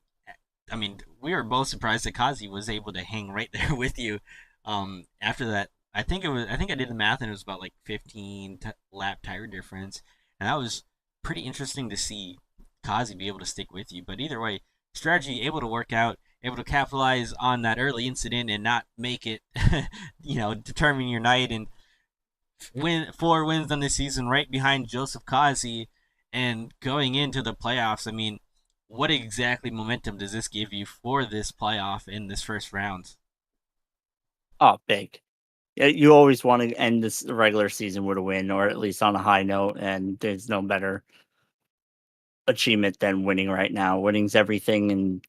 Speaker 1: I mean, we were both surprised that Kazi was able to hang right there with you. After that, I think I did the math, and it was about like 15 lap tire difference, and that was pretty interesting to see Kazi be able to stick with you. But either way, strategy able to work out, able to capitalize on that early incident and not make it, determine your night, and win 4 wins on the season right behind Joseph Kazi. And going into the playoffs, I mean, what exactly momentum does this give you for this playoff in this first round?
Speaker 4: Oh, big. You always want to end this regular season with a win, or at least on a high note, and there's no better achievement than winning right now. Winning's everything. And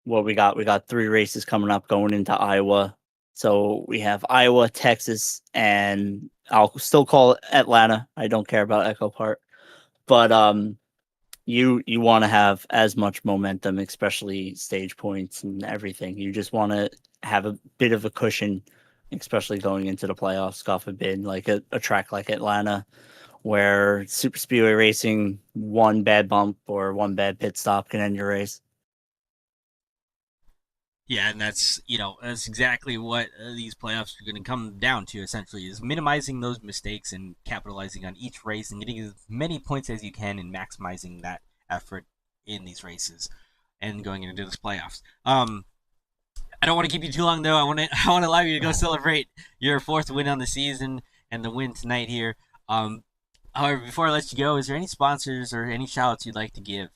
Speaker 4: what we got 3 races coming up going into Iowa. So we have Iowa, Texas, and I'll still call it Atlanta. I don't care about Echo Park. But you want to have as much momentum, especially stage points and everything. You just want to have a bit of a cushion, especially going into the playoffs, God forbid, like a track like Atlanta, where super speedway racing, one bad bump or one bad pit stop can end your race.
Speaker 1: Yeah, and that's exactly what these playoffs are going to come down to. Essentially, is minimizing those mistakes and capitalizing on each race and getting as many points as you can and maximizing that effort in these races and going into this playoffs. I don't want to keep you too long though. I want to allow you to go celebrate your fourth win on the season and the win tonight here. Um, However, before I let you go, is there any sponsors or any shout outs you'd like to give?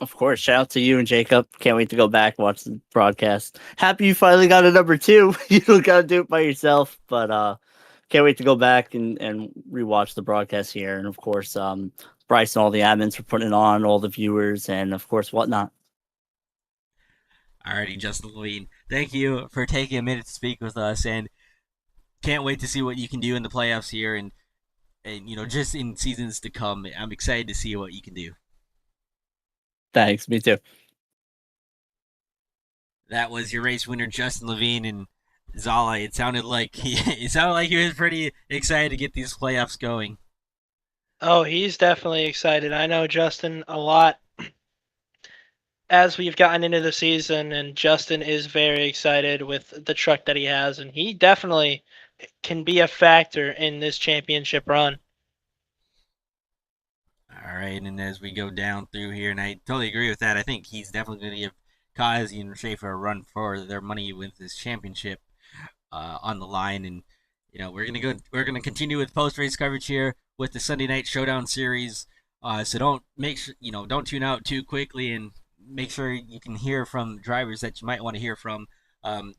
Speaker 4: Of course, shout out to you and Jacob. Can't wait to go back watch the broadcast. Happy you finally got a number two. You don't gotta do it by yourself, but can't wait to go back and rewatch the broadcast here. And of course, Bryce and all the admins for putting it on, all the viewers, and of course, whatnot.
Speaker 1: Alrighty, Justin Levine, thank you for taking a minute to speak with us, and can't wait to see what you can do in the playoffs here, and just in seasons to come. I'm excited to see what you can do.
Speaker 4: Thanks, me too.
Speaker 1: That was your race winner, Justin Levine, and Zala. It sounded like he was pretty excited to get these playoffs going.
Speaker 2: Oh, he's definitely excited. I know Justin a lot as we've gotten into the season, and Justin is very excited with the truck that he has, and he definitely can be a factor in this championship run.
Speaker 1: All right, and as we go down through here, and I totally agree with that. I think he's definitely going to give Kazi and Schaefer a run for their money with this championship on the line, and we're gonna continue with post race coverage here with the Sunday Night Showdown series. So don't tune out too quickly, and make sure you can hear from drivers that you might want to hear from.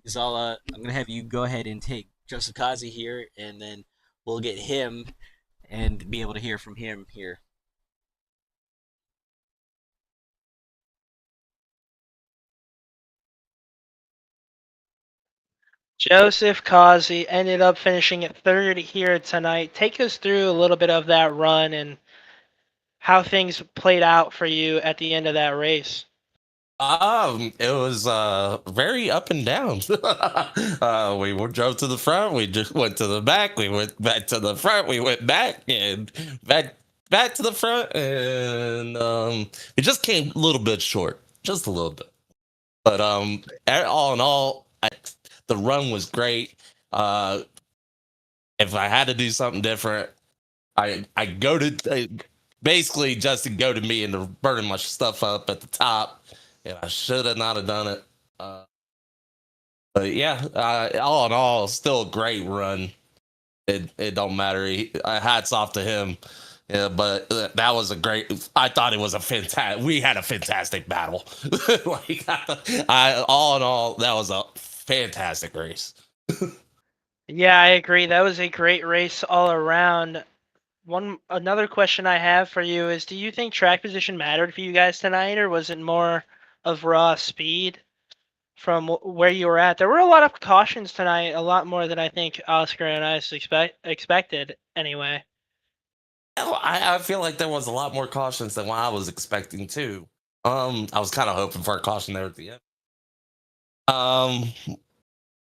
Speaker 1: Zala, I'm gonna have you go ahead and take Joseph Kazi here, and then we'll get him and be able to hear from him here.
Speaker 2: Joseph Kazi ended up finishing at third here tonight. Take us through a little bit of that run and how things played out for you at the end of that race.
Speaker 5: It was very up and down. We drove to the front, we just went to the back, we went back to the front, we went back and back to the front, and it just came a little bit short, just a little bit. But all in all, the run was great. If I had to do something different, I go to basically Justin go to me and burning my stuff up at the top. And I should have not have done it. But yeah, all in all, still a great run. It don't matter. Hats off to him. Yeah, but that was a great. I thought it was a fantastic. We had a fantastic battle. All in all, that was a fantastic race.
Speaker 2: Yeah, I agree. That was a great race all around. Another question I have for you is, do you think track position mattered for you guys tonight, or was it more of raw speed from where you were at? There were a lot of cautions tonight, a lot more than I think Oscar and I expected anyway.
Speaker 5: I feel like there was a lot more cautions than what I was expecting too. I was kind of hoping for a caution there at the end.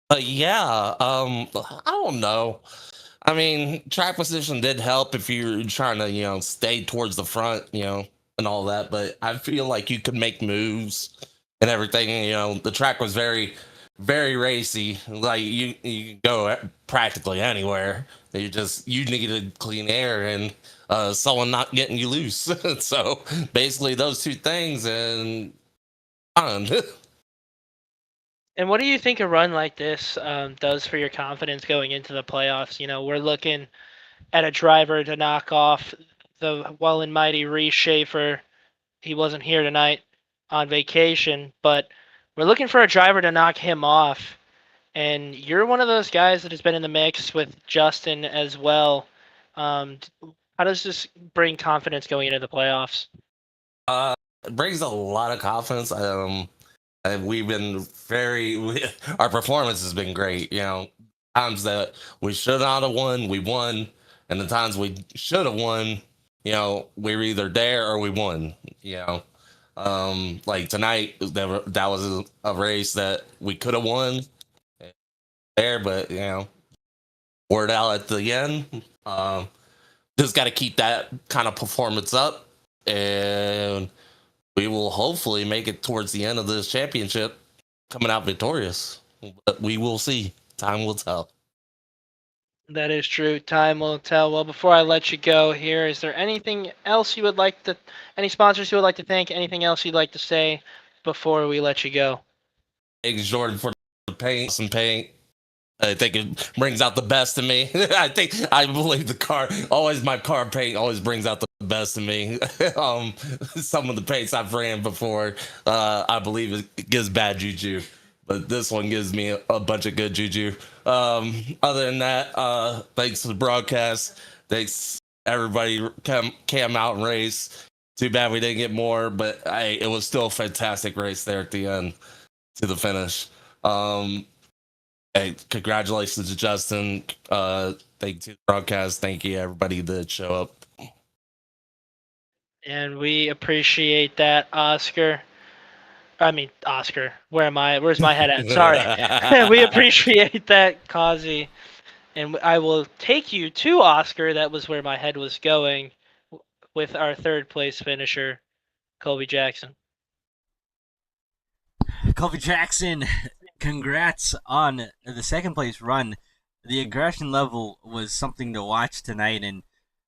Speaker 5: But yeah, I don't know. I mean, track position did help if you're trying to, stay towards the front, and all that. But I feel like you could make moves and everything. The track was very, very racy. Like you could go practically anywhere. You needed clean air and someone not getting you loose. So basically, those two things and fun.
Speaker 2: And what do you think a run like this does for your confidence going into the playoffs? We're looking at a driver to knock off the well and mighty Reese Schaefer. He wasn't here tonight on vacation, but we're looking for a driver to knock him off. And you're one of those guys that has been in the mix with Justin as well. How does this bring confidence going into the playoffs?
Speaker 5: It brings a lot of confidence. And we've been our performance has been great. Times that we should not have won, we won. And the times we should have won, we were either there or we won. Like tonight, that was a race that we could have won there, but, word out at the end. Just got to keep that kind of performance up. And we will hopefully make it towards the end of this championship coming out victorious. But we will see. Time will tell.
Speaker 2: That is true. Time will tell. Well, before I let you go here, is there anything else you would like to, any sponsors you would like to thank, anything else you'd like to say before we let you go?
Speaker 5: Thanks, Jordan, for the paint. Some paint. I think it brings out the best in me. I believe my car paint always brings out the best in me. Some of the paints I've ran before, I believe it gives bad juju, but this one gives me a bunch of good juju. Other than that, thanks to the broadcast. Thanks everybody came out and race. Too bad we didn't get more, but it was still a fantastic race there at the end to the finish. Hey, congratulations to Justin. Thank you to the broadcast. Thank you everybody that show up.
Speaker 2: And we appreciate that, Oscar. I mean, Oscar. Where am I? Where's my head at? Sorry. We appreciate that, Kazi. And I will take you to Oscar. That was where my head was going with our third place finisher, Colby Jackson.
Speaker 1: Colby Jackson, congrats on the second place run. The aggression level was something to watch tonight, and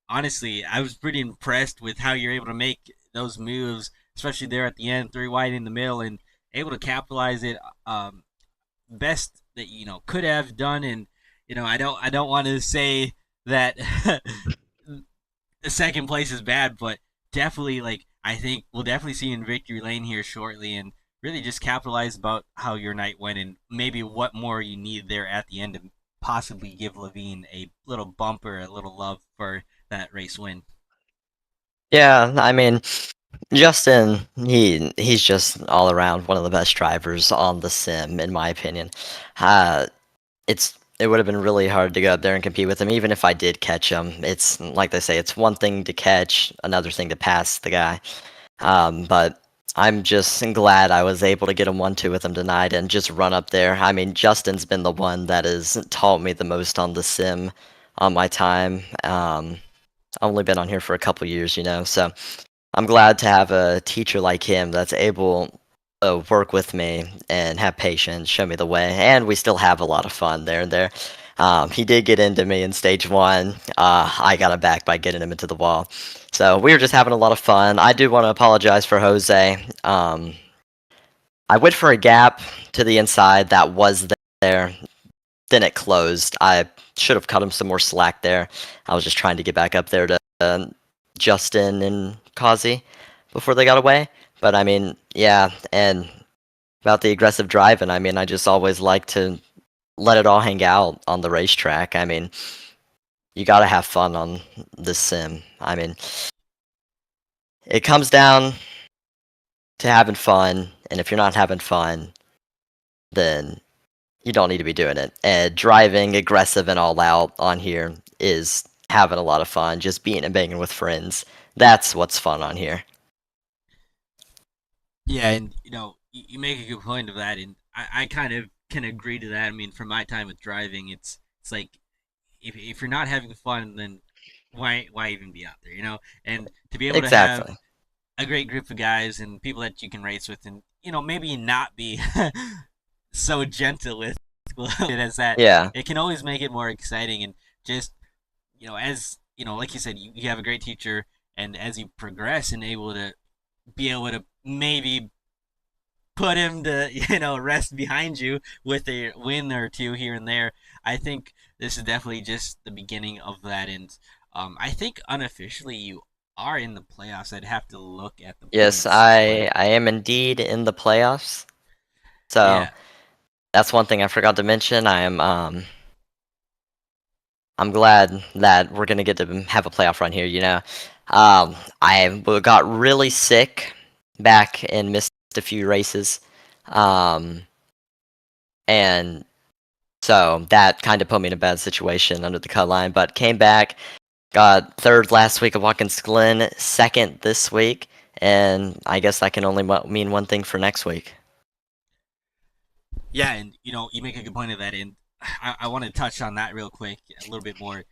Speaker 1: honestly, I was pretty impressed with how you're able to make those moves, especially there at the end, three wide in the middle, and able to capitalize it. Best that could have done, and I don't want to say that the second place is bad, but definitely I think we'll definitely see you in victory lane here shortly, and really just capitalize about how your night went and maybe what more you need there at the end to possibly give Levine a little bumper, a little love for that race win.
Speaker 6: Yeah, I mean, Justin, he's just all around one of the best drivers on the sim, in my opinion. It would have been really hard to go up there and compete with him, even if I did catch him. It's like they say, it's one thing to catch, another thing to pass the guy. But I'm just glad I was able to get a 1-2 with him tonight and just run up there. I mean, Justin's been the one that has taught me the most on the sim on my time. I've only been on here for a couple years, so I'm glad to have a teacher like him that's able to work with me and have patience, show me the way, and we still have a lot of fun there and there. He did get into me in stage 1. I got him back by getting him into the wall. So we were just having a lot of fun. I do want to apologize for Jose. I went for a gap to the inside that was there. Then it closed. I should have cut him some more slack there. I was just trying to get back up there to Justin and Kazi before they got away. But I mean, yeah, and about the aggressive driving, I mean, I just always like to let it all hang out on the racetrack. I mean, you got to have fun on the sim. I mean, it comes down to having fun, and if you're not having fun, then you don't need to be doing it. And driving aggressive and all out on here is having a lot of fun, just beating and banging with friends. That's what's fun on here.
Speaker 1: Yeah, and you make a good point of that, and I kind of can agree to that. I mean, from my time with driving, it's like if you're not having fun, then why even be out there, And to be able to have
Speaker 6: Exactly.
Speaker 1: a great group of guys and people that you can race with, and maybe not be so gentle with it as that.
Speaker 6: Yeah.
Speaker 1: It can always make it more exciting, and just as like you said, you have a great teacher, and as you progress and be able to maybe put him to rest behind you with a win or two here and there. I think this is definitely just the beginning of that, and I think unofficially you are in the playoffs. I'd have to look at the
Speaker 6: Yes,
Speaker 1: points,
Speaker 6: I am indeed in the playoffs. So
Speaker 1: yeah.
Speaker 6: that's one thing I forgot to mention. I'm glad that we're gonna get to have a playoff run here. I got really sick back and missed a few races. And so that kind of put me in a bad situation under the cut line, but came back, got third last week at Watkins Glen, second this week, and I guess that can only mean one thing for next week.
Speaker 1: Yeah, and you make a good point of that, and I want to touch on that real quick a little bit more.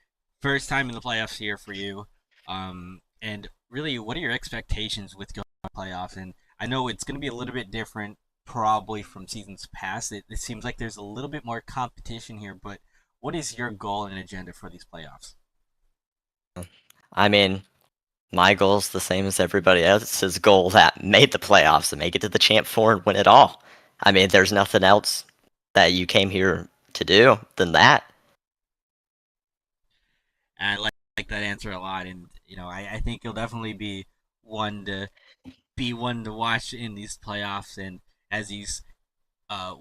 Speaker 1: First time in the playoffs here for you, and really, what are your expectations with going to the playoffs? And I know it's going to be a little bit different probably from seasons past. It seems like there's a little bit more competition here, but what is your goal and agenda for these playoffs?
Speaker 6: I mean, my goal's the same as everybody else's goal that made the playoffs to make it to the Champ 4 and win it all. I mean, there's nothing else that you came here to do than that.
Speaker 1: And I like that answer a lot, and I think you'll definitely be one to watch in these playoffs, and as these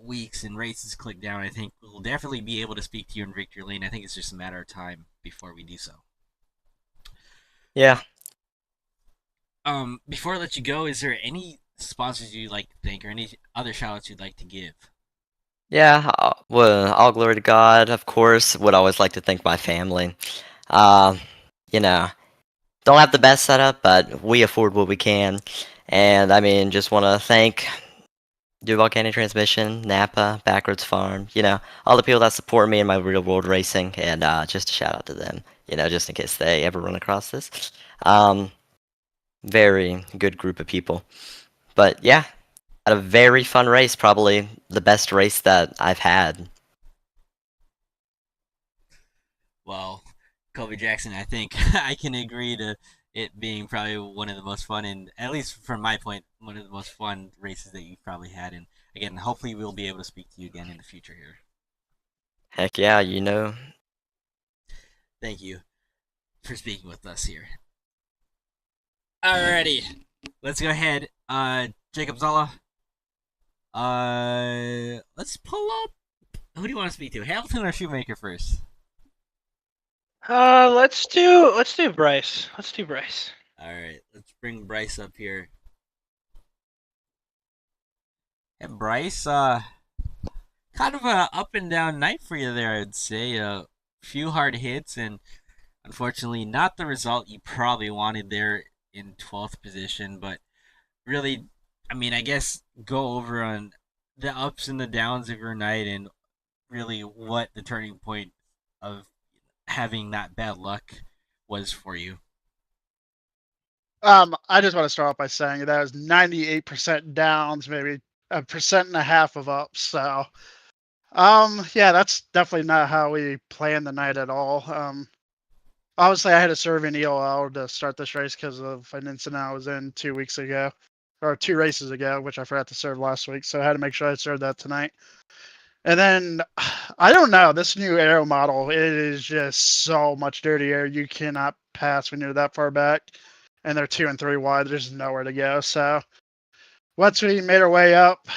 Speaker 1: weeks and races click down, I think we'll definitely be able to speak to you in victory lane. I think it's just a matter of time before we do so.
Speaker 6: Yeah.
Speaker 1: Before I let you go, is there any sponsors you'd like to thank or any other shout outs you'd like to give?
Speaker 6: Yeah, well, all glory to God, of course. Would always like to thank my family. Uh, you know, don't have the best setup, but we afford what we can. And I mean, just want to thank Duval County Transmission, Napa, Backwards Farm, all the people that support me in my real world racing, and just a shout out to them, just in case they ever run across this. Very good group of people. But yeah, had a very fun race, probably the best race that I've had.
Speaker 1: Well, Kobe Jackson, I think I can agree to it being probably one of the most fun, and at least from my point, one of the most fun races that you've probably had. And again, hopefully we'll be able to speak to you again in the future here.
Speaker 6: Heck yeah,
Speaker 1: Thank you for speaking with us here. Alrighty, let's go ahead. Jacob Zolla. Let's pull up. Who do you want to speak to? Hamilton or Shoemaker first?
Speaker 2: Let's do Bryce. Let's do Bryce.
Speaker 1: All right, let's bring Bryce up here. And Bryce, kind of a up and down night for you there, I'd say. A few hard hits, and unfortunately, not the result you probably wanted there in 12th position. But really, I mean, I guess go over on the ups and the downs of your night, and really what the turning point of having that bad luck was for you.
Speaker 7: I just want to start off by saying that was 98% downs, maybe 1.5% of ups. So, yeah, that's definitely not how we planned the night at all. Obviously, I had to serve in EOL to start this race because of an incident I was in 2 weeks ago, or 2 races ago, which I forgot to serve last week. So I had to make sure I served that tonight. And then, I don't know, this new aero model, it is just so much dirtier. You cannot pass when you're that far back. And they're 2 and 3 wide. There's nowhere to go. So once we made our way up,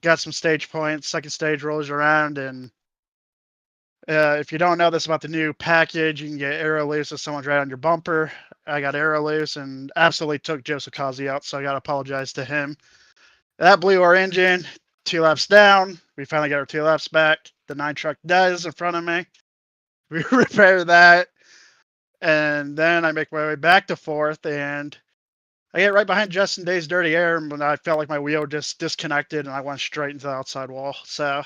Speaker 7: got some stage points, second stage rolls around, and if you don't know this about the new package, you can get aero loose if someone's right on your bumper. I got aero loose and absolutely took Joseph Kazi out, so I got to apologize to him. That blew our engine. 2 laps down. We finally got our 2 laps back. The 9 truck does in front of me. We repair that. And then I make my way back to 4th, and I get right behind Justin Day's dirty air when I felt like my wheel just disconnected and I went straight into the outside wall. So,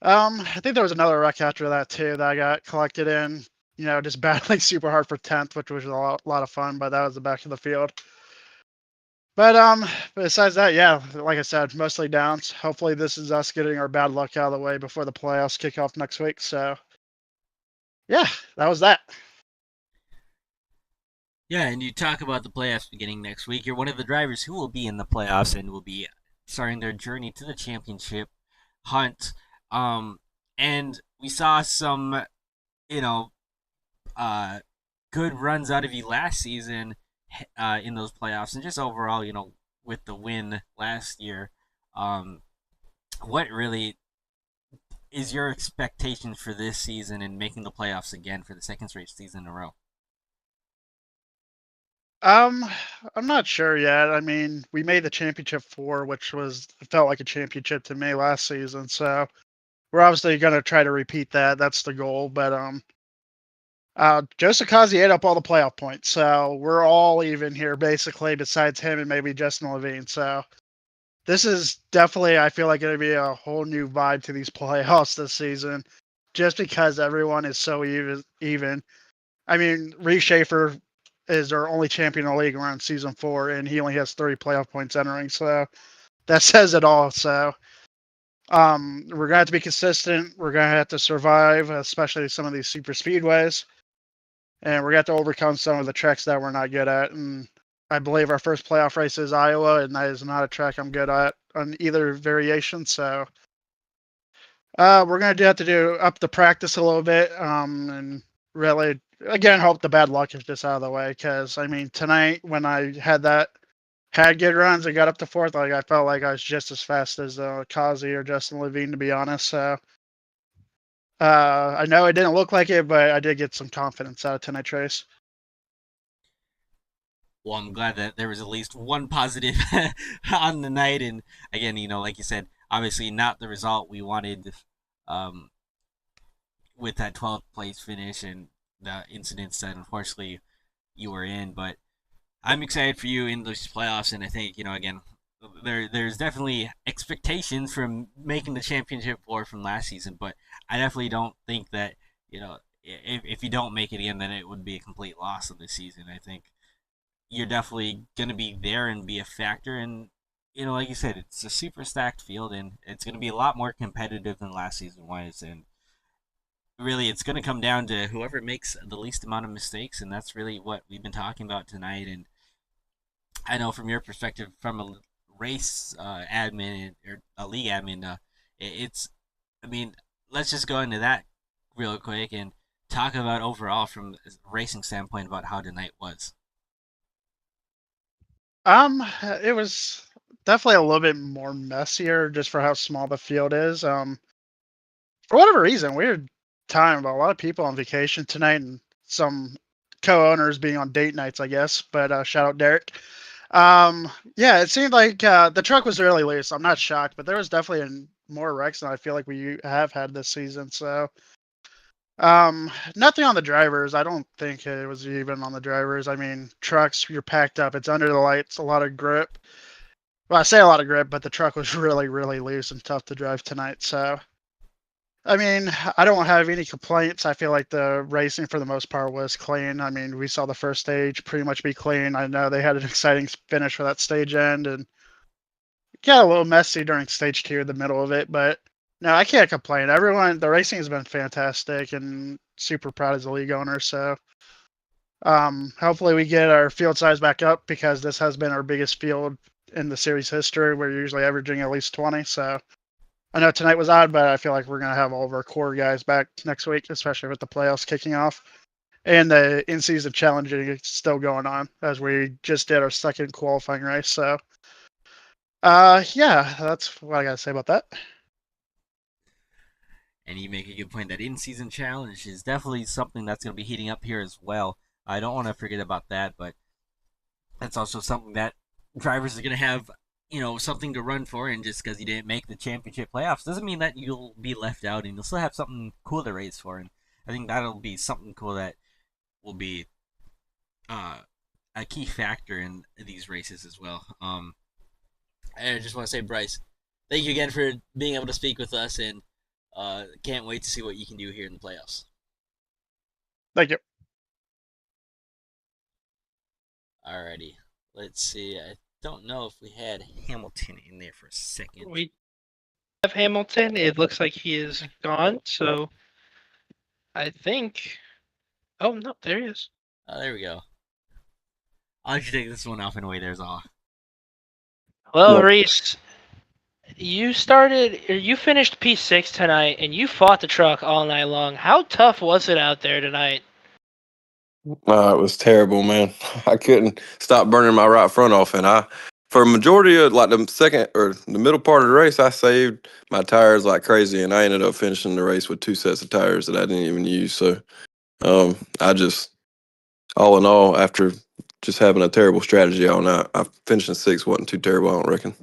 Speaker 7: I think there was another wreck after that too that I got collected in. Just battling super hard for 10th, which was a lot of fun, but that was the back of the field. But besides that, yeah, like I said, mostly downs. Hopefully this is us getting our bad luck out of the way before the playoffs kick off next week. So, yeah, that was that.
Speaker 1: Yeah, and you talk about the playoffs beginning next week. You're one of the drivers who will be in the playoffs and will be starting their journey to the championship hunt. And we saw some, you know, good runs out of you last season in those playoffs, and just overall, with the win last year. What really is your expectation for this season and making the playoffs again for the second straight season in a row?
Speaker 7: I'm not sure yet. I mean, we made the championship 4, which felt like a championship to me last season. So we're obviously going to try to repeat that. That's the goal. But Joseph Kazi ate up all the playoff points, so we're all even here basically, besides him and maybe Justin Levine. So this is definitely, I feel like, going to be a whole new vibe to these playoffs this season, just because everyone is so even. I mean, Reece Schaefer is our only champion in the league around season 4, and he only has 3 playoff points entering. So that says it all. So we're gonna have to be consistent. We're gonna have to survive, especially some of these super speedways, and we're gonna have to overcome some of the tracks that we're not good at. And I believe our first playoff race is Iowa, and that is not a track I'm good at on either variation. So we're gonna have to do up the practice a little bit, and really again hope the bad luck is just out of the way. Because I mean, tonight when I had good runs and got up to fourth, like I felt like I was just as fast as Kazi or Justin Levine, to be honest. So I know it didn't look like it, but I did get some confidence out of tonight's race.
Speaker 1: Well, I'm glad that there was at least one positive on the night, and again, like you said, obviously not the result we wanted um, with that 12th place finish and the incidents that unfortunately you were in, but I'm excited for you in those playoffs, and I think again, there's definitely expectations from making the championship or from last season, but I definitely don't think that if you don't make it again, then it would be a complete loss of the season. I think you're definitely gonna be there and be a factor, and like you said, it's a super stacked field, and it's gonna be a lot more competitive than last season was, and really it's gonna come down to whoever makes the least amount of mistakes, and that's really what we've been talking about tonight. And I know from your perspective, from a race admin or a league admin, it's. I mean, let's just go into that real quick and talk about overall from a racing standpoint about how tonight was.
Speaker 7: It was definitely a little bit more messier just for how small the field is. For whatever reason, weird time, but a lot of people on vacation tonight and some co-owners being on date nights, I guess. But shout out Derek. Yeah, it seemed like the truck was really loose. I'm not shocked, but there was definitely more wrecks than I feel like we have had this season. So nothing on the drivers. I don't think it was even on the drivers. I mean, trucks, you're packed up. It's under the lights, a lot of grip. Well, I say a lot of grip, but the truck was really, really loose and tough to drive tonight. So, I mean, I don't have any complaints. I feel like the racing for the most part was clean. I mean, we saw the first stage pretty much be clean. I know they had an exciting finish for that stage end, and it got a little messy during stage 2 in the middle of it, but no, I can't complain. The racing has been fantastic, and super proud as a league owner. So, hopefully we get our field size back up, because this has been our biggest field in the series history. We're usually averaging at least 20. So I know tonight was odd, but I feel like we're going to have all of our core guys back next week, especially with the playoffs kicking off. And the in-season challenging is still going on, as we just did our second qualifying race. So, yeah, that's what I got to say about that.
Speaker 1: And you make a good point. That in-season challenge is definitely something that's going to be heating up here as well. I don't want to forget about that, but that's also something that drivers are going to have, something to run for. And just because you didn't make the championship playoffs doesn't mean that you'll be left out, and you'll still have something cool to race for. And I think that'll be something cool that will be a key factor in these races as well. I just want to say, Bryce, thank you again for being able to speak with us, and can't wait to see what you can do here in the playoffs.
Speaker 7: Thank you.
Speaker 1: Alrighty, let's see. I don't know if we had Hamilton in there for a second.
Speaker 2: We have Hamilton. It looks like he is gone, so I think. Oh no, there he is.
Speaker 1: Oh, there we go. I'll let you take this one off anyway. There's all.
Speaker 2: Well,
Speaker 4: Yep.
Speaker 2: Reese, you finished P6 tonight, and you fought the truck all night long. How tough was it out there tonight?
Speaker 8: It was terrible, man. I couldn't stop burning my right front off, and for a majority of like the second or the middle part of the race, I saved my tires like crazy, and I ended up finishing the race with 2 sets of tires that I didn't even use. So, I just, all in all, after just having a terrible strategy all night, I finishing 6th wasn't too terrible, I don't reckon.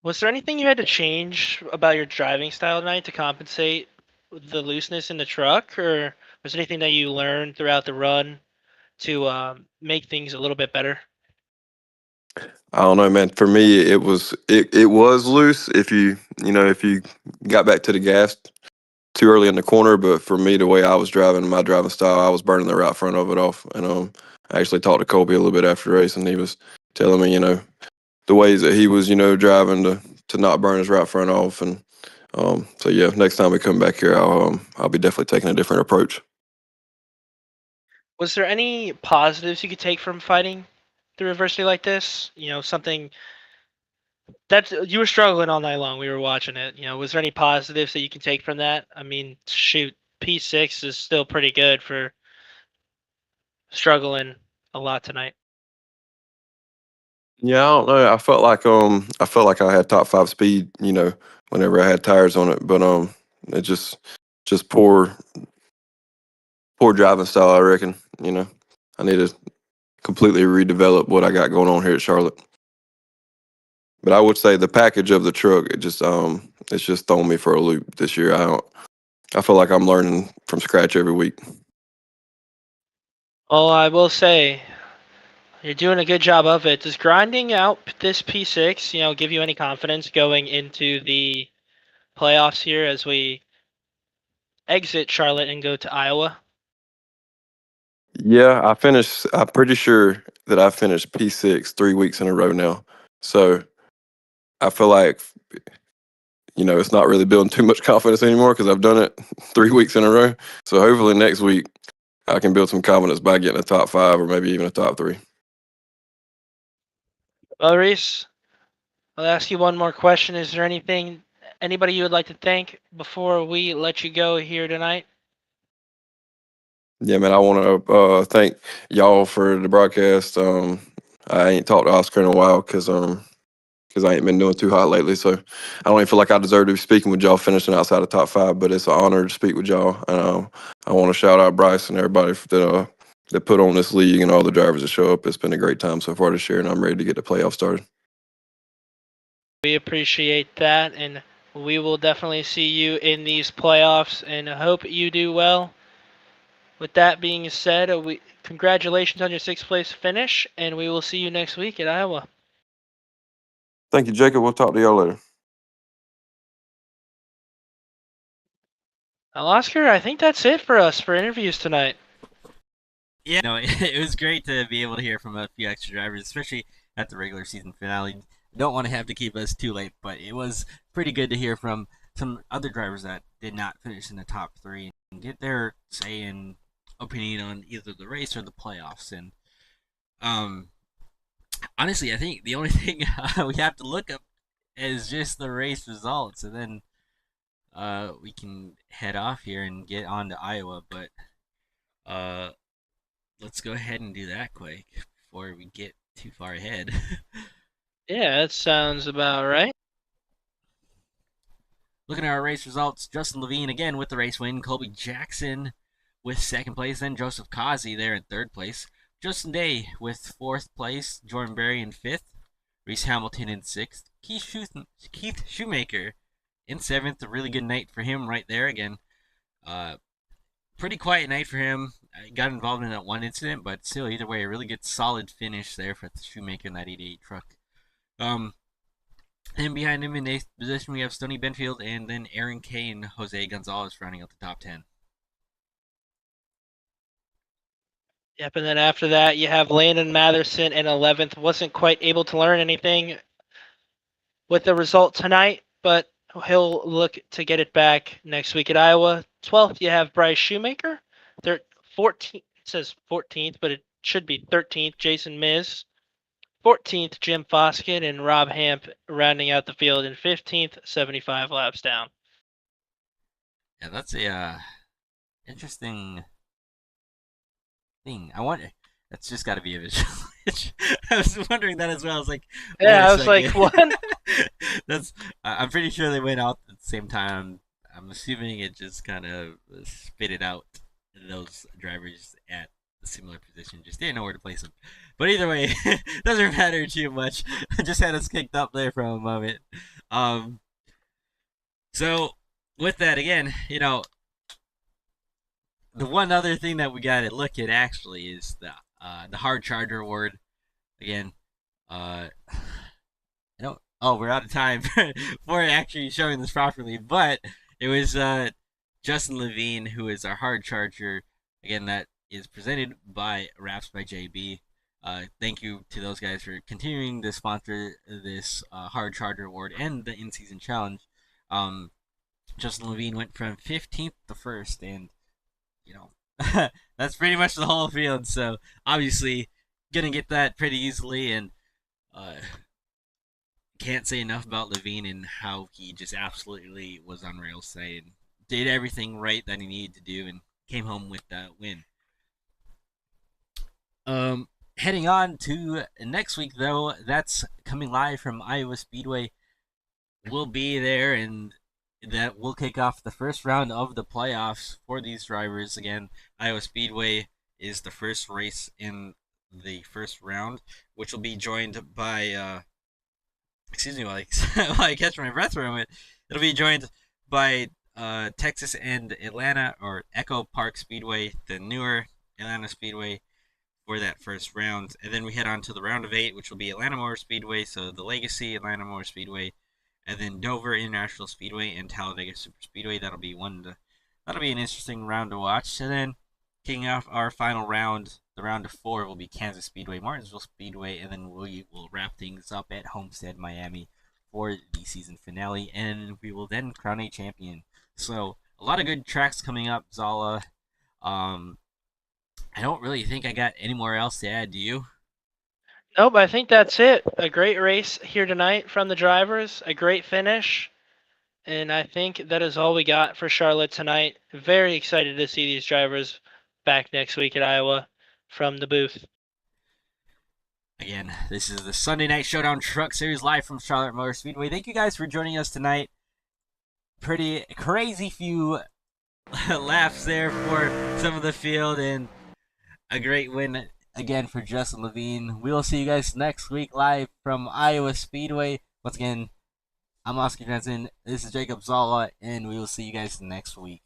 Speaker 2: Was there anything you had to change about your driving style tonight to compensate the looseness in the truck, or was there anything that you learned throughout the run to make things a little bit better?
Speaker 8: I don't know, man. For me, it was loose if you got back to the gas too early in the corner. But for me, the way I was driving, my driving style, I was burning the right front of it off. And I actually talked to Colby a little bit after the race, and he was telling me, the ways that he was, driving to not burn his right front off. And so yeah, next time we come back here, I'll be definitely taking a different approach.
Speaker 2: Was there any positives you could take from fighting through adversity like this? Something that you were struggling all night long. We were watching it. Was there any positives that you can take from that? I mean, shoot, P6 is still pretty good for struggling a lot tonight.
Speaker 8: Yeah, I don't know. I felt like I had top 5 speed, whenever I had tires on it, but it just poor driving style, I reckon. I need to completely redevelop what I got going on here at Charlotte. But I would say the package of the truck, it's just throwing me for a loop this year. I feel like I'm learning from scratch every week.
Speaker 2: Well, I will say you're doing a good job of it. Does grinding out this P6, give you any confidence going into the playoffs here as we exit Charlotte and go to Iowa?
Speaker 8: Yeah, I'm pretty sure that I finished P6 3 weeks in a row now. So I feel like, it's not really building too much confidence anymore because I've done it 3 weeks in a row. So hopefully next week I can build some confidence by getting a top 5 or maybe even a top 3.
Speaker 2: Well, Reese, I'll ask you one more question. Is there anybody you would like to thank before we let you go here tonight?
Speaker 8: Yeah, man, I want to thank y'all for the broadcast. I ain't talked to Oscar in a while because I ain't been doing too hot lately. So I don't even feel like I deserve to be speaking with y'all finishing outside the top 5, but it's an honor to speak with y'all. And I want to shout out Bryce and everybody that put on this league and all the drivers that show up. It's been a great time so far this year, and I'm ready to get the playoffs started.
Speaker 2: We appreciate that, and we will definitely see you in these playoffs, and I hope you do well. With that being said, congratulations on your 6th place finish, and we will see you next week at Iowa.
Speaker 8: Thank you, Jacob. We'll talk to y'all later.
Speaker 2: Now, Oscar, I think that's it for us for interviews tonight.
Speaker 1: Yeah, no, it was great to be able to hear from a few extra drivers, especially at the regular season finale. Don't want to have to keep us too late, but it was pretty good to hear from some other drivers that did not finish in the top 3 and get their say and opinion on either the race or the playoffs. And honestly, I think the only thing we have to look up is just the race results, and then we can head off here and get on to Iowa. But let's go ahead and do that quick before we get too far ahead.
Speaker 2: Yeah, that sounds about right.
Speaker 1: Looking at our race results, Justin Levine again with the race win, Colby Jackson with 2nd place, then Joseph Kazi there in 3rd place, Justin Day with 4th place, Jordan Berry in 5th, Reese Hamilton in 6th, Keith Shoemaker in 7th. A really good night for him right there again. Pretty quiet night for him. I got involved in that one incident, but still, either way, a really good solid finish there for the Shoemaker in that 88 truck. And behind him in 8th position, we have Stoney Benfield and then Aaron Kay and Jose Gonzalez rounding out the top 10.
Speaker 2: Yep, and then after that, you have Landon Matherson in 11th. Wasn't quite able to learn anything with the result tonight, but he'll look to get it back next week at Iowa. 12th, you have Bryce Shoemaker. 14th, it says 14th, but it should be 13th, Jason Miz. 14th, Jim Foskett, and Rob Hamp rounding out the field in 15th, 75 laps down.
Speaker 1: Yeah, that's a interesting thing. I wonder. That's just got to be a visual. I was wondering that as well. I was like,
Speaker 2: yeah, I was like, what?
Speaker 1: That's. I'm pretty sure they went out at the same time. I'm assuming it just kind of spit it out. Those drivers at a similar position just didn't know where to place them. But either way, doesn't matter too much. Just had us kicked up there for a moment. So with that, again, the one other thing that we got to look at actually is the hard charger award. Again, I don't. Oh, we're out of time for actually showing this properly, but it was Justin Levine who is our hard charger. Again, that is presented by Raps by JB. Thank you to those guys for continuing to sponsor this Hard Charger Award and the in-season challenge. Justin Levine went from 15th to 1st, and you know that's pretty much the whole field. So obviously, gonna get that pretty easily, and can't say enough about Levine and how he just absolutely was on rails today and did everything right that he needed to do and came home with that win. Heading on to next week, though, that's coming live from Iowa Speedway. We'll be there, and that will kick off the first round of the playoffs for these drivers. Again, Iowa Speedway is the first race in the first round, which will be joined by, excuse me while I catch my breath for a moment. It'll be joined by Texas and Atlanta, or Echo Park Speedway, the newer Atlanta Speedway, for that first round. And then we head on to the round of 8, which will be Atlanta Motor Speedway, so the Legacy Atlanta Motor Speedway, and then Dover International Speedway and Talladega Super Speedway. That'll be an interesting round to watch. And then kicking off our final round, the round of 4, will be Kansas Speedway, Martinsville Speedway, and then we will wrap things up at Homestead, Miami for the season finale, and we will then crown a champion. So a lot of good tracks coming up, Zala. I don't really think I got anywhere else to add. Do you?
Speaker 2: Nope, I think that's it. A great race here tonight from the drivers, a great finish, and I think that is all we got for Charlotte tonight. Very excited to see these drivers back next week at Iowa from the booth.
Speaker 1: Again, this is the Sunday Night Showdown Truck Series live from Charlotte Motor Speedway. Thank you guys for joining us tonight. Pretty crazy few laps there for some of the field, and a great win again for Justin Levine. We will see you guys next week live from Iowa Speedway. Once again, I'm Oscar Jensen. This is Jacob Zala, and we will see you guys next week.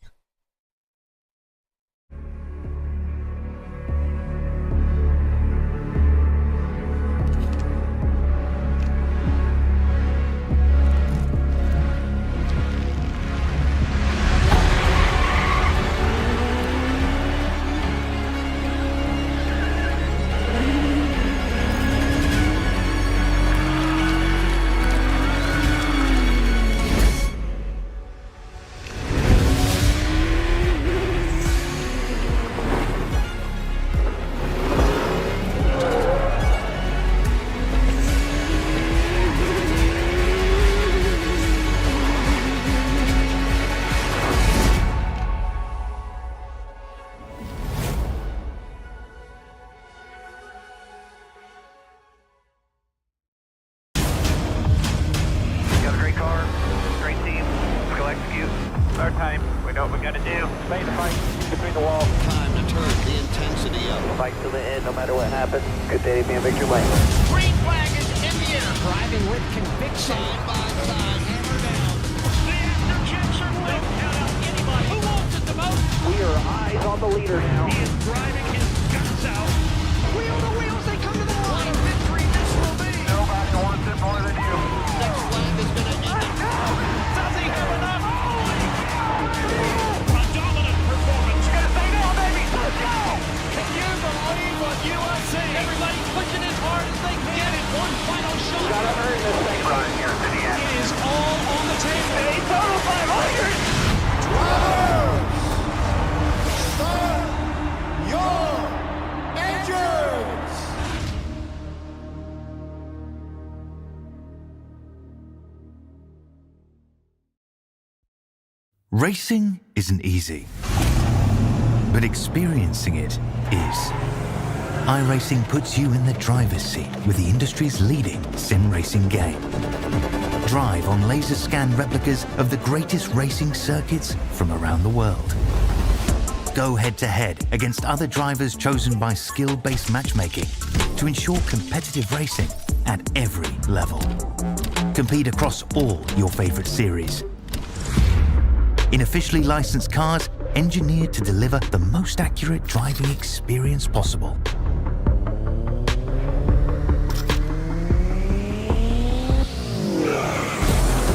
Speaker 3: Racing isn't easy, but experiencing it is. iRacing puts you in the driver's seat with the industry's leading sim racing game. Drive on laser scan replicas of the greatest racing circuits from around the world. Go head to head against other drivers chosen by skill-based matchmaking to ensure competitive racing at every level. Compete across all your favorite series. In officially licensed cars, engineered to deliver the most accurate driving experience possible.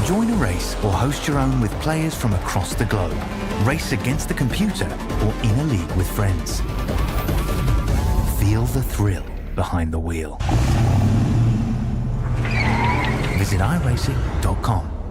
Speaker 3: Join a race or host your own with players from across the globe. Race against the computer or in a league with friends. Feel the thrill behind the wheel. Visit iRacing.com.